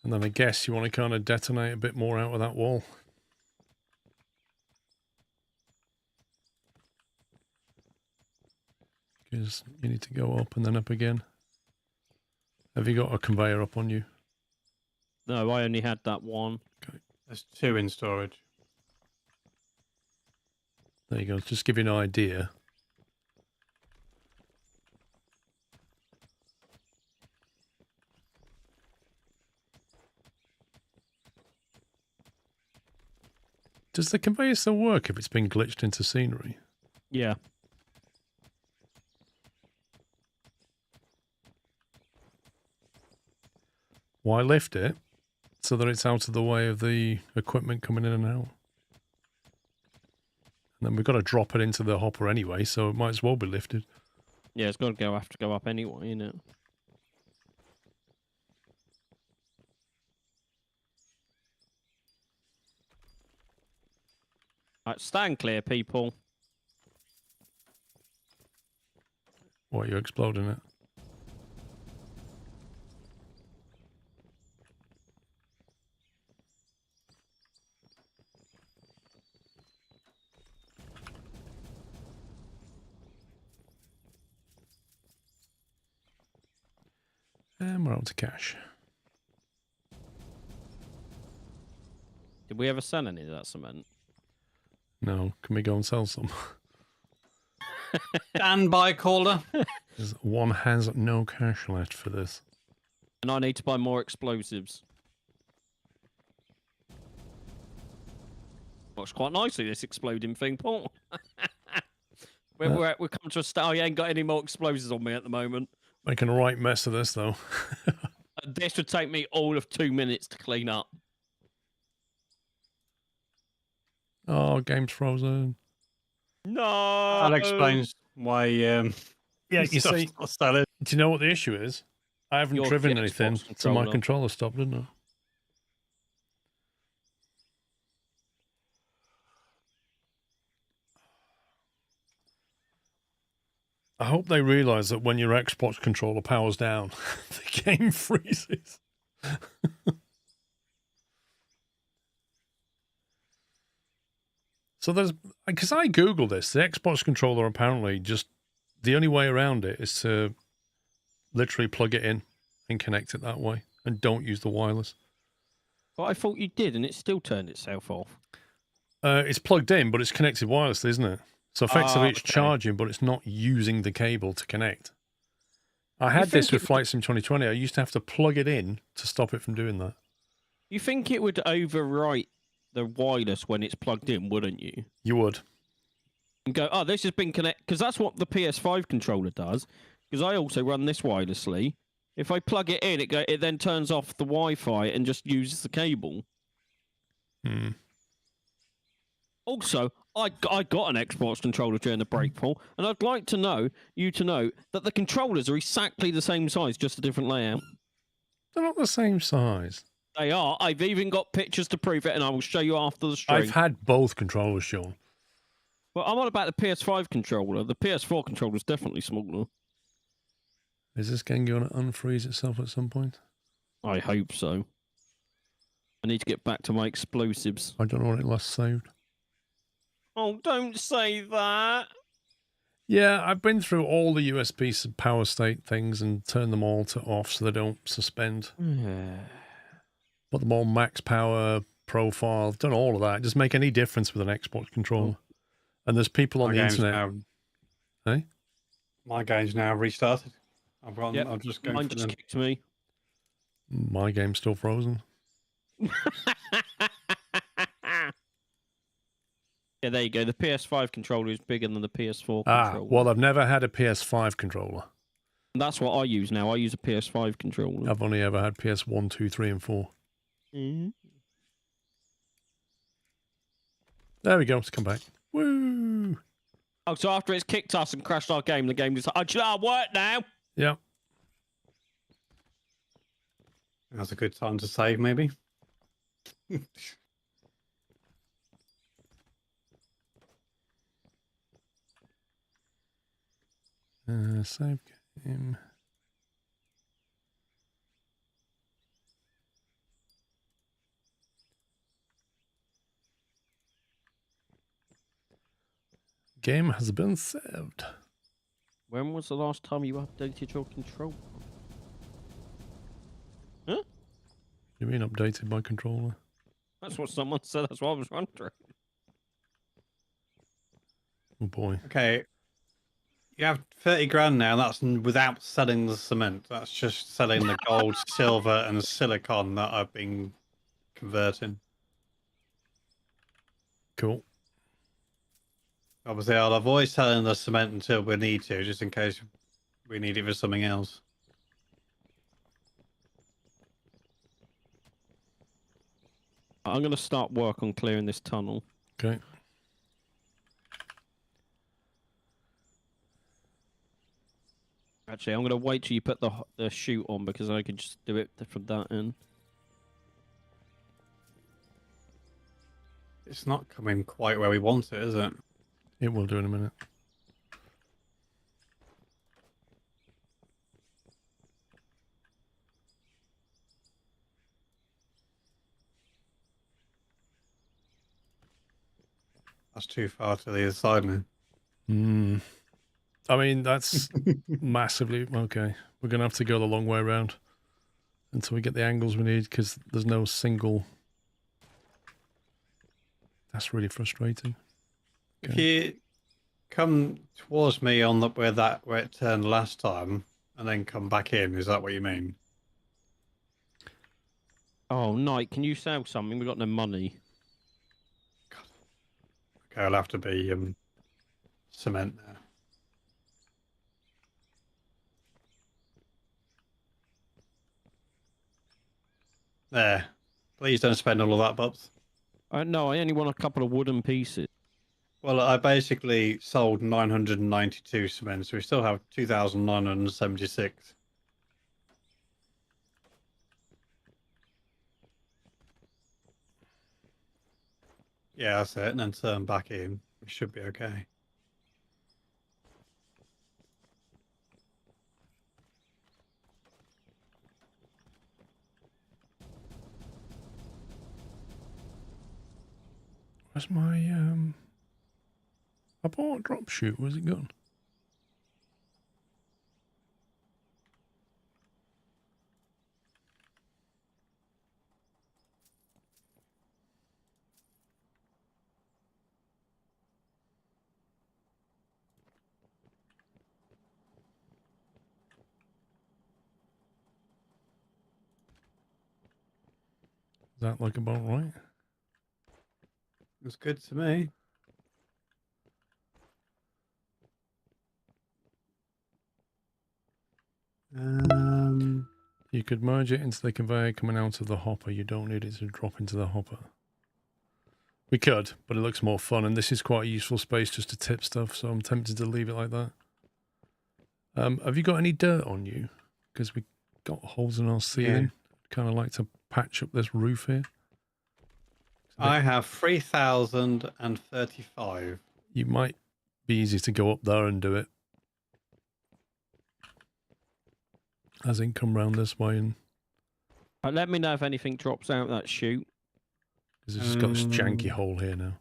And then I guess you want to kind of detonate a bit more out of that wall. Because you need to go up and then up again. Have you got a conveyor up on you? No, I only had that one. Okay. There's two in storage. There you go. Just give you an idea. Does the conveyor still work if it's been glitched into scenery? Yeah. Why lift it? So that it's out of the way of the equipment coming in and out. And then we've got to drop it into the hopper anyway, so it might as well be lifted. Yeah, it's got to have to go up anyway, innit? Right, stand clear, people. What, you exploding it? And we're out to cash. Did we ever sell any of that cement? No, can we go and sell some? Stand by, caller. There's one has no cash left for this. And I need to buy more explosives. Works quite nicely, this exploding thing, Paul. We're coming to a state. I ain't got any more explosives on me at the moment. Making a right mess of this, though. This would take me all of 2 minutes to clean up. Oh, game's frozen. No! That explains why. Yeah, you stuff's see. not selling. Do you know what the issue is? I haven't Your driven Xbox anything, so my controller. controller stopped, didn't it? I hope they realise that when your Xbox controller powers down, the game freezes. So there's, because I Googled this, the Xbox controller apparently just, the only way around it is to literally plug it in and connect it that way and don't use the wireless. But I thought you did, and it still turned itself off. It's plugged in, but it's connected wirelessly, isn't it? So effectively it's okay. charging, but it's not using the cable to connect. I had this with Flight Sim 2020. I used to have to plug it in to stop it from doing that. You think it would overwrite the wireless when it's plugged in, wouldn't you? You would. And go, oh, this has been connected. Because that's what the PS5 controller does. Because I also run this wirelessly. If I plug it in, it then turns off the Wi-Fi and just uses the cable. Hmm. Also, I got an Xbox controller during the break, Paul, and I'd like to know that the controllers are exactly the same size, just a different layout. They're not the same size. They are. I've even got pictures to prove it, and I will show you after the stream. I've had both controllers shown. Well, I'm on about the PS5 controller. The PS4 controller is definitely smaller. Is this game going to unfreeze itself at some point? I hope so. I need to get back to my explosives. I don't know when it last saved. Oh, don't say that. Yeah, I've been through all the USB power state things and turned them all to off so they don't suspend. Put them all max power, profile. I've done all of that. It doesn't make any difference with an Xbox controller. And there's people on the internet. Hey? My game's now restarted. Yep. I'm just going Mine for just them. kicked me. My game's still frozen. Yeah, there you go. The PS5 controller is bigger than the PS4 Ah, controller. well, I've never had a PS5 controller. And that's what I use now. I use a PS5 controller. I've only ever had PS1, 2, 3, and 4. Mm-hmm. There we go. Let's come back. Woo! Oh, so after it's kicked us and crashed our game, the game just like, I work now. Yeah. That's a good time to save, maybe. Save game. Game has been saved. When was the last time you updated your controller? Huh? You mean updated my controller? That's what someone said. That's what I was wondering. Oh boy. Okay. You have 30 grand now. That's without selling the cement. That's just selling the gold, silver, and silicon that I've been converting. Cool. Obviously, I'll avoid selling the cement until we need to, just in case we need it for something else. I'm going to start work on clearing this tunnel. Okay. Actually, I'm going to wait till you put the chute on because I can just do it from that end. It's not coming quite where we want it, is it? It will do in a minute. That's too far to the other side now. I mean, that's massively... Okay. We're going to have to go the long way around until we get the angles we need because there's no single... That's really frustrating. Okay. If you come towards me on where it turned last time and then come back in, is that what you mean? Oh, Knight, can you sell something? We've got no money. Okay, I'll have to be cement there. There. Please don't spend all of that, Bubs. No, I only want a couple of wooden pieces. Well, I basically sold 992 cement, so we still have 2,976. Yeah, that's it, and then turn back in. We should be okay. Where's my... I bought a drop chute. Where's it gone? Is that like about right? It's good to me. You could merge it into the conveyor coming out of the hopper. You don't need it to drop into the hopper. We could, but it looks more fun, and this is quite a useful space just to tip stuff, so I'm tempted to leave it like that. Have you got any dirt on you? Because we got holes in our ceiling. Yeah. Kind of like to patch up this roof here. I have 3,035. You might be easy to go up there and do it. As in come round this way and... Let me know if anything drops out that chute. Because it's just got this janky hole here now.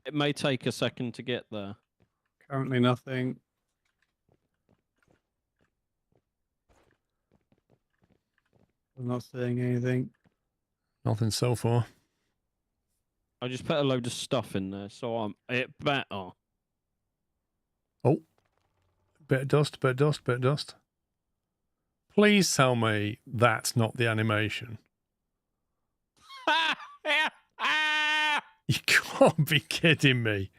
It may take a second to get there. Currently nothing. I'm not seeing anything. Nothing so far. I just put a load of stuff in there, so it better. Oh. Bit of dust, bit of dust, bit of dust. Please tell me that's not the animation. You can't be kidding me.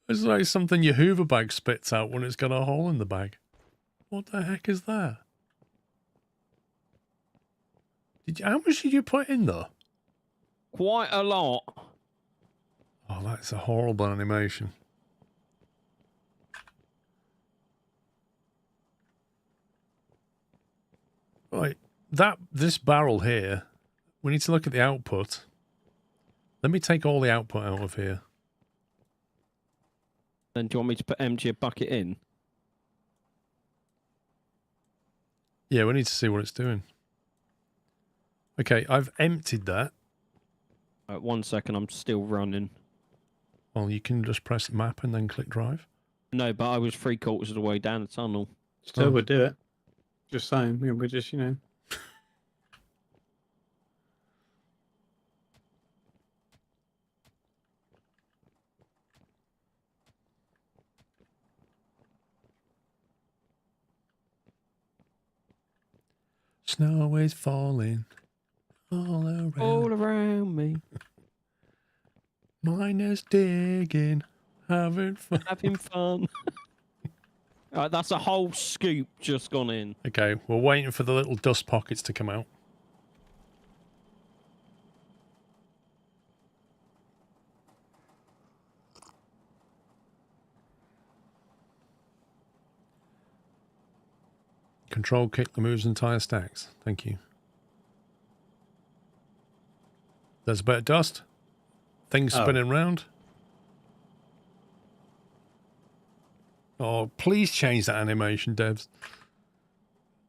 It's like something your Hoover bag spits out when it's got a hole in the bag. What the heck is that? How much did you put in there? Quite a lot. Oh, that's a horrible animation. Right, this barrel here, we need to look at the output. Let me take all the output out of here. Then do you want me to empty a bucket in? Yeah, we need to see what it's doing. Okay, I've emptied that. 1 second, I'm still running. Well, you can just press the map and then click drive. No, but I was 3/4 of the way down the tunnel. Still would do it. Just saying, we're just, you know. Snow is falling all around. All around me. Miners digging, having fun. Having fun. Alright, that's a whole scoop just gone in. Okay, we're waiting for the little dust pockets to come out. Control kick removes entire stacks. Thank you. There's a bit of dust. Things spinning round. Oh, please change that animation, devs.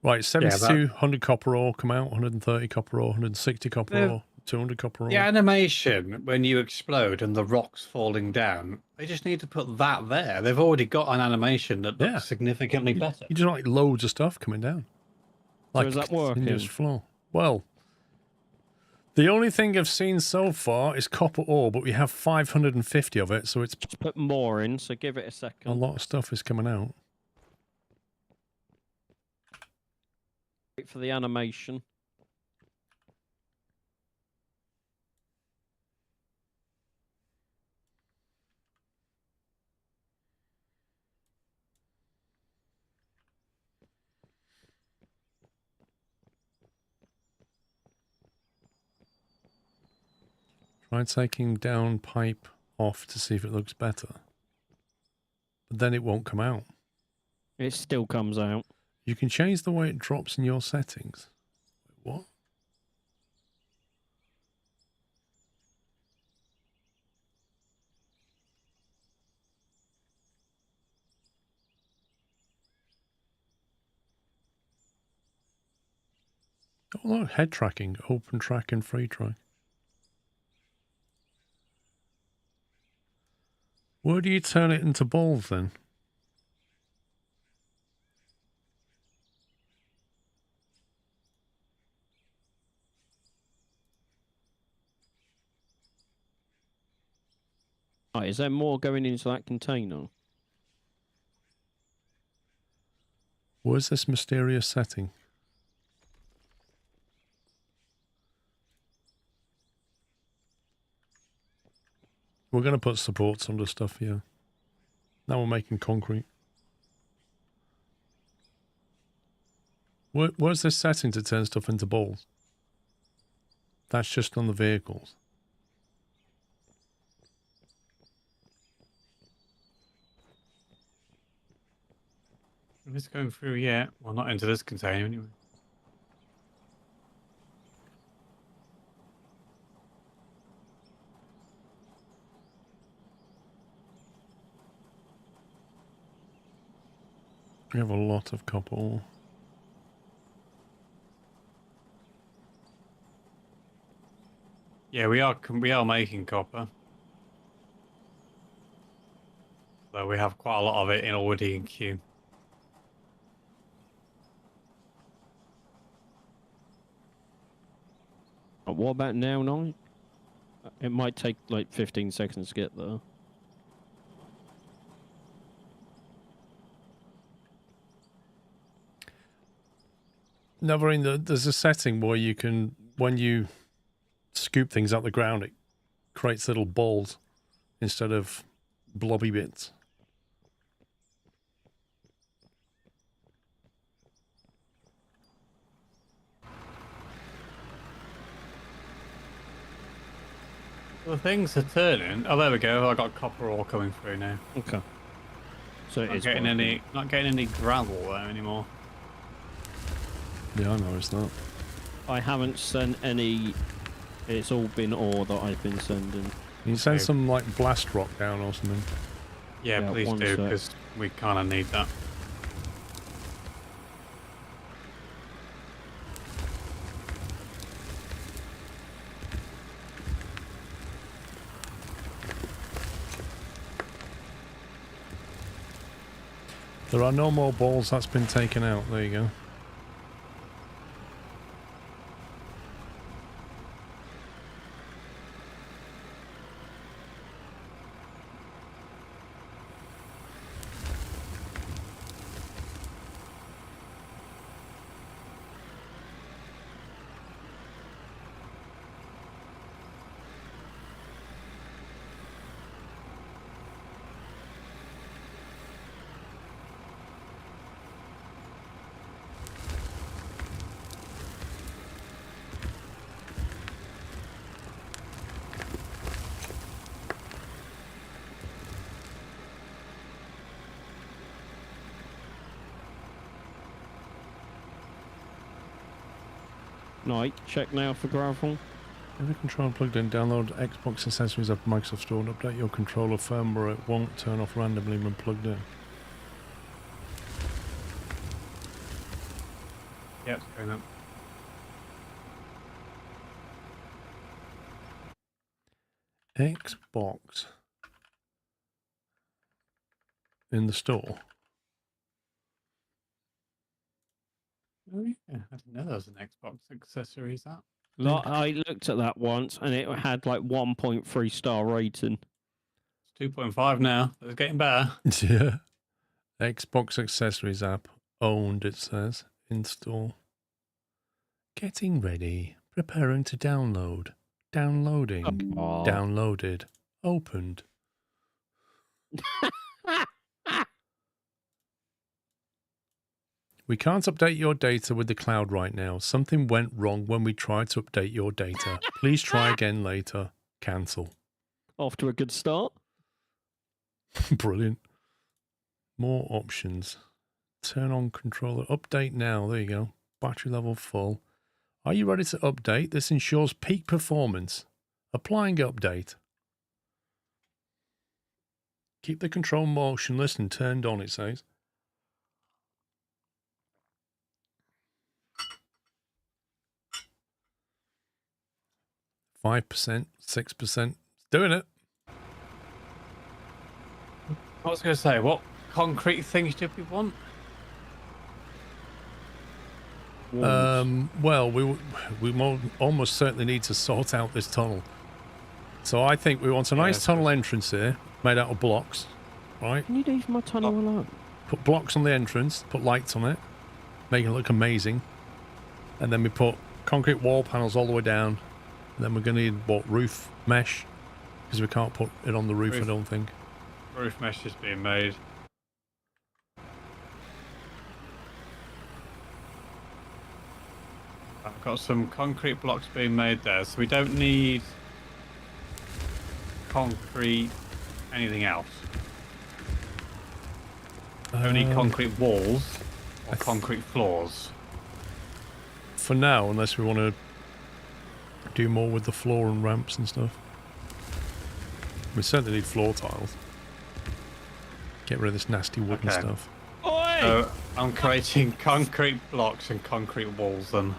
Right, 72, 100 copper ore come out, 130 copper ore, 160 copper ore, 200 copper ore. The animation when you explode and the rocks falling down, they just need to put that there. They've already got an animation that looks significantly better. You just like loads of stuff coming down. So is that working? Continuous flow. Well, the only thing I've seen so far is copper ore, but we have 550 of it, so it's... Just put more in, so give it a second. A lot of stuff is coming out. Wait for the animation. Try taking down pipe off to see if it looks better. But then it won't come out. It still comes out. You can change the way it drops in your settings. What? Oh look, head tracking, open track and free track. Where do you turn it into balls then? Right, is there more going into that container? Where's this mysterious setting? We're going to put supports under stuff here. Now we're making concrete. Where's this setting to turn stuff into balls? That's just on the vehicles. If it's going through yet, well, not into this container anyway. We have a lot of copper ore. Yeah, we are making copper. Though we have quite a lot of it in already in queue. What about now, Nolly? It might take like 15 seconds to get there. No, there's a setting where you can, when you scoop things out the ground, it creates little balls instead of blobby bits. The things are turning. Oh, there we go. I got copper ore coming through now. Okay. So it is Not getting any gravel there anymore. Yeah, I noticed that. I haven't sent any. It's all been ore that I've been sending. Can you send some like blast rock down or something? Yeah, Yeah, please one do, sec. because we kind of need that. There are no more balls. That's been taken out. There you go. Night, check now for gravel. Have the controller plugged in, download Xbox accessories app Microsoft Store and update your controller firmware. It won't turn off randomly when plugged in. Yeah, it's going up. Xbox in the store. Oh yeah, I didn't know there was an Xbox accessories app. I looked at that once and it had like 1.3 star rating. It's 2.5 now. It's getting better. Yeah. Xbox accessories app owned, it says. Install. Getting ready. Preparing to download. Downloading. Oh. Downloaded. Opened. We can't update your data with the cloud right now. Something went wrong when we tried to update your data. Please try again later. Cancel. Off to a good start. Brilliant. More options. Turn on controller. Update now. There you go. Battery level full. Are you ready to update? This ensures peak performance. Applying update. Keep the control motionless and turned on, it says. %, 6%. Doing it. I was going to say, what concrete things do we want? Well, we almost certainly need to sort out this tunnel. So I think we want a nice tunnel entrance here, made out of blocks, right? Can you leave my tunnel alone? Put blocks on the entrance, put lights on it, make it look amazing. And then we put concrete wall panels all the way down. And then we're going to need, what, roof mesh? Because we can't put it on the roof, I don't think. Roof mesh is being made. I've got some concrete blocks being made there, so we don't need concrete anything else. Only concrete walls or concrete floors. For now, unless we want to do more with the floor and ramps and stuff. We certainly need floor tiles. Get rid of this nasty wooden stuff. Oi! So I'm creating concrete blocks and concrete walls then.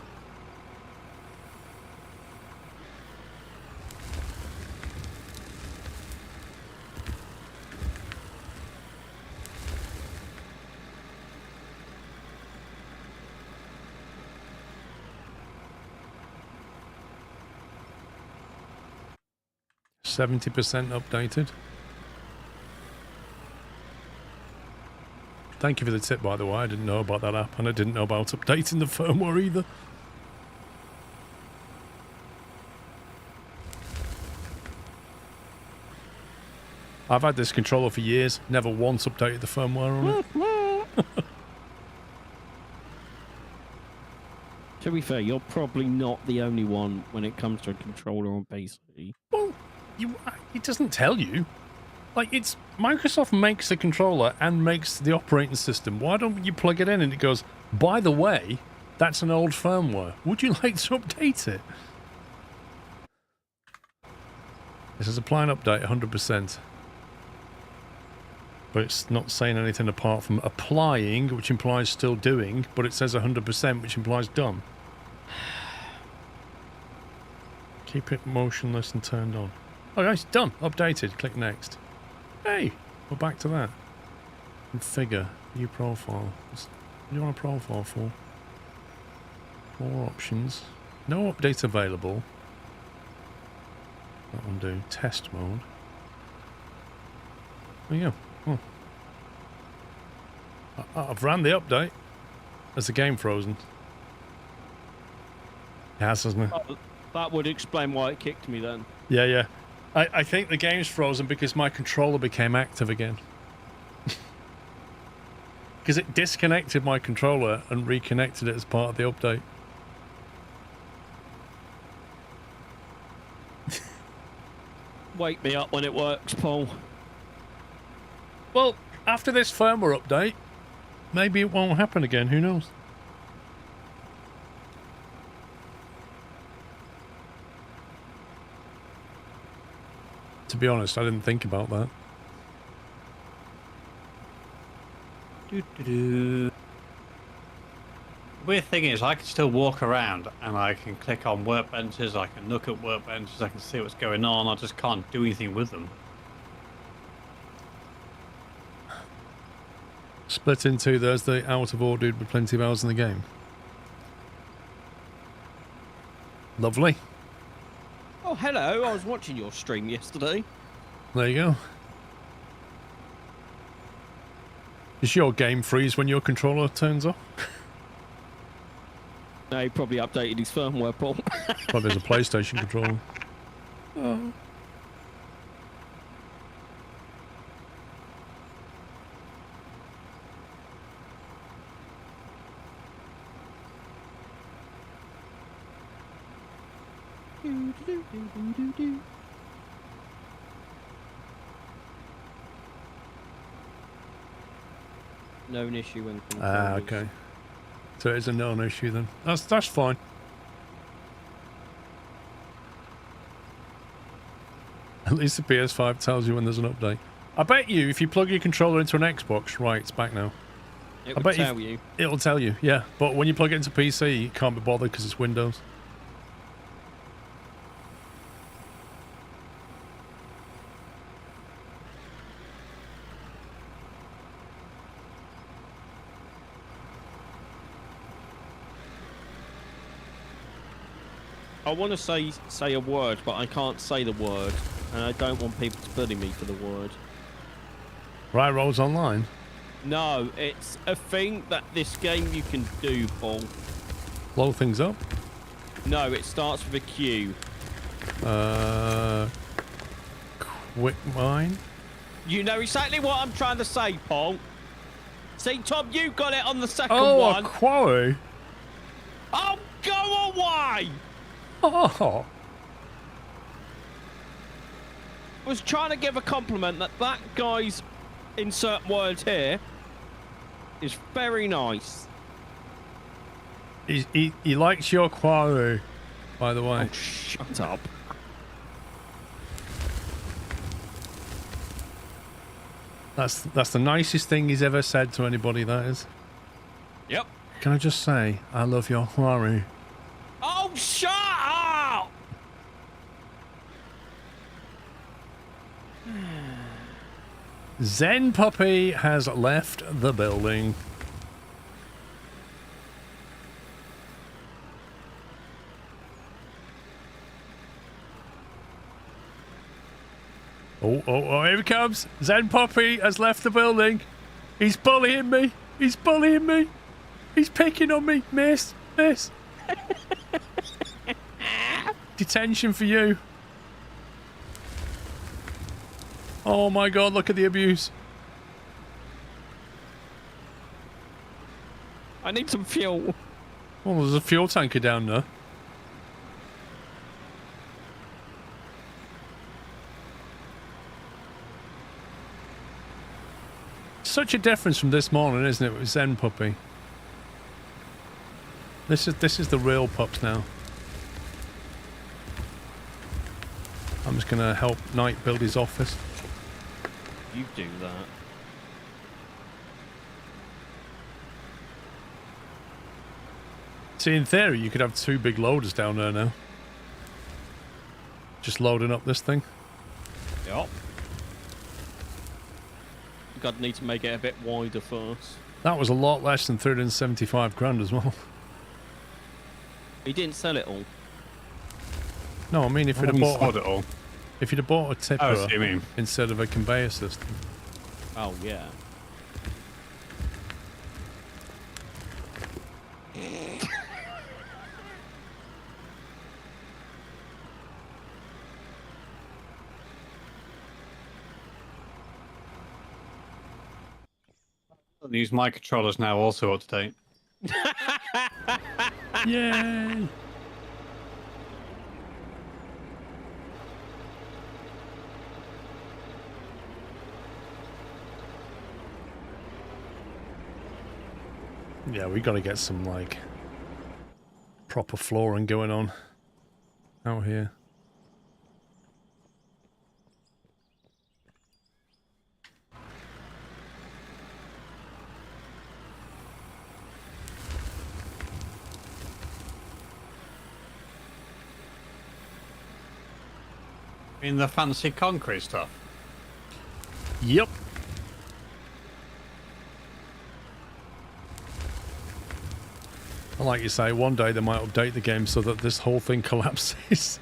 %70 updated. Thank you for the tip, by the way. I didn't know about that app, and I didn't know about updating the firmware either. I've had this controller for years, never once updated the firmware on it. To be fair, you're probably not the only one when it comes to a controller on PC. Well, it doesn't tell you. Like, it's Microsoft makes the controller and makes the operating system. Why don't you plug it in and it goes, by the way, that's an old firmware. Would you like to update it? This is apply and update 100%. But it's not saying anything apart from applying, which implies still doing, but it says 100%, which implies done. Keep it motionless and turned on. Oh, guys, done. Updated. Click next. Hey, we're back to that. Configure. View profile. What do you want a profile for? More options. No update available. That one do. Test mode. There you go. Oh. I've ran the update. Has the game frozen? It has, hasn't it? That would explain why it kicked me then. Yeah, yeah. I think the game's frozen because my controller became active again. Because it disconnected my controller and reconnected it as part of the update. Wake me up when it works, Paul. Well, after this firmware update, maybe it won't happen again. Who knows? be honest, I didn't think about that. The weird thing is, I can still walk around and I can click on workbenches, I can look at workbenches, I can see what's going on, I just can't do anything with them. Split in two, there's the out of order dude with plenty of hours in the game. Lovely. Oh, hello. I was watching your stream yesterday. There you go. Does your game freeze when your controller turns off? No, he probably updated his firmware, Paul. Probably there's a PlayStation controller. Oh. Known issue when Ah, okay. So it's a known issue then. That's fine. At least the PS5 tells you when there's an update. I bet you if you plug your controller into an Xbox, right, it's back now. It will tell you. It'll tell you, yeah. But when you plug it into PC, you can't be bothered because it's Windows. I want to say a word, but I can't say the word, and I don't want people to bully me for the word. Right rolls online. No, it's a thing that this game you can do, Paul. Blow things up. No, it starts with a Q. Quick mine. You know exactly what I'm trying to say, Paul. See, Tom, you got it on the second Oh, one. a quarry. Oh, go away! Oh. I was trying to give a compliment that guy's insert word here is very nice. He likes your quarry, by the way. Oh, shut up. That's the nicest thing he's ever said to anybody, that is. Yep. Can I just say, I love your quarry. Oh, shut up! Zen Puppy has left the building. Oh, here he comes. Zen Puppy has left the building. He's bullying me. He's bullying me. He's picking on me. Miss. Detention for you. Oh my god, look at the abuse. I need some fuel. Oh, there's a fuel tanker down there. Such a difference from this morning, isn't it, with Zen Puppy? This is the real pups now. I'm just gonna help Knight build his office. You do that. See, in theory, you could have two big loaders down there now. Just loading up this thing. Yep. God, need to make it a bit wider first. That was a lot less than 375 grand as well. He didn't sell it all. No, I mean if you'd have bought it all. If you'd have bought a tipper Oh, so you mean. instead of a conveyor system. Oh, yeah. These my controllers now also up to date. Yay! Yeah, we got to get some like proper flooring going on out here. In the fancy concrete stuff. Yep. And like you say, one day they might update the game so that this whole thing collapses.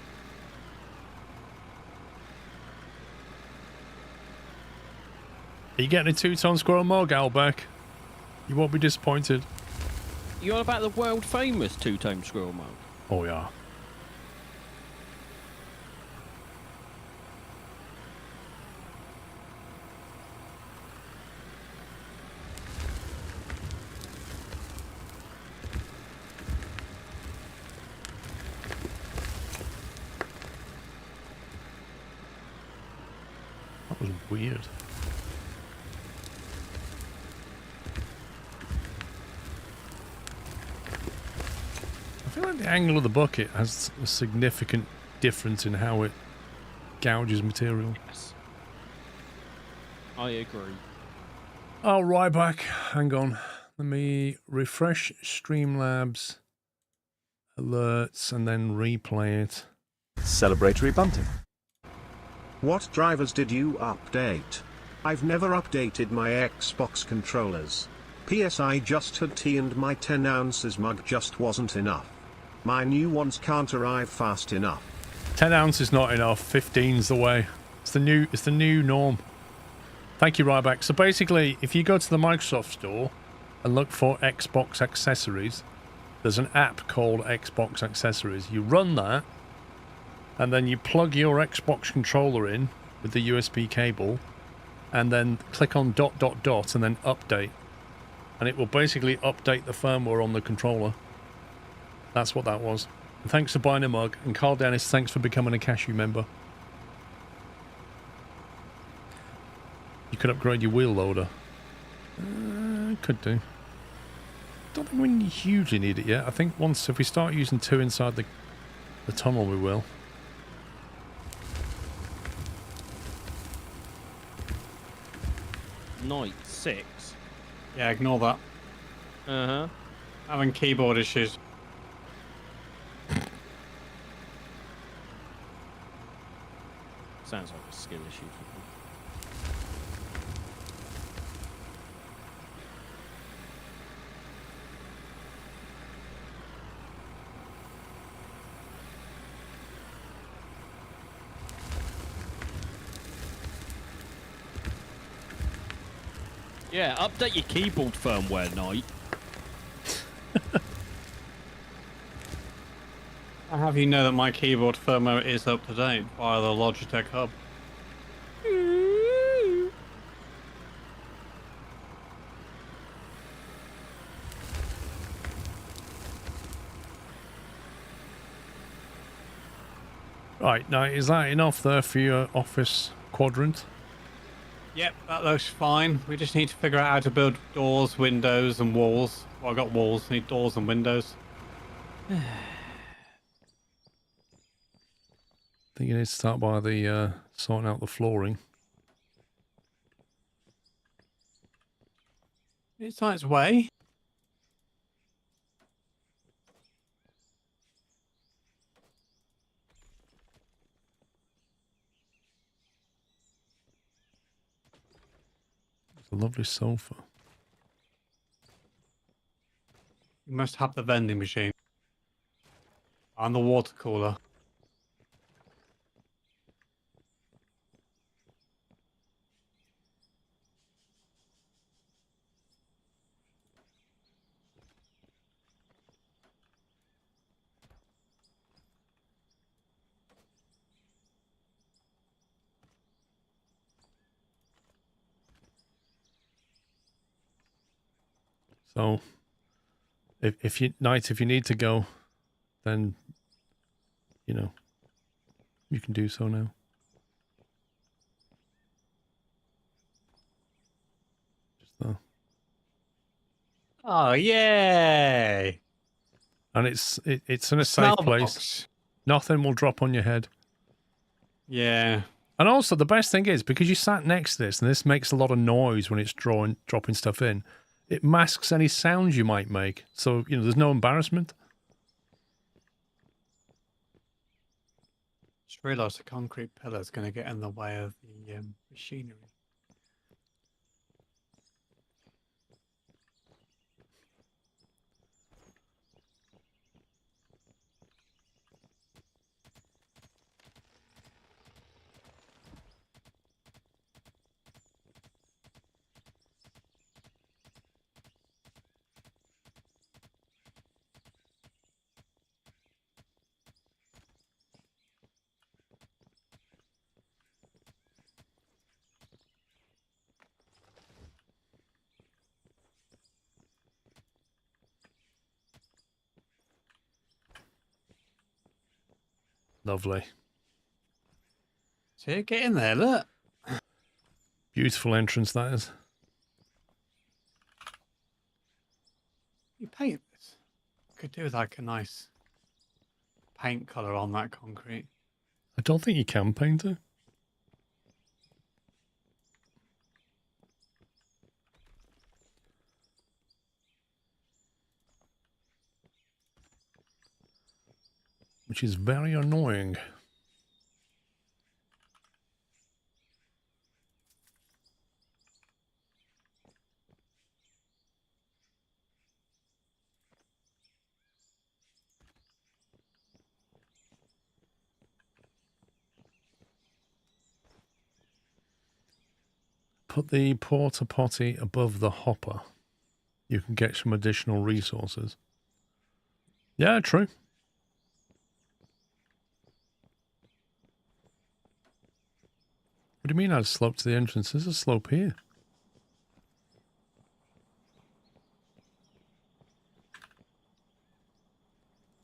Are you getting a 2-ton squirrel mug, Albeck? You won't be disappointed. You on about the world famous 2-tone squirrel mug? Oh, yeah. That was weird. I feel like the angle of the bucket has a significant difference in how it gouges material. Yes. I agree. Oh, right back. Hang on. Let me refresh Streamlabs alerts and then replay it. Celebratory bunting. What drivers did you update? I've never updated my Xbox controllers. PS I just had tea and my 10 ounces mug just wasn't enough. My new ones can't arrive fast enough. 10 ounces is not enough. 15's the way. It's the new norm. Thank you, Ryback. So basically, if you go to the Microsoft Store and look for Xbox accessories, there's an app called Xbox Accessories. You run that, and then you plug your Xbox controller in with the USB cable, and then click on ... and then update. And it will basically update the firmware on the controller. That's what that was. And thanks for buying a mug. And Carl Dennis, thanks for becoming a Cashew member. You could upgrade your wheel loader. Could do. Don't think we hugely need it yet. I think once, if we start using 2 inside the tunnel, we will. Night 6. Yeah, ignore that. Uh-huh. Having keyboard issues. Sounds like a skill issue. Yeah, update your keyboard firmware, Knight. I have you know that my keyboard firmware is up to date via the Logitech hub. Right, now is that enough there for your office quadrant? Yep, that looks fine. We just need to figure out how to build doors, windows, and walls. Well, I got walls, need doors and windows. I think you need to start by the sorting out the flooring. It's on its way. It's a lovely sofa. You must have the vending machine. And the water cooler. So, if you need to go, then you know you can do so now. Just there. Oh, yay! And it's in a safe place. Mailbox. Nothing will drop on your head. Yeah. And also, the best thing is, because you sat next to this, and this makes a lot of noise when it's dropping stuff in, it masks any sounds you might make. So, you know, there's no embarrassment. Just realised the concrete pillar is going to get in the way of the machinery. Lovely. See, get in there, look. Beautiful entrance, that is. You paint this. Could do with like a nice paint colour on that concrete. I don't think you can paint it. Which is very annoying. Put the porta potty above the hopper. You can get some additional resources. Yeah, true. What do you mean I'd slope to the entrance? There's a slope here.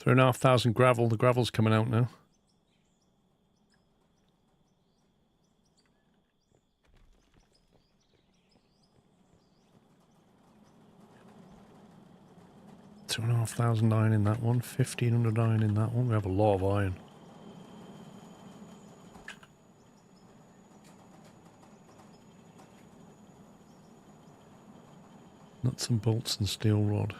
$3,500 gravel. The gravel's coming out now. $2,500 iron in that one. 1,500 iron in that one. We have a lot of iron. Nuts and bolts and steel rod.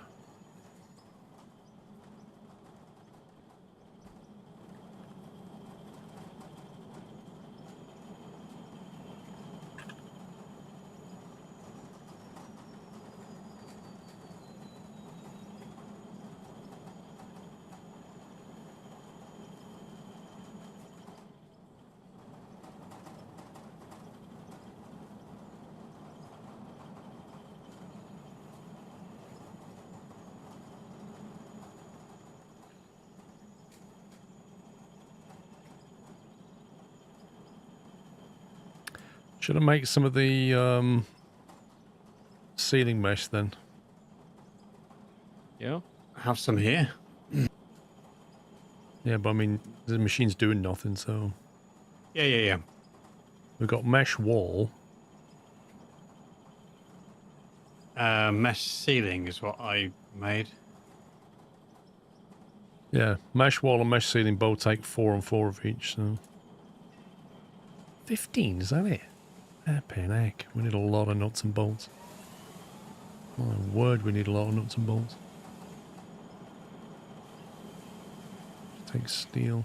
Should I make some of the ceiling mesh then? Yeah. Have some here. Yeah, but I mean, the machine's doing nothing, so... Yeah. We've got mesh wall. Mesh ceiling is what I made. Yeah, mesh wall and mesh ceiling both take 4 and 4 of each, so... 15, is that it? Flippin' heck, we need a lot of nuts and bolts. My word, we need a lot of nuts and bolts. Take steel.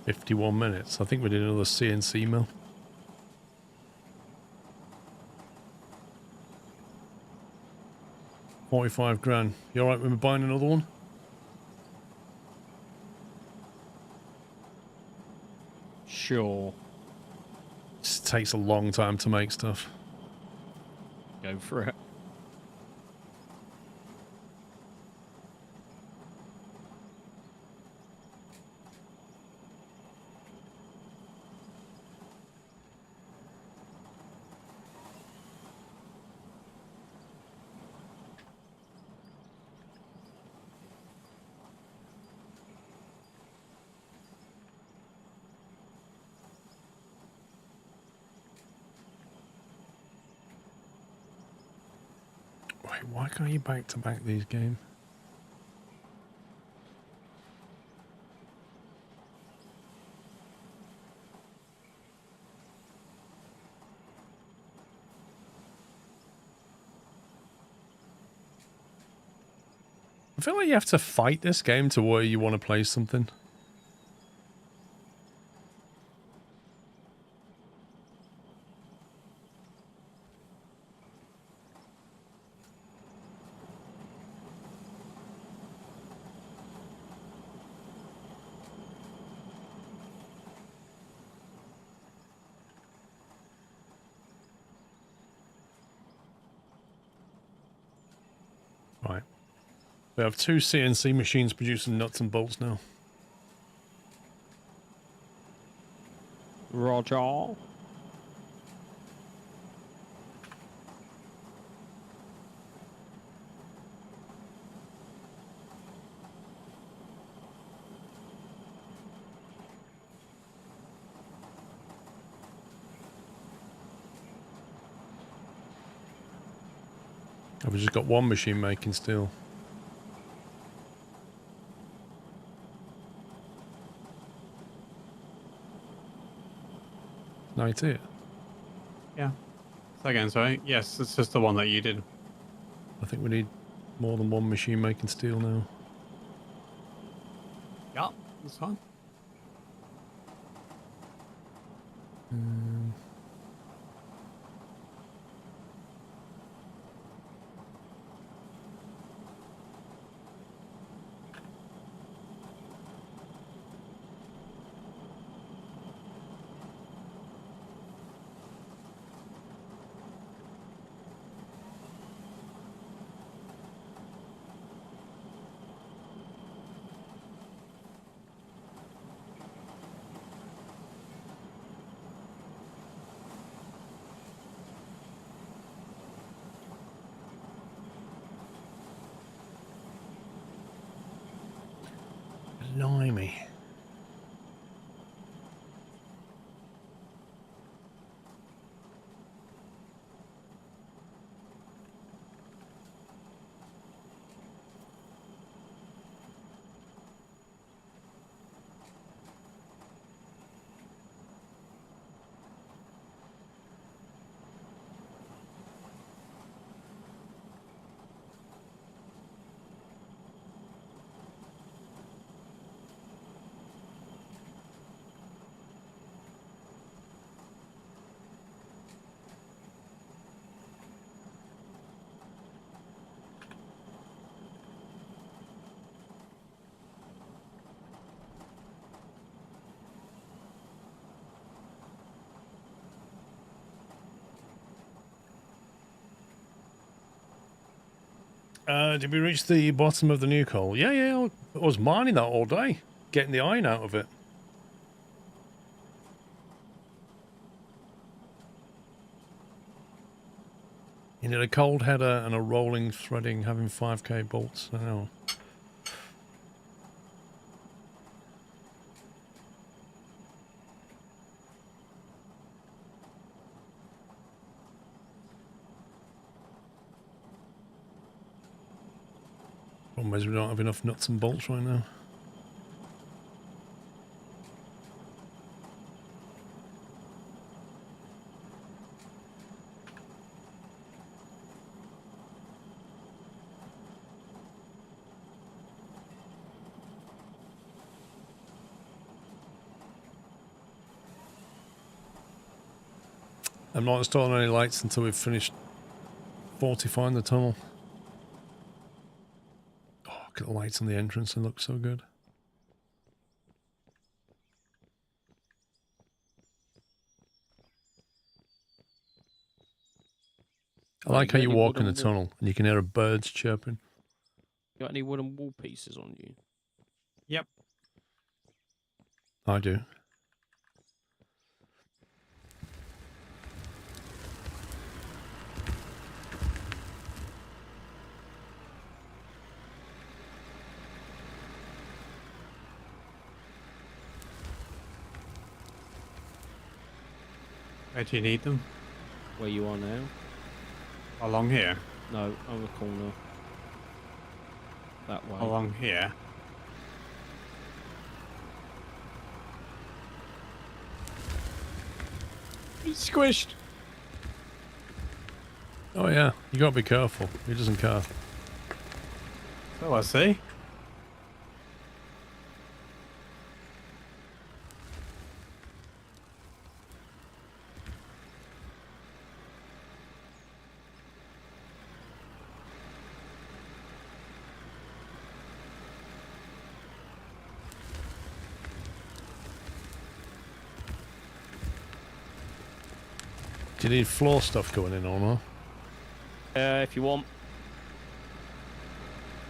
$51. I think we did another CNC mill. $45,000. You alright with me buying another one? Sure. It takes a long time to make stuff. Go for it. Wait, why can't you back to back these games? I feel like you have to fight this game to where you want to play something. Right. We have 2 CNC machines producing nuts and bolts now. Roger. I've just got 1 machine making steel. No, it's it. Yeah. Say again, sorry. Yes, it's just the one that you did. I think we need more than 1 machine making steel now. Yeah, that's fine. Blimey. Did we reach the bottom of the nuke hole? Yeah, I was mining that all day, getting the iron out of it. You need a cold header and a rolling threading having 5k bolts. Oh. Problem is we don't have enough nuts and bolts right now. I'm not installing any lights until we've finished fortifying the tunnel. Oh, look at the lights on the entrance, they look so good. I like how you walk in the tunnel and you can hear a birds chirping. Got any wooden wall pieces on you? Yep. I do. Where do you need them? Where you are now? Along here? No, other corner. That way. Along here. He's squished. Oh yeah, you gotta be careful. He doesn't care. So I see. Do you need floor stuff going in or not? If you want.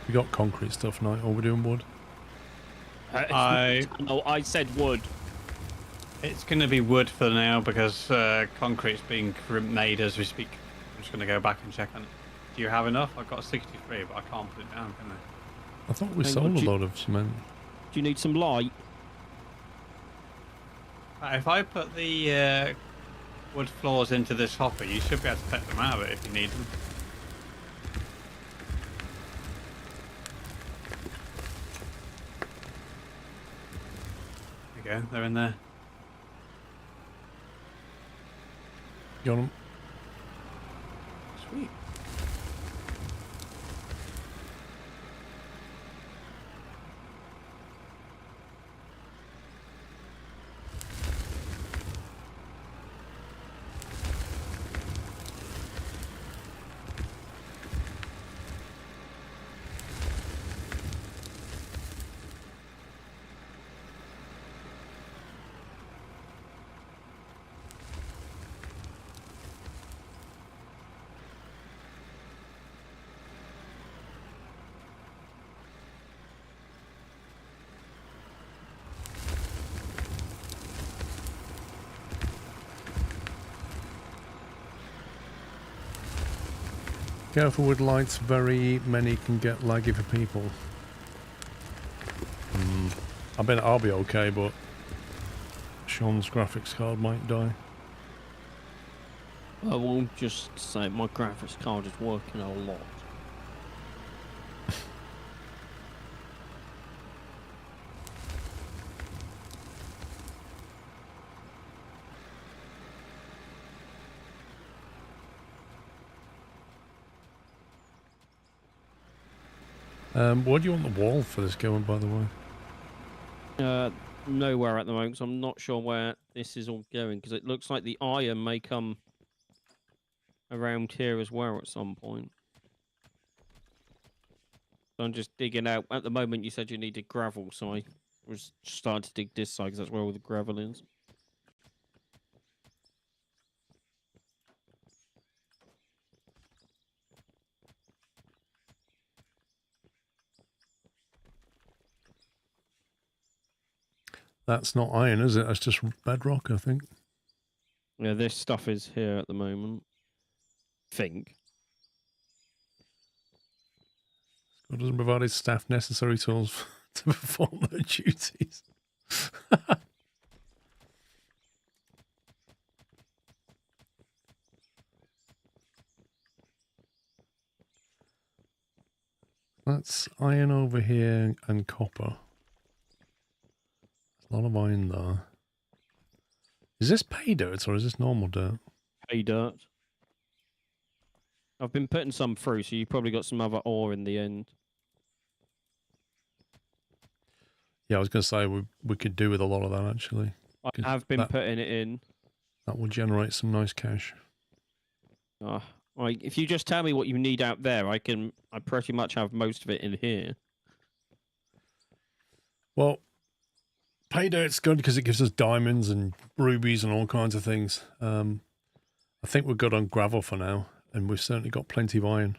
You got concrete stuff now, or we're doing wood? No, I said wood. It's going to be wood for now because concrete's being made as we speak. I'm just going to go back and check on it. Do you have enough? I've got 63, but I can't put it down, can I? I thought we Hang sold on, a load of cement. Do you need some light? If I put the wood floors into this hopper, you should be able to take them out of it if you need them. There you go, they're in there. Got them. Sweet. Careful with lights, very many can get laggy for people. I'll be okay, but Sean's graphics card might die. I will just say my graphics card is working a lot. What do you want the wall for this going, by the way? Nowhere at the moment, so I'm not sure where this is all going, because it looks like the iron may come around here as well at some point. So I'm just digging out. At the moment, you said you needed gravel, so I was starting to dig this side, because that's where all the gravel is. That's not iron, is it? That's just bedrock, I think. Yeah, this stuff is here at the moment. Think. Scott doesn't provide his staff necessary tools to perform their duties. That's iron over here and copper. A lot of iron there. Is this pay dirt or is this normal dirt? Pay dirt. I've been putting some through, so you probably got some other ore in the end. Yeah, I was going to say we could do with a lot of that, actually. I have been putting it in. That will generate some nice cash. Right, if you just tell me what you need out there, I pretty much have most of it in here. Well, pay dirt's good because it gives us diamonds and rubies and all kinds of things. I think we're good on gravel for now, and we've certainly got plenty of iron.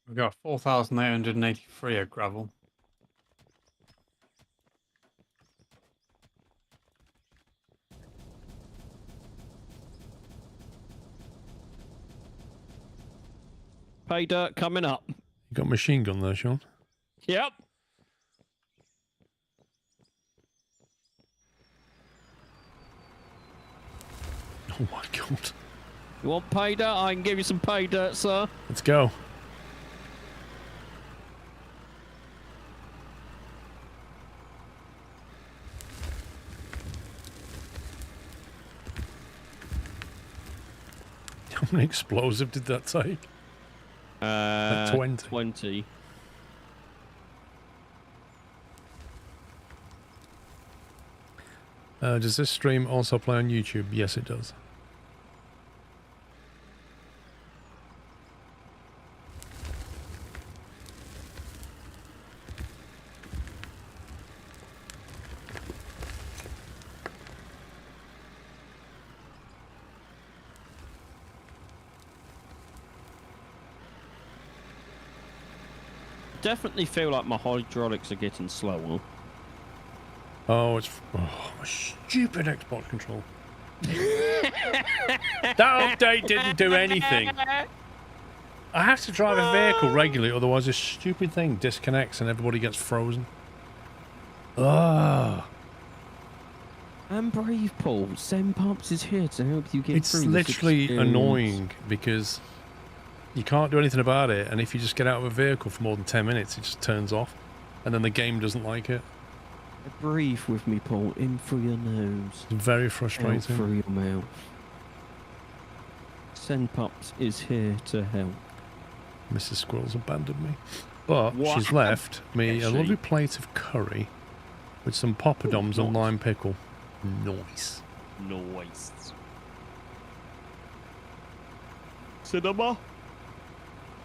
We've got 4,883 of gravel. Pay dirt coming up. You got a machine gun there, Sean? Yep. Oh my god. You want pay dirt? I can give you some pay dirt, sir. Let's go. How many explosive did that take? Like 20. 20. Does this stream also play on YouTube? Yes, it does. Definitely feel like my hydraulics are getting slower. Oh, it's my stupid Xbox control. That update didn't do anything. I have to drive a vehicle regularly, otherwise this stupid thing disconnects and everybody gets frozen. Ugh. And brave, Paul. Send Pumps is here to help you get It's through this literally experience. annoying because you can't do anything about it, and if you just get out of a vehicle for more than 10 minutes, it just turns off, and then the game doesn't like it. Breathe with me, Paul. In through your nose. It's very Out frustrating. through your mouth. Send Pups is here to help. Mrs. Squirrel's abandoned me. But What? she's left me Is a she? lovely plate of curry with some poppadoms and lime pickle. Nice. Nice. Cinema?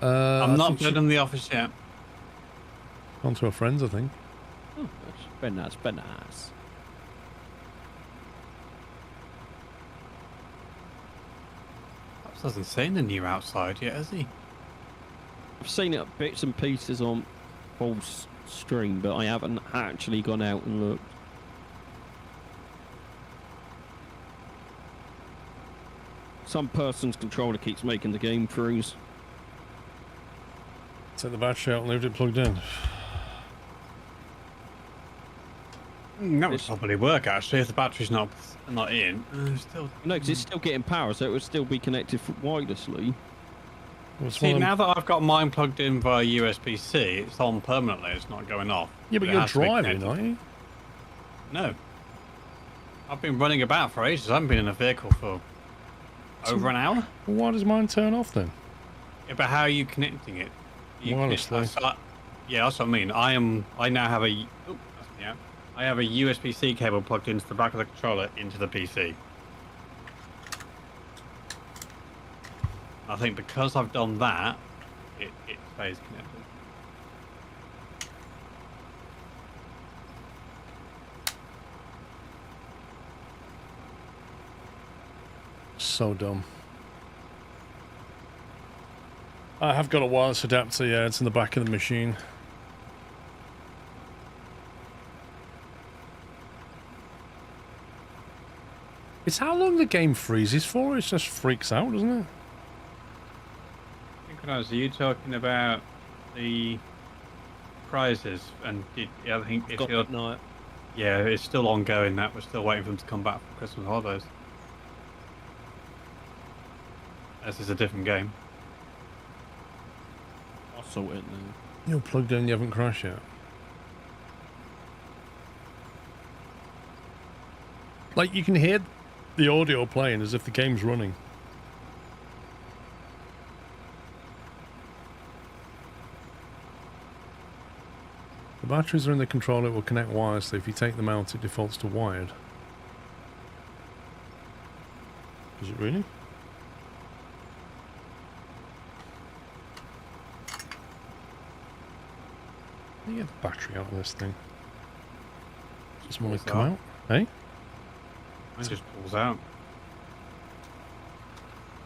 I'm not think good in the office yet. Gone to her friends, I think. Oh, that's very nice, very nice. Perhaps hasn't seen the new outside yet, has he? I've seen it bits and pieces on Paul's stream, but I haven't actually gone out and looked. Some person's controller keeps making the game freeze. Take the battery out and leave it plugged in. That would probably work actually if the battery's not in. Still. No, because it's still getting power, so it would still be connected wirelessly. See, now that I've got mine plugged in via USB-C, it's on permanently. It's not going off. Yeah, but It you're has to be driving, connected. aren't you? No. I've been running about for ages. I haven't been in a vehicle for over an hour. Well, why does mine turn off then? Yeah, but how are you connecting it? Wirelessly. Yeah, that's what I mean. I now have a. Oh, that's me out. I have a USB-C cable plugged into the back of the controller into the PC. I think because I've done that, it stays connected. So dumb. I have got a wireless adapter, yeah, it's in the back of the machine. It's how long the game freezes for, it just freaks out, doesn't it? I think when I was you talking about the prizes, and I think if Got you're, midnight. yeah, it's still ongoing. That we're still waiting for them to come back for Christmas holidays. This is a different game. I'll sort it now. You're plugged in, you haven't crashed yet. Like, you can hear the audio playing as if the game's running. The batteries are in the controller, it will connect wirelessly. If you take them out, it defaults to wired. Is it really? How do you get the battery out of this thing? Just want to come out? Hey? It just pulls out.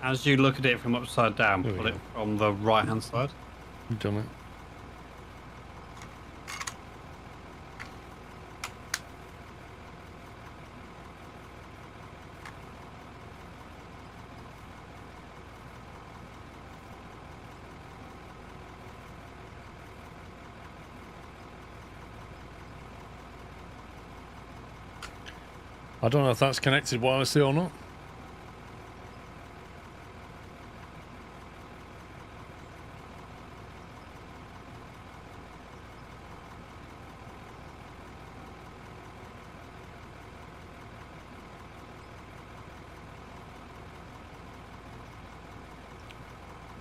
As you look at it from upside down, There we pull it go. from the right hand side. You've done it. I don't know if that's connected wirelessly or not.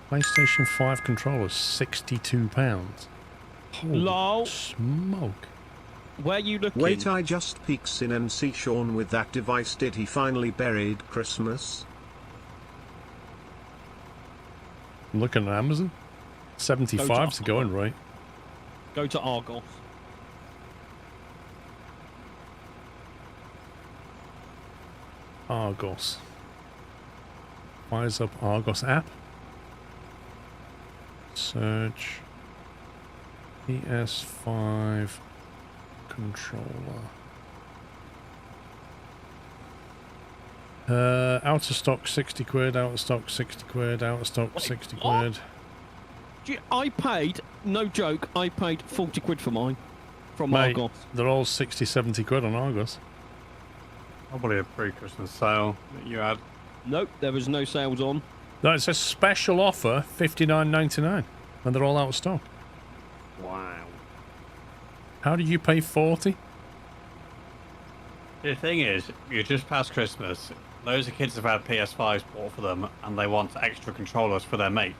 PlayStation 5 controllers, £62. Holy Lol. smoke. Where are you looking? Wait, I just peeks in and see Sean with that device. Did he finally buried Christmas? I'm looking at Amazon. 75 to going right. Go to Argos. Argos. Fires up Argos app. Search PS5 controller. Out of stock 60 quid, out of stock 60 quid, out of stock Wait, 60 what? quid. I paid, no joke, I paid 40 quid for mine from Mate, Argos. they're all 60, 70 quid on Argos. Probably a pre-Christmas sale that you had. Nope, there was no sales on. No, it says special offer, $59.99, and they're all out of stock. Wow. How did you pay 40? The thing is, you're just past Christmas. Loads of kids have had PS5s bought for them, and they want extra controllers for their mates.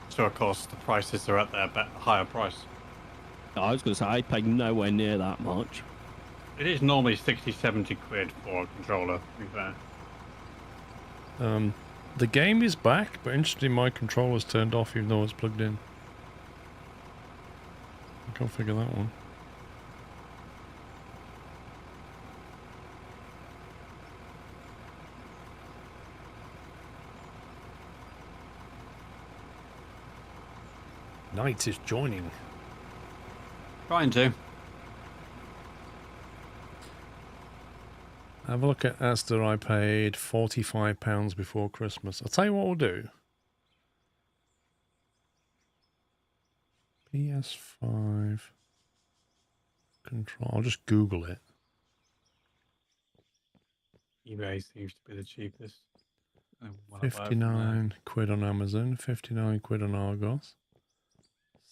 So of course the prices are at their higher price. I was going to say, I paid nowhere near that much. It is normally 60, 70 quid for a controller, to be fair. The game is back, but interestingly my controller's turned off even though it's plugged in. I can't figure that one. Night is joining. Trying to. Have a look at Asda. I paid £45 before Christmas. I'll tell you what we'll do. PS5 control. I'll just Google it. eBay seems to be the cheapest. 59 quid on Amazon, 59 quid on Argos,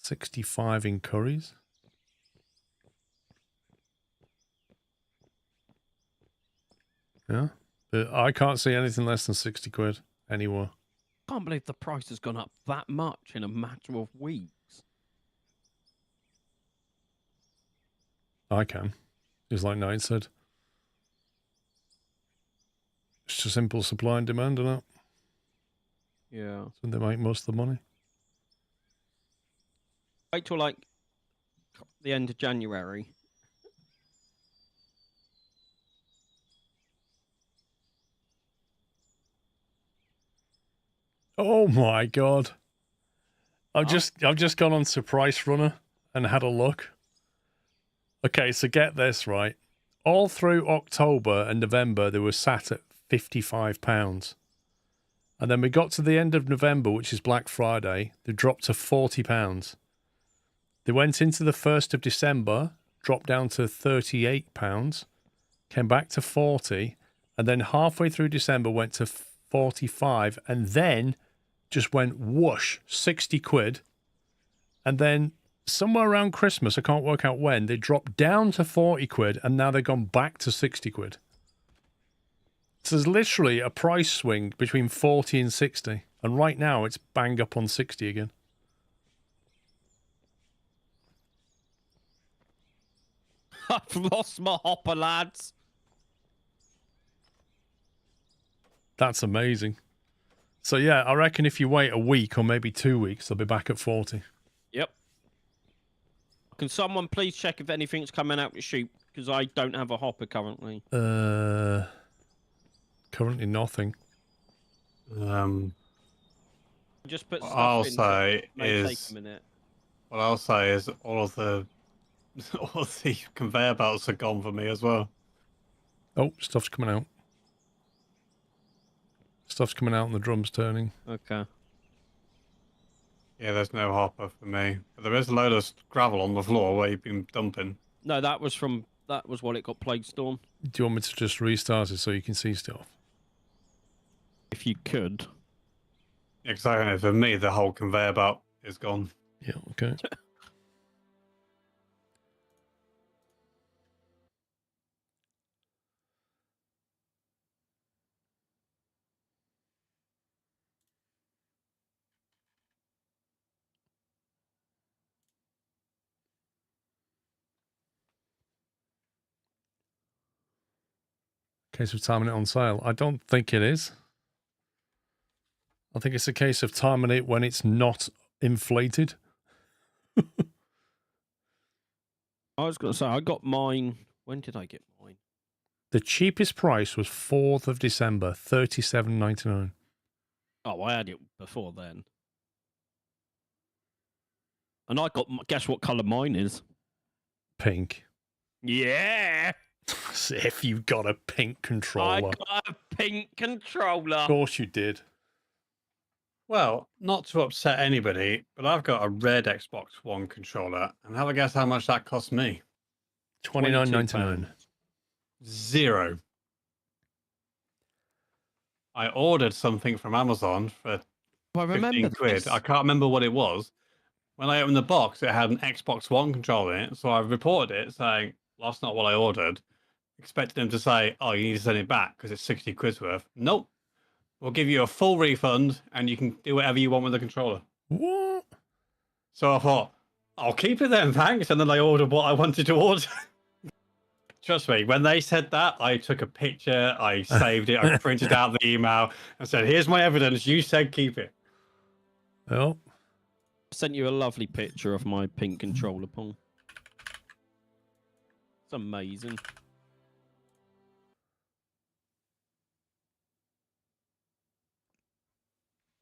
65 in Currys. Yeah, but I can't see anything less than 60 quid anywhere. Can't believe the price has gone up that much in a matter of weeks. I can. Just like Knight said. It's just simple supply and demand, isn't it? Yeah. So they make most of the money. Wait till like the end of January. Oh my god. I've just gone on to Price Runner and had a look. Okay, so get this right. All through October and November they were sat at £55. And then we got to the end of November, which is Black Friday, they dropped to £40. They went into the 1st of December, dropped down to £38, came back to 40, and then halfway through December went to 45, and then just went whoosh, 60 quid. And then somewhere around Christmas, I can't work out when, they dropped down to 40 quid, and now they've gone back to 60 quid. So there's literally a price swing between 40 and 60. And right now, it's bang up on 60 again. I've lost my hopper, lads. That's amazing. So yeah, I reckon if you wait a week or maybe 2 weeks, they'll be back at 40. Yep. Can someone please check if anything's coming out to shoot? Because I don't have a hopper currently. Currently nothing. Just put What stuff I'll in. say May take is a minute. what I'll say is all of the conveyor belts are gone for me as well. Oh, stuff's coming out. Stuff's coming out and the drum's turning. Okay. Yeah, there's no hopper for me. But there is a load of gravel on the floor where you've been dumping. No, that was what it got placed on. Do you want me to just restart it so you can see stuff? If you could. Exactly. For me, the whole conveyor belt is gone. Yeah, okay. Case of timing it on sale. I don't think it is. I think it's a case of timing it when it's not inflated. I was going to say, I got mine. When did I get mine? The cheapest price was 4th of December, $37.99. Oh, I had it before then. And I got, guess what colour mine is? Pink. Yeah! As if you got a pink controller. I got a pink controller. Of course you did. Well, not to upset anybody, but I've got a red Xbox One controller, and have a guess how much that cost me? $29.99. Zero. I ordered something from Amazon for I remember 15 quid. this. I can't remember what it was. When I opened the box, it had an Xbox One controller in it, so I reported it saying, well, that's not what I ordered. Expected them to say, oh, you need to send it back because it's 60 quid's worth. Nope. We'll give you a full refund and you can do whatever you want with the controller. What? So I thought, I'll keep it then, thanks. And then I ordered what I wanted to order. Trust me, when they said that, I took a picture, I saved it, I printed out the email and said, here's my evidence. You said keep it. Well, I sent you a lovely picture of my pink controller, Paul. It's amazing.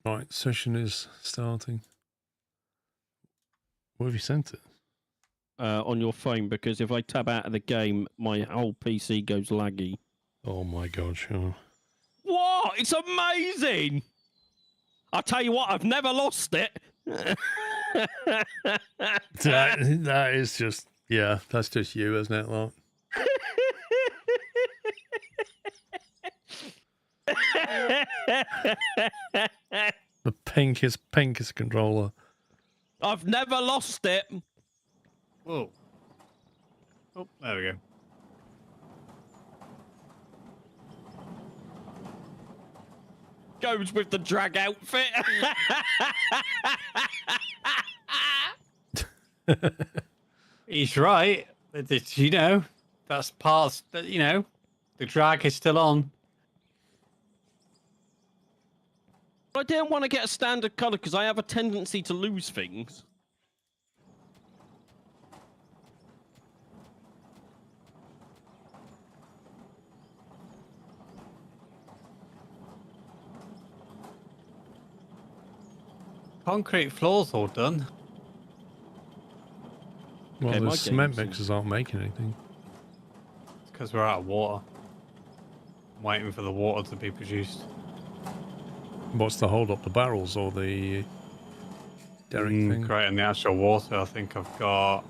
right, session is starting. Where have you sent it? On your phone, because if I tab out of the game, my whole PC goes laggy. Oh my god, sure. What? It's amazing! I'll tell you what, I've never lost it. That is just, yeah, that's just you, isn't it, lot? The pinkest controller. I've never lost it. Whoa. Oh, there we go. Goes with the drag outfit. He's right. It's, you know, that's part, you know, the drag is still on. I didn't want to get a standard colour because I have a tendency to lose things. Concrete floor's all done. Well, Okay, the my cement game's- mixers aren't making anything. It's because we're out of water. I'm waiting for the water to be produced. What's the hold up? The barrels or the derrick thing? Creating the actual water, I think I've got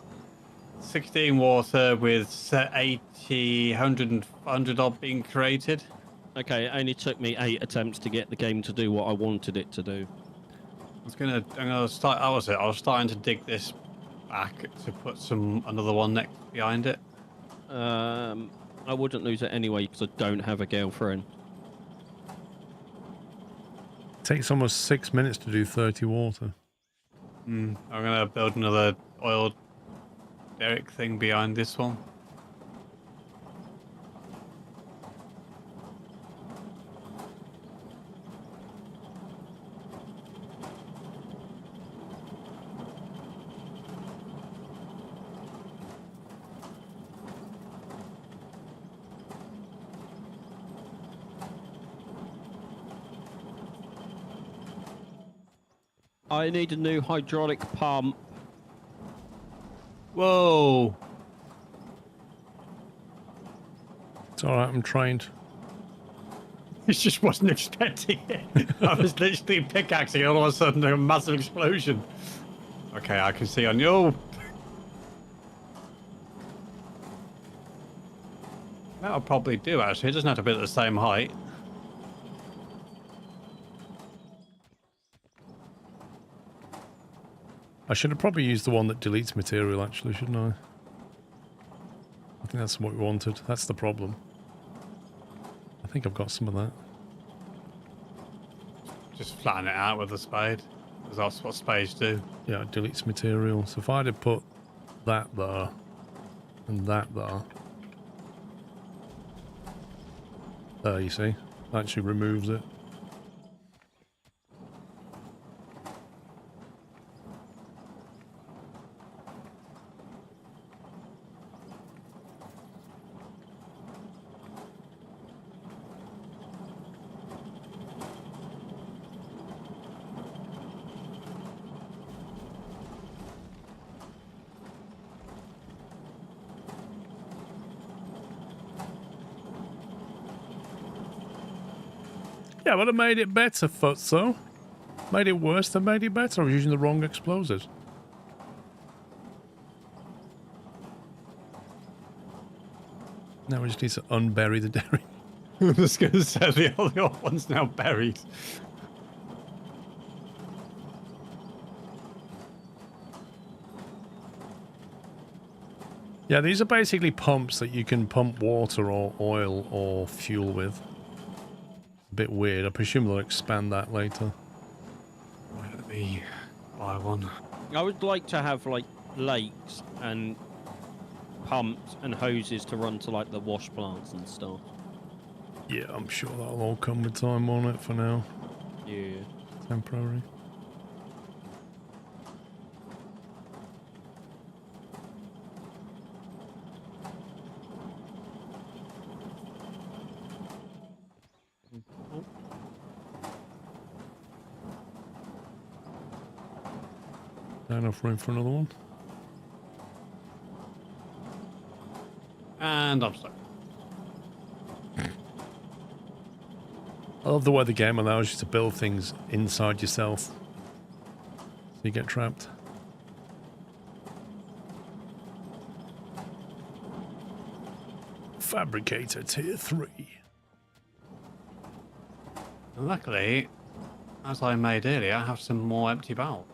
16 water with 80, 100 odd being created. Okay, it only took me 8 attempts to get the game to do what I wanted it to do. I'm gonna start. That was it. I was starting to dig this back to put another one next behind it. I wouldn't lose it anyway because I don't have a girlfriend. Takes almost 6 minutes to do 30 water. I'm gonna build another oil derrick thing behind this one. I need a new hydraulic pump. Whoa! It's alright, I'm trained. I just wasn't expecting it. I was literally pickaxing and all of a sudden a massive explosion. Okay, I can see on you. That'll probably do actually. It doesn't have to be at the same height. I should have probably used the one that deletes material, actually, shouldn't I? I think that's what we wanted. That's the problem. I think I've got some of that. Just flatten it out with a spade. Because that's what spades do. Yeah, it deletes material. So if I'd have put that there and that there, There, you see? Actually removes it. Yeah, but it made it better, Futso. Made it worse than made it better. I was using the wrong explosives. Now we just need to unbury the dairy. I was going to say the other one's now buried. Yeah, these are basically pumps that you can pump water or oil or fuel with. A bit weird. I presume they'll expand that later. Let me buy one. I would like to have like lakes and pumps and hoses to run to like the wash plants and stuff. Yeah, I'm sure that'll all come with time on it for now. Yeah. Temporary. Not enough room for another one. And I'm stuck. I love the way the game allows you to build things inside yourself. So you get trapped. Fabricator tier 3. Luckily, as I made earlier, I have some more empty barrels.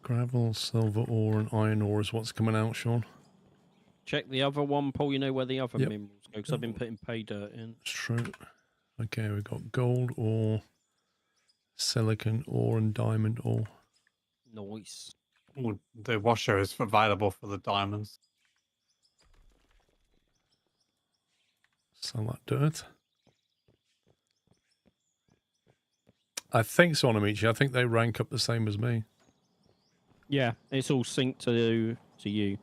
Gravel, silver ore, and iron ore is what's coming out, Sean. Check the other one, Paul. You know where the other Yep. minerals go, because I've been putting pay dirt in. It's true. Okay, we've got gold ore, silicon ore, and diamond ore. Nice. Ooh, the washer is available for the diamonds. Sell that dirt. I think, Sonamichi, I think they rank up the same as me. Yeah, it's all synced to you.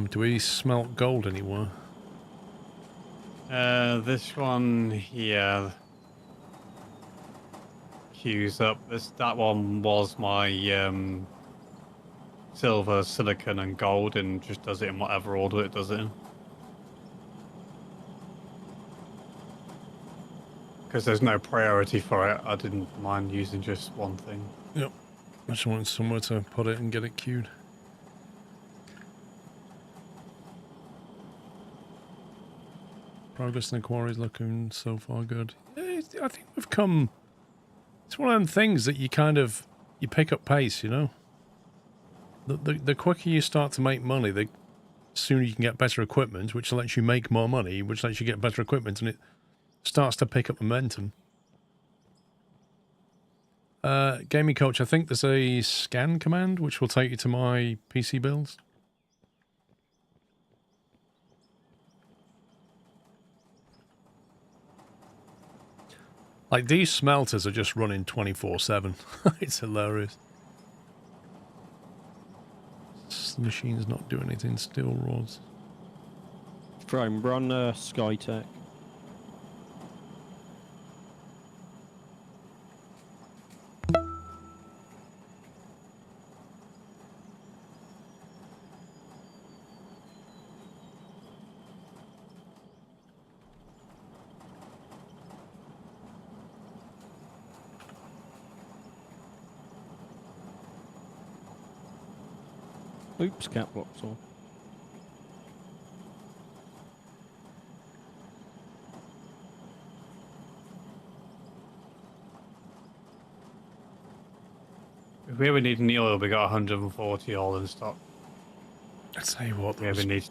Do we smelt gold anywhere? This one here. Queues up. That one was my silver, silicon, and gold, and just does it in whatever order it does it in. Because there's no priority for it, I didn't mind using just one thing. Yep. I just wanted somewhere to put it and get it queued. Progress in the quarry is looking so far good. I think we've come... It's one of them things that you kind of... You pick up pace, you know? The quicker you start to make money, the sooner you can get better equipment, which lets you make more money, which lets you get better equipment, and it starts to pick up momentum. Gaming Coach, I think there's a scan command, which will take you to my PC builds. Like, these smelters are just running 24/7. It's hilarious. This machine's not doing anything. Steel rods. Chrome, run Skytech. Oops, cap lock's on. If we ever need any oil, we got 140 oil in stock. I tell you what, If we ever need to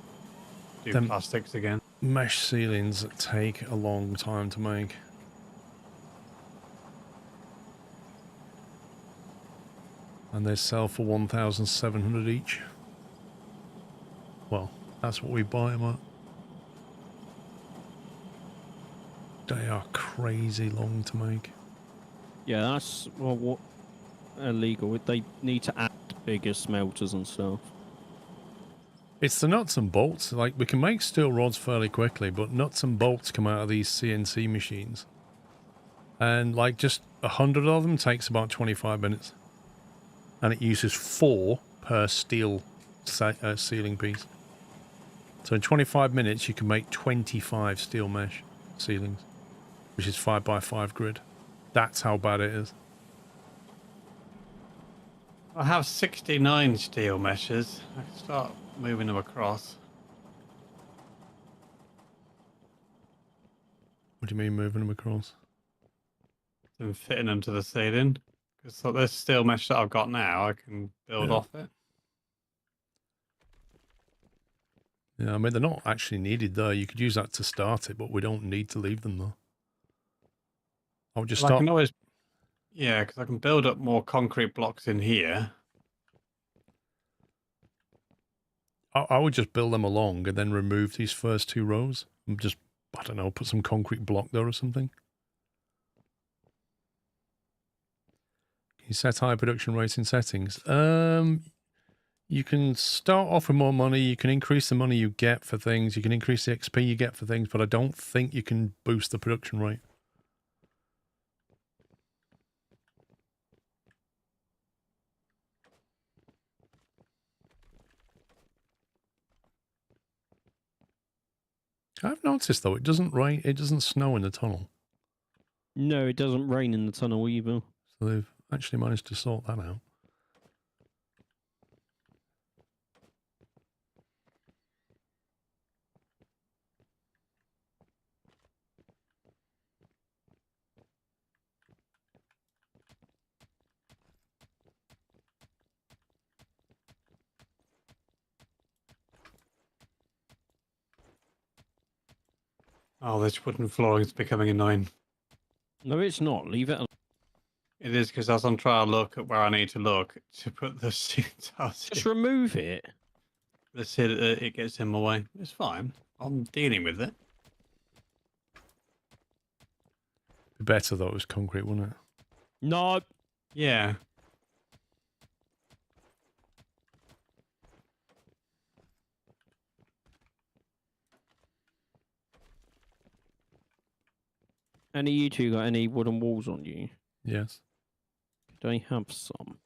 do them plastics again. mesh ceilings take a long time to make. And they sell for 1,700 each. Well, that's what we buy them at. They are crazy long to make. Yeah, that's what illegal. They need to add bigger smelters and stuff. It's the nuts and bolts. Like, we can make steel rods fairly quickly, but nuts and bolts come out of these CNC machines. And, like, just 100 of them takes about 25 minutes. And it uses 4 per steel ceiling piece. So in 25 minutes, you can make 25 steel mesh ceilings, which is 5x5 grid. That's how bad it is. I have 69 steel meshes. I can start moving them across. What do you mean moving them across? And fitting them to the ceiling. Because so this steel mesh that I've got now, I can build off it. Yeah, I mean, they're not actually needed there. You could use that to start it, but we don't need to leave them there. I'll just Well, start... I can always... Yeah, because I can build up more concrete blocks in here. I would just build them along and then remove these first 2 rows. And just, I don't know, put some concrete block there or something. Can you set high production rate in settings? You can start off with more money. You can increase the money you get for things. You can increase the XP you get for things, but I don't think you can boost the production rate. I've noticed, though, it doesn't rain, it doesn't snow in the tunnel. No, it doesn't rain in the tunnel either. So they've actually managed to sort that out. Oh, this wooden flooring is becoming annoying. No, it's not. Leave it alone. It is, because as I'm trying to look at where I need to look to put the seat out. Just remove it. It gets in my way. It's fine. I'm dealing with it. Be better, though, it was concrete, wouldn't it? No. Yeah. Any of you two got any wooden walls on you? Yes. Could I have some?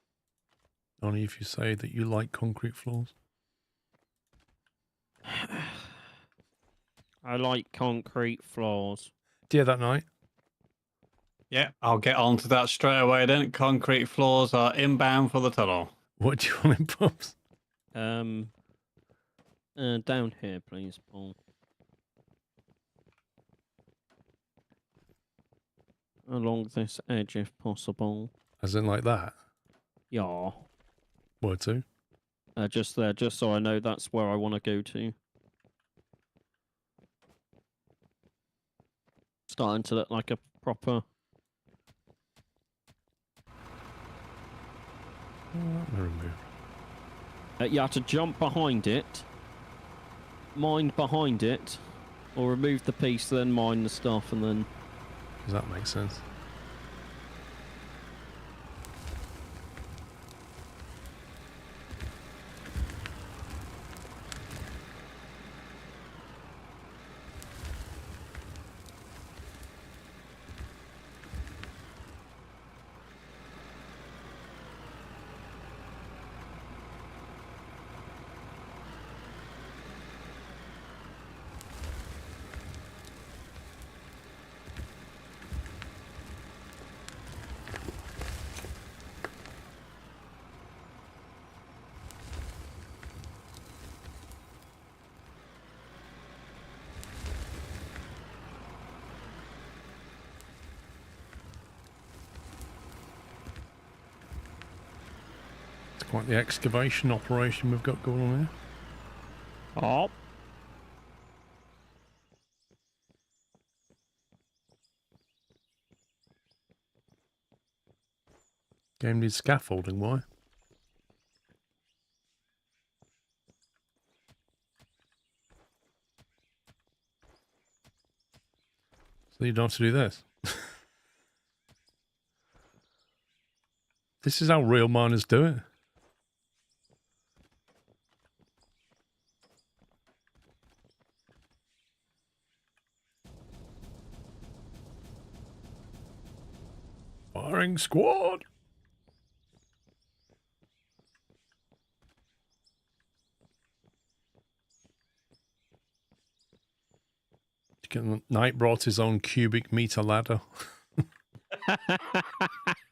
Only if you say that you like concrete floors. I like concrete floors. Yeah, that night. Yeah, I'll get onto that straight away then. Concrete floors are inbound for the tunnel. What do you want in pubs? Down here, please, Paul. Along this edge, if possible. As in like that? Yeah. Where to? Just there, just so I know that's where I want to go to. Starting to look like a proper... you have to jump behind it, mine behind it, or remove the piece, then mine the stuff, and then... Does that make sense? Quite the excavation operation we've got going on here. Oh. Game needs scaffolding, why? So you don't have to do this. This is how real miners do it. Firing squad! Knight brought his own cubic meter ladder.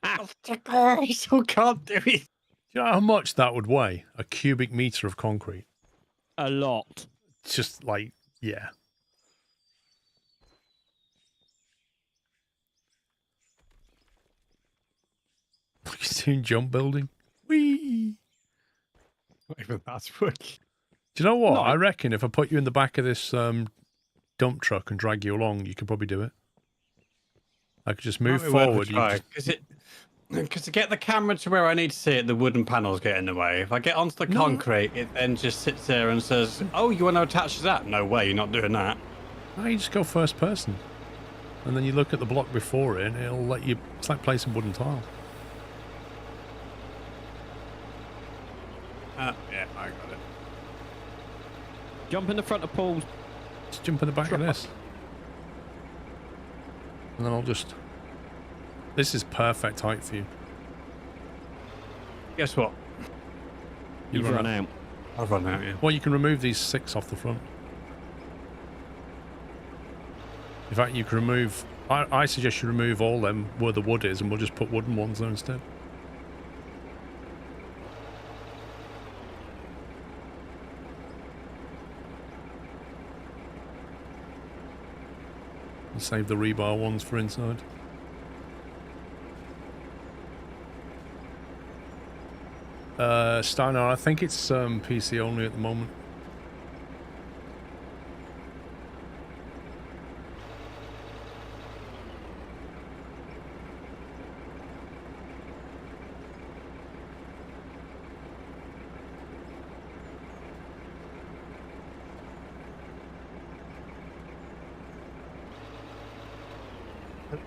I still can't do it. Do you know how much that would weigh? A cubic meter of concrete. A lot. It's just like, yeah. He's doing jump building. Whee! Not even that's working. Do you know what? No. I reckon if I put you in the back of this dump truck and drag you along, you could probably do it. I could just move forward. Because to get the camera to where I need to see it, the wooden panels get in the way. If I get onto the concrete, it then just sits there and says, "Oh, you want to attach to that?" No way, you're not doing that. No, you just go first person, and then you look at the block before it, and it'll let you. It's like placing wooden tiles. Yeah, I got it. Jump in the front of Paul's. Just jump in the back of this, and then I'll just. This is perfect height for you. Guess what? You've run out. I've run out, yeah. Well, you can remove these 6 off the front. In fact, you can remove... I suggest you remove all them where the wood is, and we'll just put wooden ones there instead. And save the rebar ones for inside. Steiner, I think it's PC only at the moment.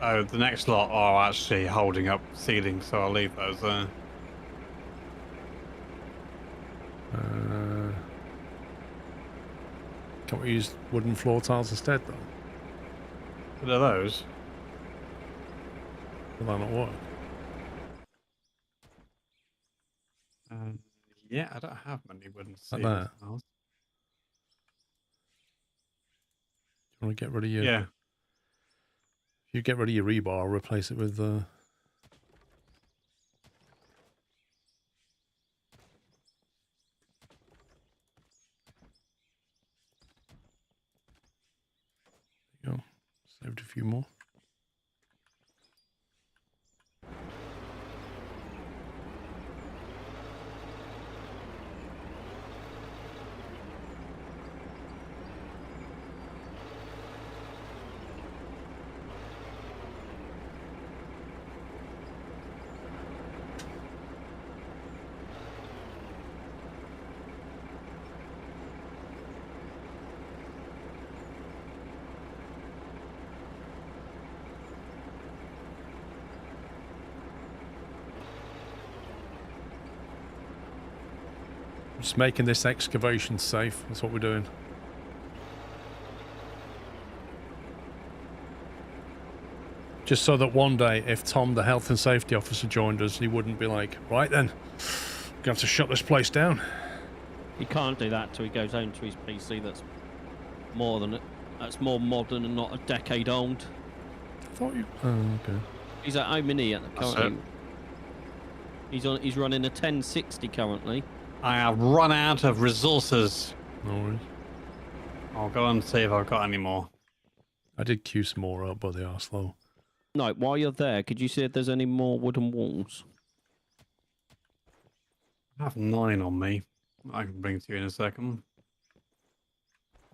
Oh, the next lot are actually holding up ceilings, so I'll leave those there. Can't we use wooden floor tiles instead, though? What are those? Will that not work? Yeah, I don't have many wooden Like ceilings. that? Do you want to get rid of your... Yeah. If you get rid of your rebar, I'll replace it with... There you go. Saved a few more. Just making this excavation safe. That's what we're doing. Just so that one day, if Tom, the health and safety officer, joined us, he wouldn't be like, right then, we're going to have to shut this place down. He can't do that till he goes home to his PC. That's more modern and not a decade old. I thought you... Oh, okay. He's at home, innit, at the currently. He's running a 1060 currently. I have run out of resources. No worries. I'll go and see if I've got any more. I did queue some more up, but they are slow. No, while you're there, could you see if there's any more wooden walls? I have 9 on me. I can bring to you in a second.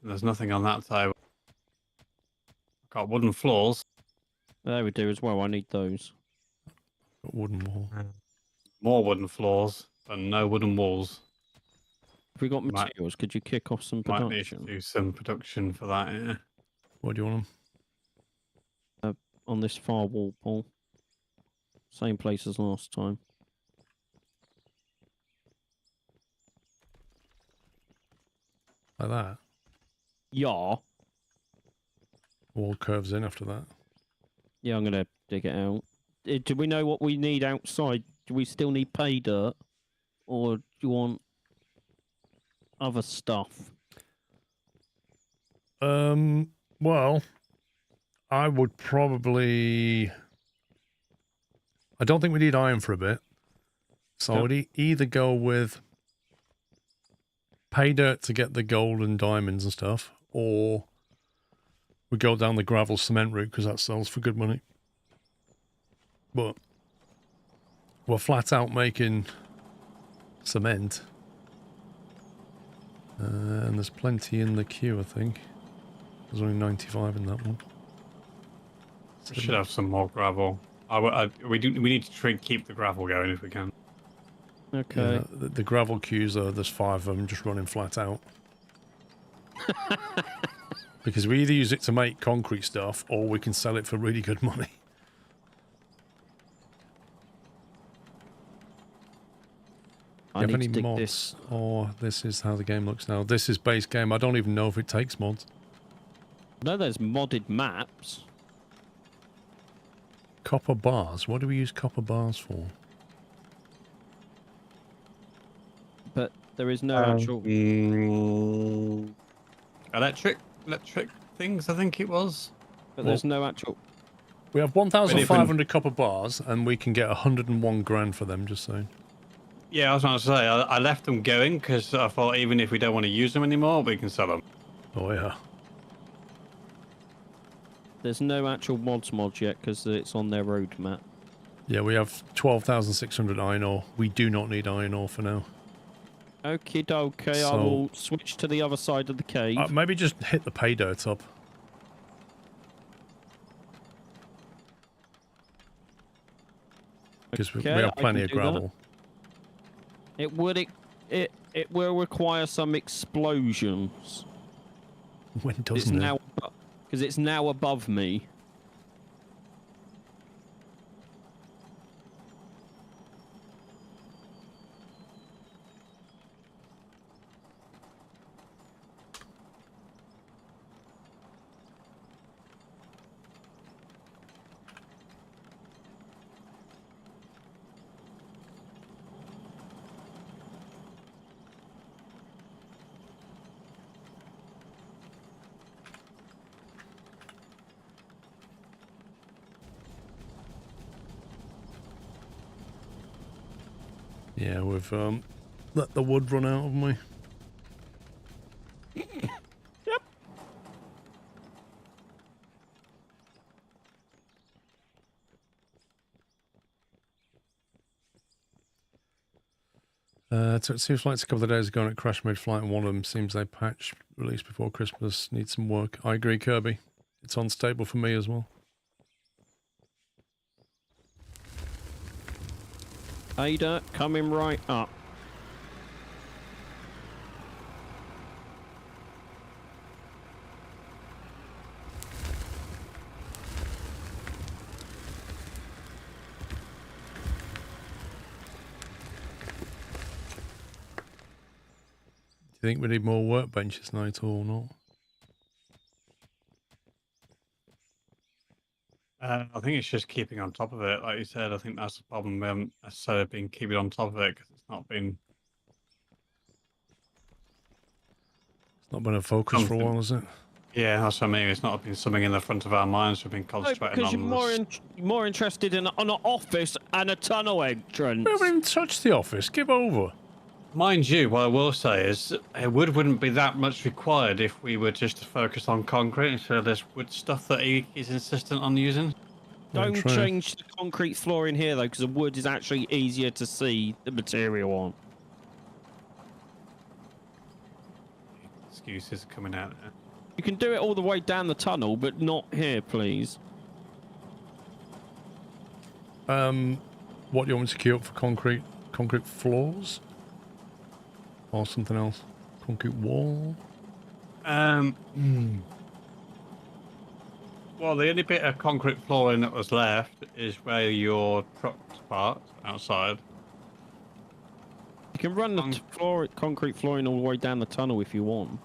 There's nothing on that table. I've got wooden floors. There we do as well. I need those. Got wooden wall. More wooden floors, but no wooden walls. If we got materials, could you kick off some Might need to production do some production for that, yeah. What do you want them? on this firewall, Paul? Same place as last time. Like that? Yeah. Wall curves in after that. Yeah, I'm going to dig it out. Do we know what we need outside? Do we still need pay dirt? Or do you want other stuff? Well, I would probably... I don't think we need iron for a bit. So I would either go with pay dirt to get the gold and diamonds and stuff, or we go down the gravel cement route because that sells for good money. But we're flat out making cement. And there's plenty in the queue, I think. There's only 95 in that one. We should have some more gravel. We need to keep the gravel going if we can. Okay. Yeah, the gravel queues there's 5 of them just running flat out. Because we either use it to make concrete stuff or we can sell it for really good money. Do you have any mods? Or this is how the game looks now. This is base game. I don't even know if it takes mods. No, there's modded maps. Copper bars. What do we use copper bars for? But there is no actual... Electric things, I think it was. But there's no actual... We have 1,500 copper bars and we can get 101 grand for them, just saying. Yeah, I was going to say, I left them going because I thought even if we don't want to use them anymore, we can sell them. Oh, yeah. There's no actual mods yet because it's on their roadmap. Yeah, we have 12,600 iron ore. We do not need iron ore for now. Okie dokie, So- I will switch to the other side of the cave. Maybe just hit the pay dirt up. Because we Okay, have I plenty can of do that. gravel. It will require some explosions. When It's doesn't it? now because it's now above me. Yeah, we've let the wood run out, haven't we? Yep. So it seems like it's a couple of days ago and it crashed mid-flight, and one of them seems they patch released before Christmas needs some work. I agree, Kirby. It's unstable for me as well. Ada, coming right up. Do you think we need more workbenches tonight or not? I think it's just keeping on top of it. Like you said, I think that's the problem. We haven't necessarily been keeping on top of it because it's not been... It's not been a focus for a while, has it? Yeah, that's what I mean. It's not been something in the front of our minds. We've been No, concentrating because on you're more interested in an office and a tunnel entrance. We haven't even touched the office. Give over. Mind you, what I will say is wood wouldn't be that much required if we were just to focus on concrete instead of this wood stuff that he is insistent on using. Don't true. change the concrete floor in here though, because the wood is actually easier to see the material on. excuses coming out there. You can do it all the way down the tunnel, but not here, please. What do you want me to queue up for concrete floors? Or something else? Concrete wall? Well, the only bit of concrete flooring that was left is where your truck's parked outside. You can run the concrete flooring all the way down the tunnel if you want.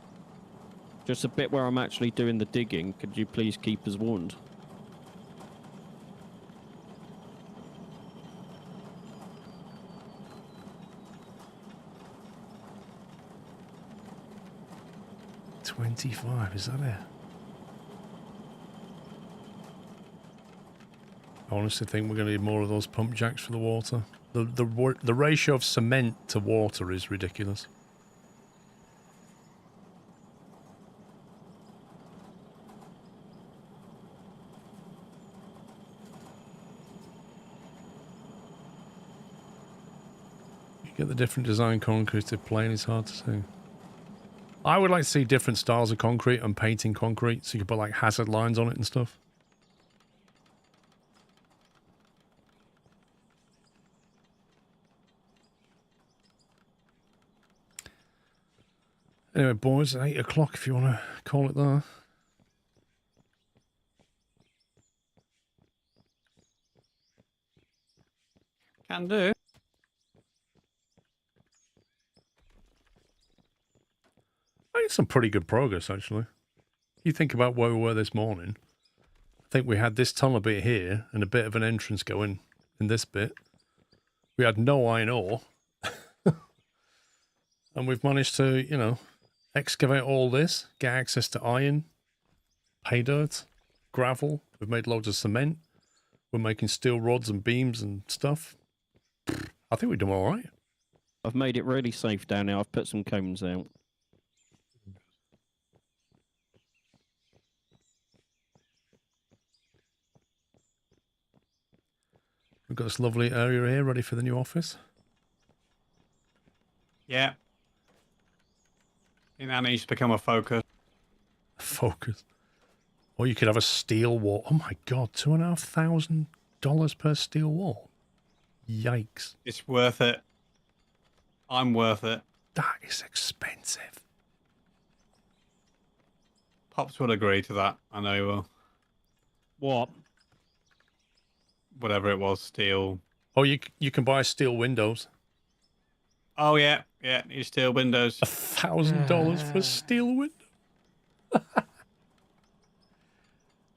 Just a bit where I'm actually doing the digging. Could you please keep as warned? $25, is that it? I honestly think we're going to need more of those pump jacks for the water. The ratio of cement to water is ridiculous. You get the different design concrete to plain, it's hard to see. I would like to see different styles of concrete and painting concrete so you could put like hazard lines on it and stuff. Anyway, boys, 8 o'clock if you want to call it there. Can do. I think some pretty good progress, actually. You think about where we were this morning. I think we had this tunnel bit here and a bit of an entrance going in this bit. We had no iron ore. And we've managed to, you know, excavate all this, get access to iron, pay dirt, gravel. We've made loads of cement. We're making steel rods and beams and stuff. I think we're doing all right. I've made it really safe down there. I've put some cones out. We've got this lovely area here ready for the new office. Yeah. I think that needs to become a focus. Focus. Or you could have a steel wall. Oh my god, $2,500 per steel wall. Yikes. It's worth it. I'm worth it. That is expensive. Pops will agree to that. I know he will. What? Whatever it was, steel. Oh, you can buy steel windows. Oh yeah, yeah. New steel windows. $1,000 for a steel window.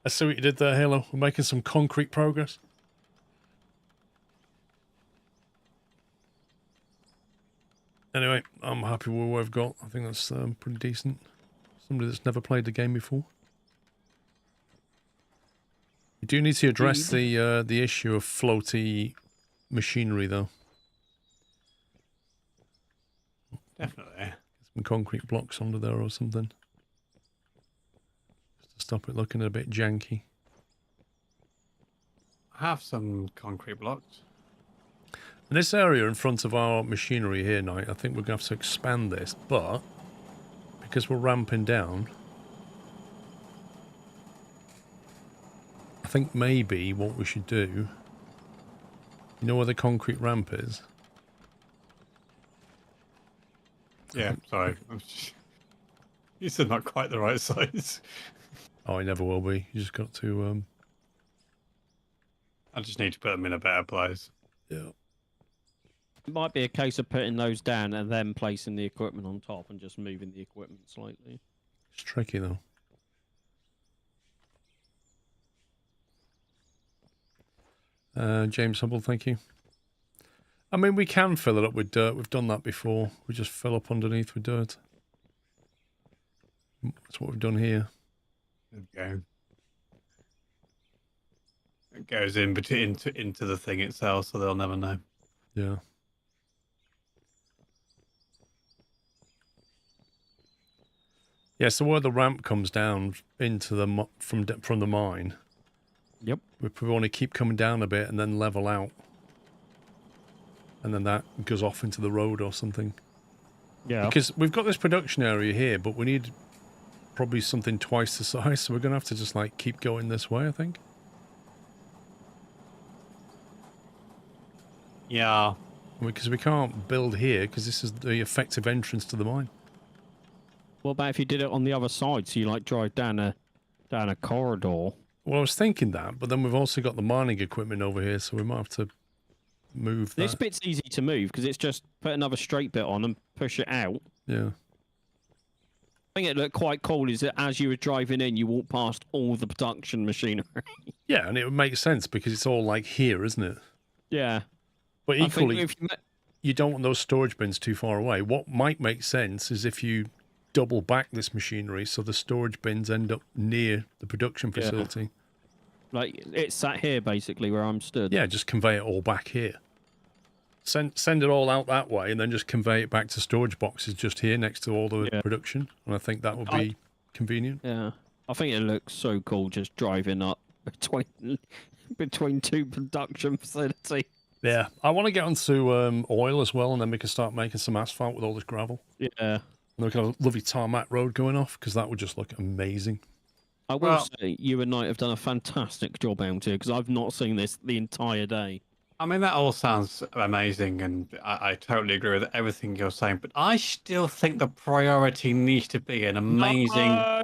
I see what you did there, Halo. We're making some concrete progress. Anyway, I'm happy with what I've got. I think that's pretty decent. Somebody that's never played the game before. You do need to address the issue of floaty machinery, though. Definitely. Some concrete blocks under there or something. Just to stop it looking a bit janky. I have some concrete blocks. And this area in front of our machinery here, Knight, I think we're going to have to expand this, but because we're ramping down, I think maybe what we should do, you know where the concrete ramp is? Yeah, sorry. You said not quite the right size. Oh, it never will be. You just got to... I just need to put them in a better place. Yeah. It might be a case of putting those down and then placing the equipment on top and just moving the equipment slightly. It's tricky, though. James Hubble, thank you. I mean, we can fill it up with dirt. We've done that before. We just fill up underneath with dirt. That's what we've done here. There we go. It goes into the thing itself, so they'll never know. Yeah. Yeah, so where the ramp comes down into the from the mine. Yep. We probably want to keep coming down a bit and then level out. And then that goes off into the road or something. Yeah. Because we've got this production area here, but we need probably something twice the size, so we're going to have to just, like, keep going this way, I think. Yeah. Because we can't build here, because this is the effective entrance to the mine. What about if you did it on the other side, so you, like, drive down a corridor? Well, I was thinking that, but then we've also got the mining equipment over here, so we might have to move that. This bit's easy to move, because it's just put another straight bit on and push it out. Yeah. I think it looked quite cool is that as you were driving in, you walk past all the production machinery. Yeah, and it would make sense, because it's all, like, here, isn't it? Yeah. But equally, if you don't want those storage bins too far away. What might make sense is if you double back this machinery so the storage bins end up near the production facility. Yeah. Like, it's sat here, basically, where I'm stood. Yeah, just convey it all back here. Send it all out that way, and then just convey it back to storage boxes just here next to all the production. And I think that would be convenient. Yeah. I think it looks so cool just driving up between two production facilities. Yeah, I want to get onto oil as well, and then we can start making some asphalt with all this gravel. Yeah. And we can have a lovely tarmac road going off, because that would just look amazing. I will say, you and Knight have done a fantastic job out here, because I've not seen this the entire day. I mean, that all sounds amazing, and I totally agree with everything you're saying, but I still think the priority needs to be an amazing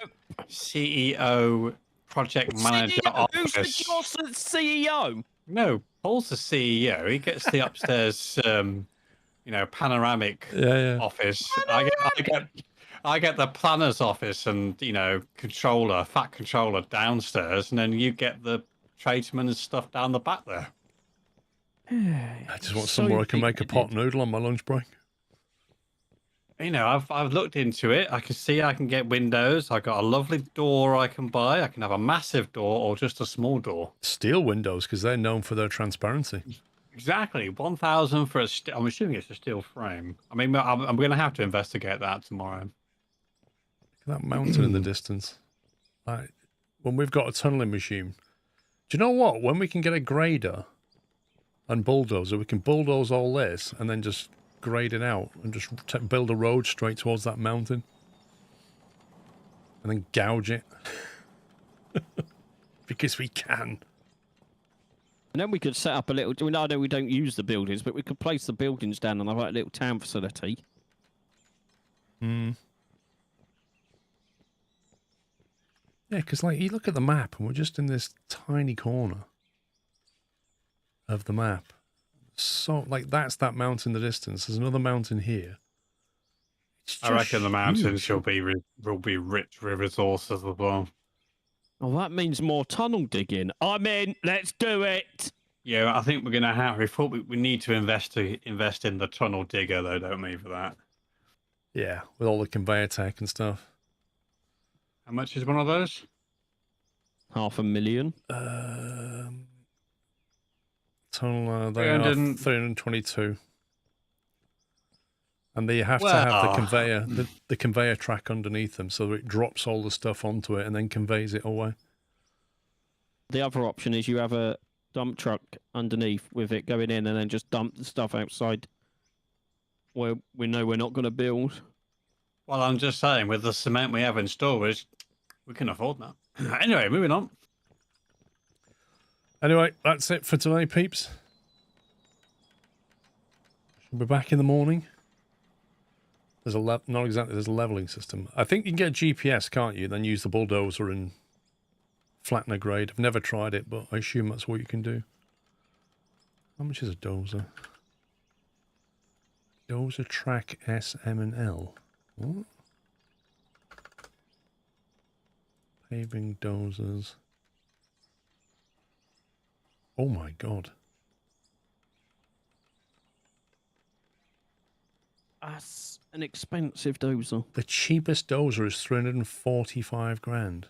CEO, project manager office. Who's the CEO? No, Paul's the CEO. He gets the upstairs, panoramic office. I get the planner's office and, fat controller downstairs, and then you get the tradesmen and stuff down the back there. I just want somewhere I can make a pot noodle on my lunch break. I've looked into it. I can see I can get windows. I got a lovely door I can buy. I can have a massive door or just a small door. Steel windows, because they're known for their transparency. Exactly. 1,000 for I'm assuming it's a steel frame. I mean, I'm going to have to investigate that tomorrow. That mountain in the distance. When we've got a tunneling machine. Do you know what? When we can get a grader and bulldozer, we can bulldoze all this and then just grade it out and just build a road straight towards that mountain. And then gouge it. Because we can. And then we could set up a little... I know we don't use the buildings, but we could place the buildings down and have a little town facility. Hmm. Yeah, because you look at the map and we're just in this tiny corner of the map. So, that's that mountain in the distance. There's another mountain here. I reckon the mountains will be rich with resources as well. Oh, that means more tunnel digging. I'm in. Let's do it. Yeah, I think we're going to have... We need to invest in the tunnel digger, though, don't we, for that? Yeah, with all the conveyor tech and stuff. How much is one of those? 500,000. Tunnel, they are 322. And they have to have the conveyor, the conveyor track underneath them, so that it drops all the stuff onto it and then conveys it away. The other option is you have a dump truck underneath with it going in and then just dump the stuff outside where we know we're not going to build. Well, I'm just saying, with the cement we have in storage, we can afford that. Anyway, moving on. Anyway, that's it for today, peeps. We'll be back in the morning. There's not exactly, there's a leveling system. I think you can get GPS, can't you? Then use the bulldozer and flatten a grade. I've never tried it, but I assume that's what you can do. How much is a dozer? Dozer track S, M, and L. What? Paving dozers. Oh my god. That's an expensive dozer. The cheapest dozer is 345 grand.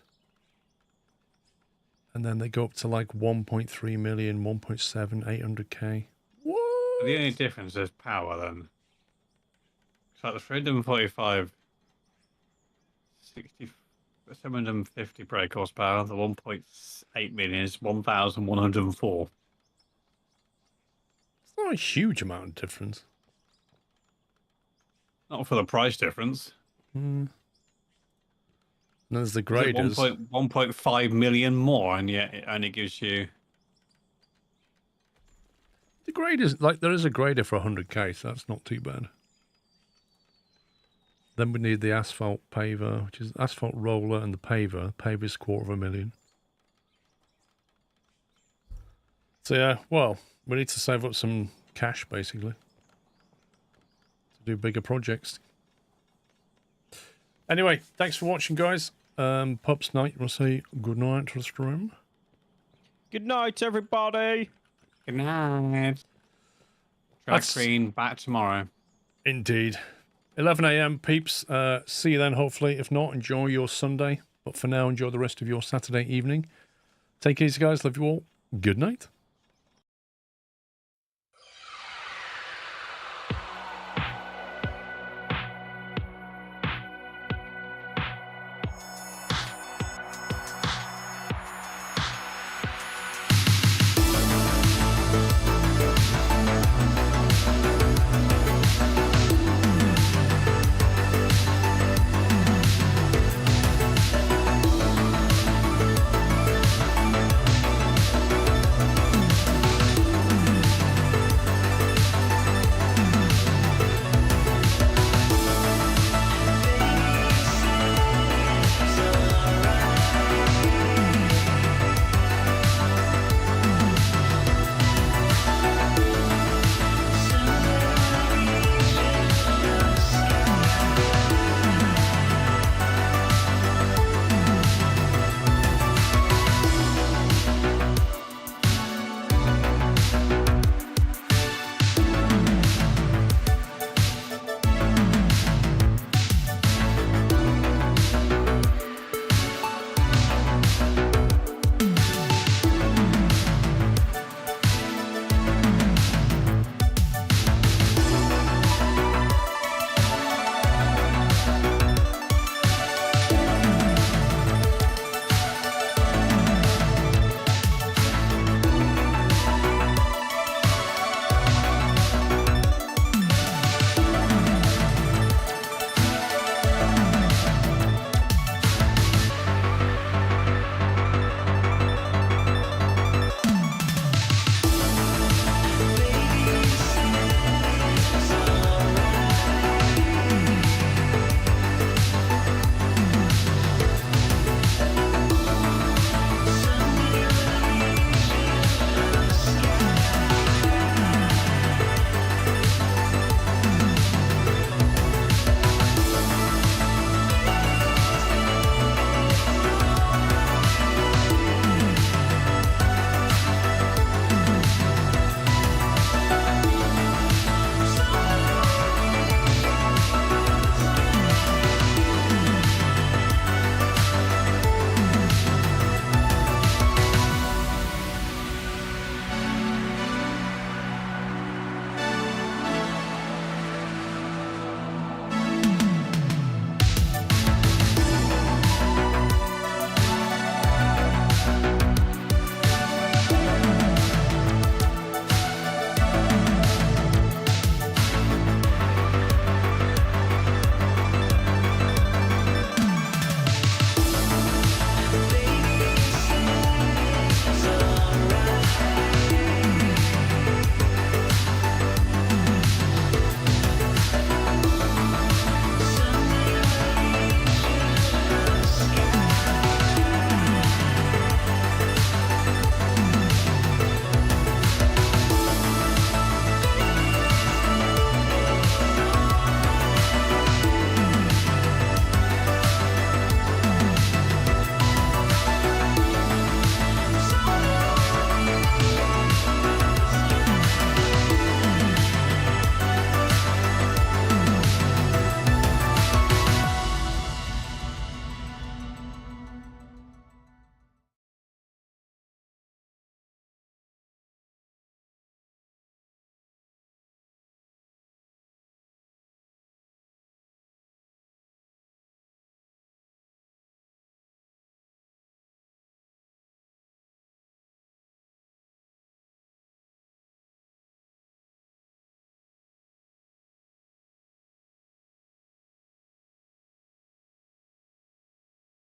And then they go up to 1.3 million, 1.7, 800k. What? The only difference is power then. It's like the 345, 750 brake horsepower, the 1.8 million is 1,104. It's not a huge amount of difference. Not for the price difference. And there's the Is it graders. 1.5 million more, and yet it only gives you. The graders, like, there is a grader for 100k, so that's not too bad. Then we need the asphalt paver, which is asphalt roller and the paver. Paver's $250,000. So yeah, well, we need to save up some cash, basically, to do bigger projects. Anyway, thanks for watching, guys. Pups Night, you want to say good night to the stream? Good night, everybody. Good night. Drag queen back tomorrow. Indeed. 11 a.m. peeps. See you then, hopefully. If not, enjoy your Sunday. But for now, enjoy the rest of your Saturday evening. Take it easy, guys. Love you all. Good night.